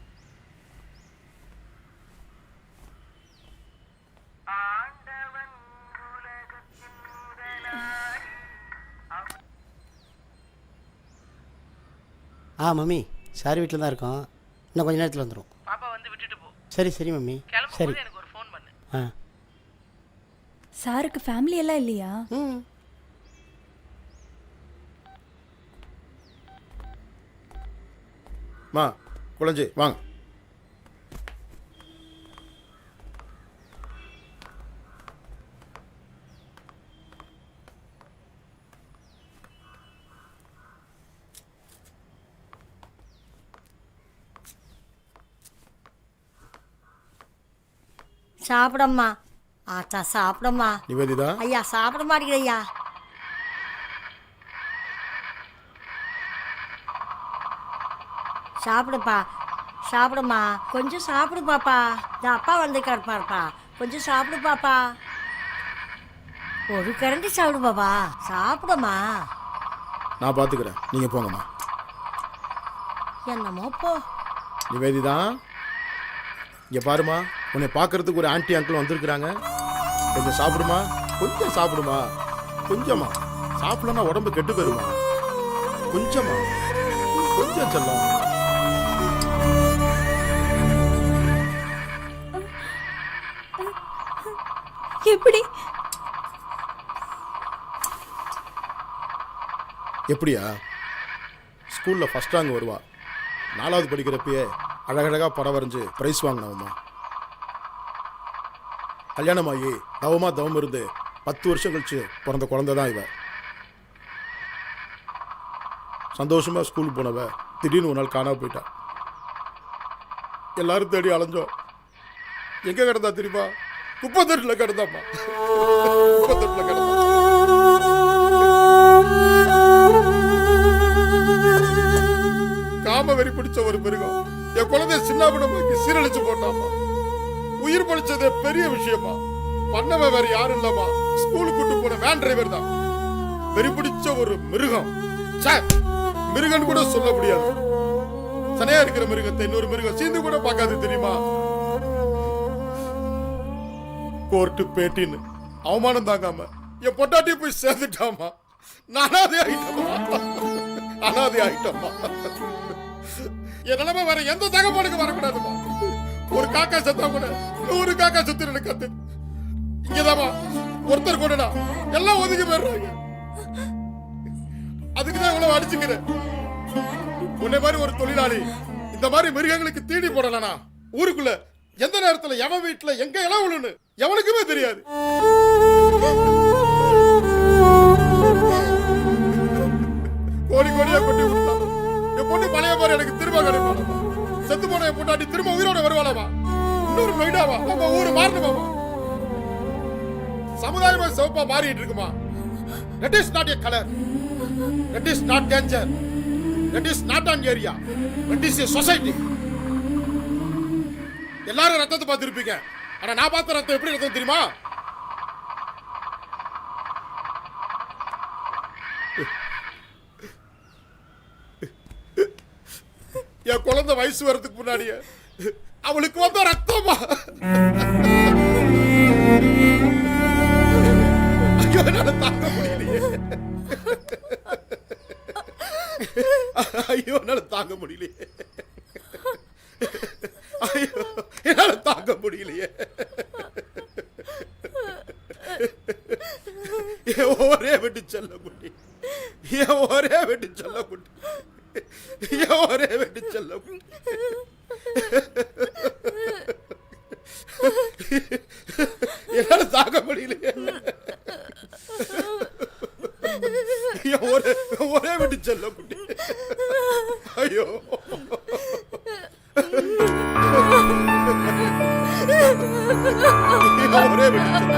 மம்மி சார் வீட்டில் தான் இருக்கோம். இன்னும் கொஞ்ச நேரத்தில் வந்துடும். பாப்பா வந்து விட்டுட்டு போ. சரி சரி மம்மி. சரி. எனக்கு ஒரு ஃபோன் பண்ணு. சாருக்கு ஃபேமிலி எல்லாம் இல்லையா? மா குழஞ்சி வாங்க. சாப்பிடம்மா. ஆச்சா சாப்பிடம்மா. நிவேதிதா. ஐயா சாப்பிட மாட்டேங்கிற ஐயா. சாப்பிடுப்பா சாப்பிடுமா. கொஞ்சம் சாப்பிடு பாப்பா. இந்த அப்பா வந்திருக்காரு பாருப்பா. கொஞ்சம் சாப்பிடு பாப்பா. ஒரு கரண்டி சாப்பிடு பாப்பா. சாப்பிடுமா. நான் பார்த்துக்கிறேன். நீங்கள் போங்கம்மா. என்னமோ போ. நிவேதிதா இங்கே பாருமா. உன்னை பார்க்கறதுக்கு ஒரு ஆன்ட்டி அங்கிள் வந்திருக்கிறாங்க. கொஞ்சம் சாப்பிடுமா. கொஞ்சம் சாப்பிடுமா. கொஞ்சமா சாப்பிடலன்னா உடம்பு கெட்டு போயிருமா. கொஞ்சமா கொஞ்சம் செல்லம். எப்படி எப்படியா? ஸ்கூலில் ஃபஸ்ட் ரேங்க் வருவா. 4வது படிக்கிறப்பயே அழகழகாக படம் வரைஞ்சு ப்ரைஸ் வாங்கினவம்மா. கல்யாணமாகி தவம் இருந்து 10 வருஷம் கழிச்சு பிறந்த குழந்தை தான் இவ. சந்தோஷமாக ஸ்கூலுக்கு போனவ திடீர்னு ஒரு நாள் காணாம போயிட்டா. எல்லாரும் தேடி அலைஞ்சோம். எங்கே கிடந்தா தெரியுமா? குப்பத்தொட்டில் கிடந்தாம்மா. குப்பத்தொட்டில் கிடந்தா. காம வெறி பிடிச்ச ஒரு மிருகம் என் குழந்தைய சின்ன பின்னமாக்கி சீரழிச்சு போட்டாமா. உயிர் பழிச்சதே பெரிய விஷயமா. பண்ணவ வேற யாரும் இல்லம்மா. ஸ்கூலுக்கு கூட்டு போன வேன் டிரைவர் தான். வெறி பிடிச்ச ஒரு மிருகம். மிருகன் கூட சொல்ல முடியாது. சனையா இருக்கிற மிருகத்தை இன்னொரு மிருகம் சீந்து கூட பார்க்காது தெரியுமா? கோர்ட்டு பேட்டின்னு அவமானம் தாங்காம என் பொட்டாட்டியை போய் சேர்ந்துட்டாமா. அனாதை ஆயிட்டோமா. என் நிலைமை வேற எந்த தகவலுக்கு வரக்கூடாதுமா. ஒரு காக்கா செத்தா கூட 100 காக்கா செத்து கத்து. இங்கதாமா ஒருத்தர் கொண்டுடா எல்லாம் ஒதுக்கி போயிடுறாங்க. அதுக்குதான் இவ்வளவு அடிச்சுக்கிறேன். உன்னை மாதிரி ஒரு தொழிலாளி இந்த மாதிரி மிருகங்களுக்கு தீனி போடலனா ஊருக்குள்ள எந்த நேரத்துல எவன் வீட்டுல எங்க இளவுன்னு எவனுக்குமே தெரியாது. கோடி கோடியா கொட்டி கொடுத்தாலும் என் பொண்ணு பழைய மாதிரி எனக்கு திரும்ப கிடைப்பாளா? செத்து போன என் பொண்டாட்டி திரும்ப உயிரோட வருவாளாமா? இன்னொரு நொய்டாவா? நம்ம ஊரு மாறணுமாமா? சமுதாயமா சிவப்பா மாறிட்டு இருக்குமா? That is not a color. That is not danger. That is not an area. That is a society. எல்லாரும் ரத்தத்தை பார்த்திருப்பீங்க. ஆனா நான் பார்த்த ரத்தம் எப்படி ரத்தம் தெரியுமா? என் குழந்தை வயசு வரதுக்கு முன்னாடியே அவளுக்கு வந்த ரத்தமா? ஐயோ, என்னால தாங்க முடியலையே. ஐயோ, என்னால தாங்க முடியலையே. ஐயோ, என்னால தாங்க முடியலையே. என் ஒரே விட்டு செல்ல குட்டி, என் ஒரே விட்டு செல்ல குட்டி, என் ஒரே விட்டு செல்ல குட்டி. என்னால தாங்க முடியலையே. ஒரே விட்டு செல்ல குட்டி. ஐயோ, ஒரே விட்டு செல்ல.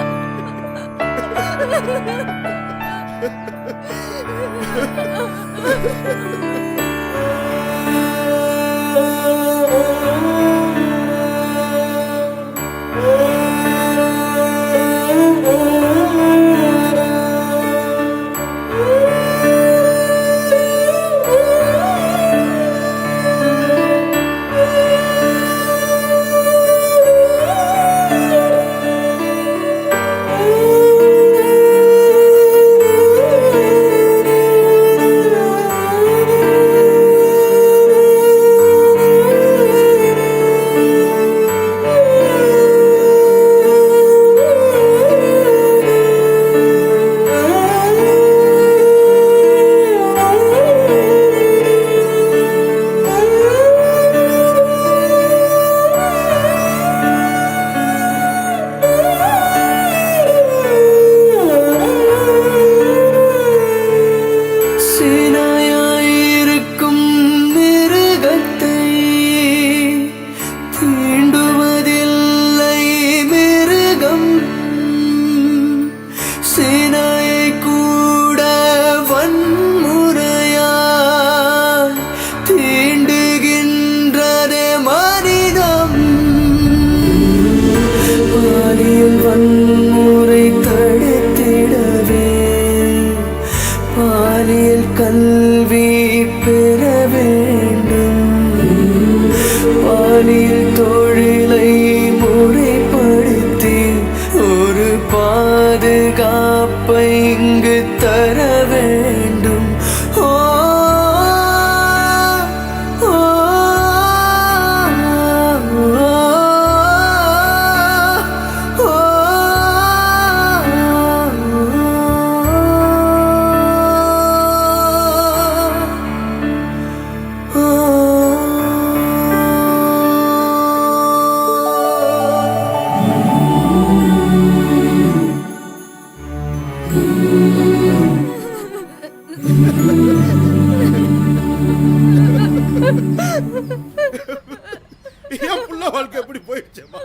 என் புள்ள வாழ்க்கை எப்படி போயிடுச்சேம்மா?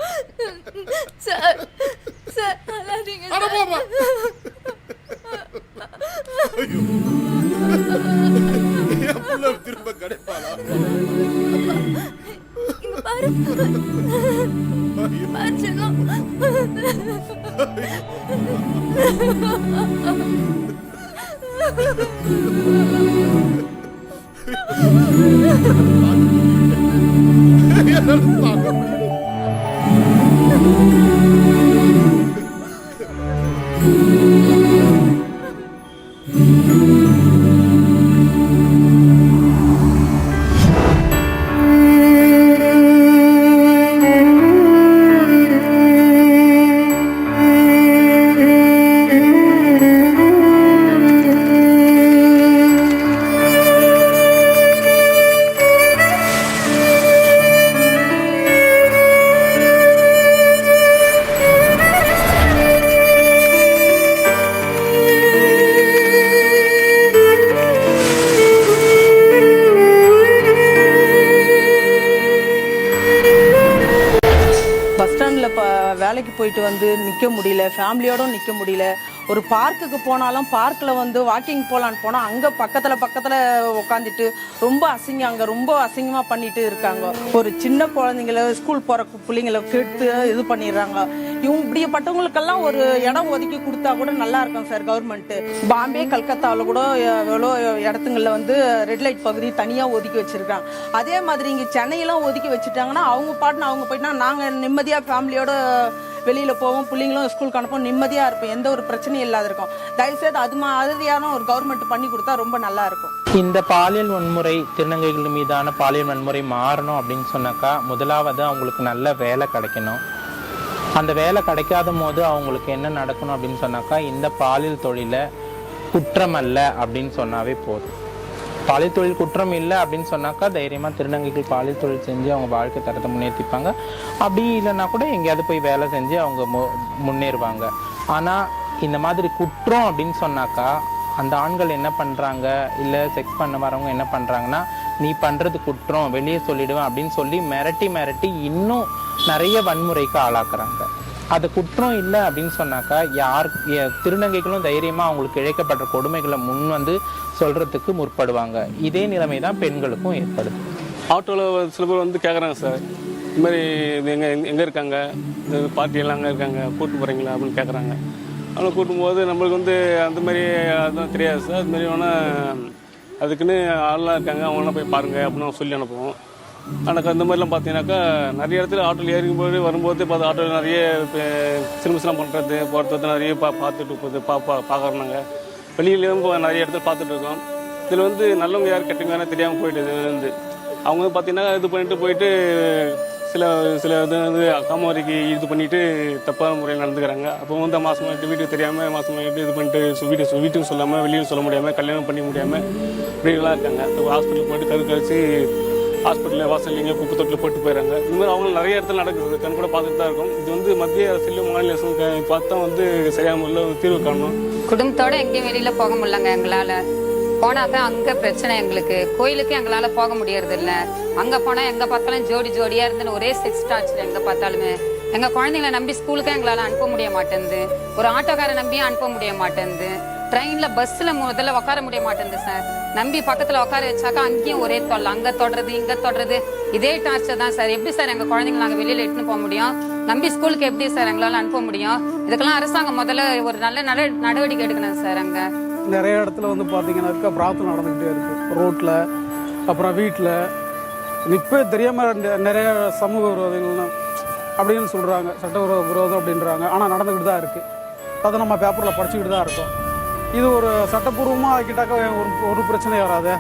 சார் சார் அழாதீங்க அட போமா. ஐயோ, என் புள்ள திரும்ப கிடைப்பாளா? இங்க பாரு பாரு செல்லம். போயிட்டு வந்து நிற்க முடியல, ஃபேமிலியோடும் நிற்க முடியல. ஒரு பார்க்குக்கு போனாலும் பார்க்கில் வந்து வாக்கிங் போகலான்னு போனால் அங்கே பக்கத்தில் உட்காந்துட்டு ரொம்ப அங்கே ரொம்ப அசிங்கமாக பண்ணிட்டு இருக்காங்க. ஒரு சின்ன குழந்தைங்கள ஸ்கூல் போகிற பிள்ளைங்கள கெடுத்து இது பண்ணிடுறாங்க. இப்படிப்பட்டவங்களுக்கெல்லாம் ஒரு இடம் ஒதுக்கி கொடுத்தா கூட நல்லா இருக்கும் சார் கவர்மெண்ட்டு. பாம்பே கல்கத்தாவில் கூட எவ்வளோ இடத்துங்களில் வந்து ரெட் லைட் பகுதி தனியாக ஒதுக்கி வச்சுருக்காங்க. அதே மாதிரி இங்கே சென்னையெல்லாம் ஒதுக்கி வச்சுட்டாங்கன்னா அவங்க பாட்டுன்னு அவங்க போயிட்டா நாங்கள் நிம்மதியாக ஃபேமிலியோட வெளியில் போவோம், பிள்ளைங்களும் ஸ்கூலுக்கு அனுப்போம், நிம்மதியாக இருப்போம், எந்த ஒரு பிரச்சனையும் இல்லாத இருக்கும். தயவுசெய்து அது மாதிரியான ஒரு கவர்மெண்ட் பண்ணி கொடுத்தா ரொம்ப நல்லா இருக்கும். இந்த பாலியல் வன்முறை, திருநங்கைகள் மீதான பாலியல் வன்முறை மாறணும் அப்படின்னு சொன்னாக்கா முதலாவது அவங்களுக்கு நல்ல வேலை கிடைக்கணும். அந்த வேலை கிடைக்காத போது அவங்களுக்கு என்ன நடக்கணும் அப்படின்னு சொன்னாக்கா இந்த பாலியல் தொழிலை குற்றம் அல்ல அப்படின்னு சொன்னாவே போதும். பாலியல் தொழில் குற்றம் இல்லை அப்படின்னு சொன்னாக்கா தைரியமாக திருநங்கைகள் பாலியல் தொழில் செஞ்சு அவங்க வாழ்க்கை தரத்தை முன்னேற்றிப்பாங்க. அப்படி இல்லைன்னா கூட எங்கேயாவது போய் வேலை செஞ்சு அவங்க முன்னேறுவாங்க. ஆனால் இந்த மாதிரி குற்றம் அப்படின்னு சொன்னாக்கா அந்த ஆண்கள் என்ன பண்ணுறாங்க, இல்லை செக்ஸ் பண்ண வரவங்க என்ன பண்ணுறாங்கன்னா நீ பண்ணுறது குற்றம், வெளியே சொல்லிடுவேன் அப்படின்னு சொல்லி மிரட்டி இன்னும் நிறைய வன்முறைக்கு ஆளாக்குறாங்க. அது குற்றம் இல்லை அப்படின்னு சொன்னாக்கா திருநங்கைகளும் தைரியமாக அவங்களுக்கு இழைக்கப்பட்ட கொடுமைகளை முன் வந்து சொல்கிறதுக்கு முற்படுவாங்க. இதே நிலைமை தான் பெண்களுக்கும் ஏற்படுது. ஆட்டோவில் சில பேர் வந்து கேட்குறாங்க சார், இது மாதிரி எங்கே இருக்காங்க, இந்த பார்ட்டியெல்லாம் அங்கே இருக்காங்க, கூப்பிட்டு போகிறீங்களா அப்படின்னு கேட்குறாங்க. அவங்கள கூட்டும்போது நம்மளுக்கு வந்து அந்த மாதிரி அதுதான் தெரியாது சார். அது மாதிரி வேணால் அதுக்குன்னு ஆள்லாம் இருக்காங்க, அவங்களாம் போய் பாருங்கள் அப்படின்னு சொல்லி அனுப்புவோம். ஆனால் அந்த மாதிரிலாம் பார்த்தீங்கன்னாக்கா நிறைய இடத்துல ஆட்டோவில் ஏறிக்கும்போது வரும்போது பார்த்து ஆட்டோவில் நிறைய சிறுமிஸ்லாம் பண்ணுறது போகிறது நிறைய பார்த்துட்டு போகுது பார்க்குறாங்க. வெளியிலேயும் நிறைய இடத்துல பார்த்துட்டு இருக்கோம். இதில் வந்து நல்லவங்க யார் கெட்டவங்க தெரியாமல் போயிட்டு வந்து அவங்க வந்து பார்த்தீங்கன்னா இது பண்ணிட்டு போயிட்டு சில இது வந்து காமவரிக்கு இது பண்ணிட்டு தப்பான முறையில் நடந்துக்கிறாங்க. அப்போ வந்து மாதமாகிட்டு வீட்டுக்கு தெரியாமல் மாதமாகிட்டு இது பண்ணிட்டு வீட்டுக்கு சொல்லாமல் வெளியும் சொல்ல முடியாமல் கல்யாணம் பண்ணி முடியாமல் இப்படிலாம் இருக்காங்க. ஹாஸ்பிட்டலுக்கு போய்ட்டு கருக்கழிச்சு ஹாஸ்பிட்டலில் வாசல் இங்கே குப்பை தொட்டில் போட்டு போயிடறாங்க. இந்த மாதிரி அவங்களும் நிறைய இடத்துல நடக்குது, கண் கூட பார்த்துட்டு தான் இருக்கும். இது வந்து மத்திய அரசியலும் மாநில அரசும் பார்த்தா வந்து சரியான முறையில் தீர்வு காணணும். குடும்பத்தோடு எங்கேயும் வெளியில் போக முடியலங்க எங்களால். போனாக்கா அங்கே பிரச்சனை எங்களுக்கு. கோயிலுக்கு எங்களால் போக முடியறது இல்லை. அங்கே போனால் எங்கே பார்த்தாலும் ஜோடியாக இருந்துன்னு ஒரே செக்ஸ் டார்ச்சர் எங்கே பார்த்தாலுமே. எங்கள் குழந்தைங்களை நம்பி ஸ்கூலுக்கு எங்களால் அனுப்ப முடிய மாட்டேங்குது. ஒரு ஆட்டோக்காரை நம்பியும் அனுப்ப முடிய மாட்டேங்குது. ட்ரெயினில் பஸ்ஸில் முதல்ல உட்கார முடிய மாட்டேங்குது சார். நம்பி பக்கத்தில் உட்கார வச்சாக்கா அங்கேயும் ஒரே தொல்லை, அங்கே தொடுறது இங்கே தொடுறது, இதே டார்ச்சர் தான் சார். எப்படி சார் எங்கள் குழந்தைங்களை நாங்கள் வெளியில் இட்டுன்னு போக முடியும்? நம்பி ஸ்கூலுக்கு எப்படி சார் எங்களால் அனுப்ப முடியும்? இதுக்கெல்லாம் அரசாங்கம் முதல்ல ஒரு நல்ல நடவடிக்கை எடுக்கணும் சார். அங்கே நிறைய இடத்துல வந்து பார்த்தீங்கன்னாக்கா பிரார்த்தனை நடந்துக்கிட்டே இருக்குது, ரோட்டில், அப்புறம் வீட்டில். இப்போ தெரியாமல் நிறைய சமூக விரோதங்கள் அப்படின்னு சொல்கிறாங்க, சட்டவிரோத விரோதம் அப்படின்றாங்க. ஆனால் நடந்துக்கிட்டு தான் இருக்குது. அதை நம்ம பேப்பரில் படிச்சுக்கிட்டு தான் இருக்கோம். இது ஒரு சட்டப்பூர்வமாக ஆக்கிட்டாக்கா ஒரு பிரச்சனையும் வராது.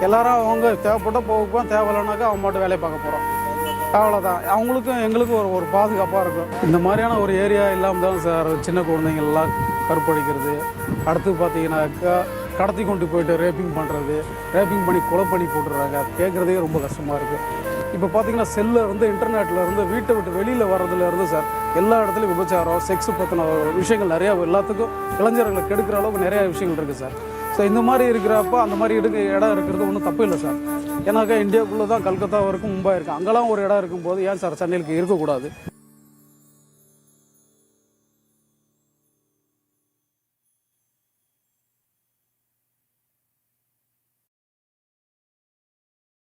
எல்லாரும் அவங்க தேவைப்பட்டால் போகும்போது, தேவையில்லைனாக்கா அவங்க மட்டும் வேலையை பார்க்க போகிறோம், அவ்வளோதான். அவங்களுக்கும் எங்களுக்கும் ஒரு பாதுகாப்பாக இருக்கும். இந்த மாதிரியான ஒரு ஏரியா இல்லாமல் தான் சார் சின்ன குழந்தைங்கள்லாம் கற்பழிக்கிறது. அடுத்து பார்த்தீங்கன்னாக்கா கடத்தி கொண்டு போயிட்டு ரேப்பிங் பண்ணுறது, ரேப்பிங் பண்ணி கொலை பண்ணி போட்டுடுறாங்க. கேட்குறதே ரொம்ப கஷ்டமாக இருக்குது. இப்போ பார்த்தீங்கன்னா செல்லில் இருந்து இன்டர்நெட்டில் இருந்து வீட்டை விட்டு வெளியில் வர்றதுலேருந்து சார் எல்லா இடத்துலையும் விபச்சாரம், செக்ஸ் பற்றின விஷயங்கள் நிறையா எல்லாத்துக்கும் இளைஞர்களை கெடுக்கிற அளவுக்கு நிறையா விஷயங்கள் இருக்குது சார். ஸோ இந்த மாதிரி இருக்கிறப்ப அந்த மாதிரி இடம் இருக்கிறது ஒன்றும் தப்பு இல்லை சார். ஏன்னாக்கா இந்தியாவுக்குள்ளே தான் கல்கத்தா வரைக்கும் மும்பை இருக்குது. அங்கெல்லாம் ஒரு இடம் இருக்கும்போது ஏன் சார் சென்னைக்கு இருக்கக்கூடாது?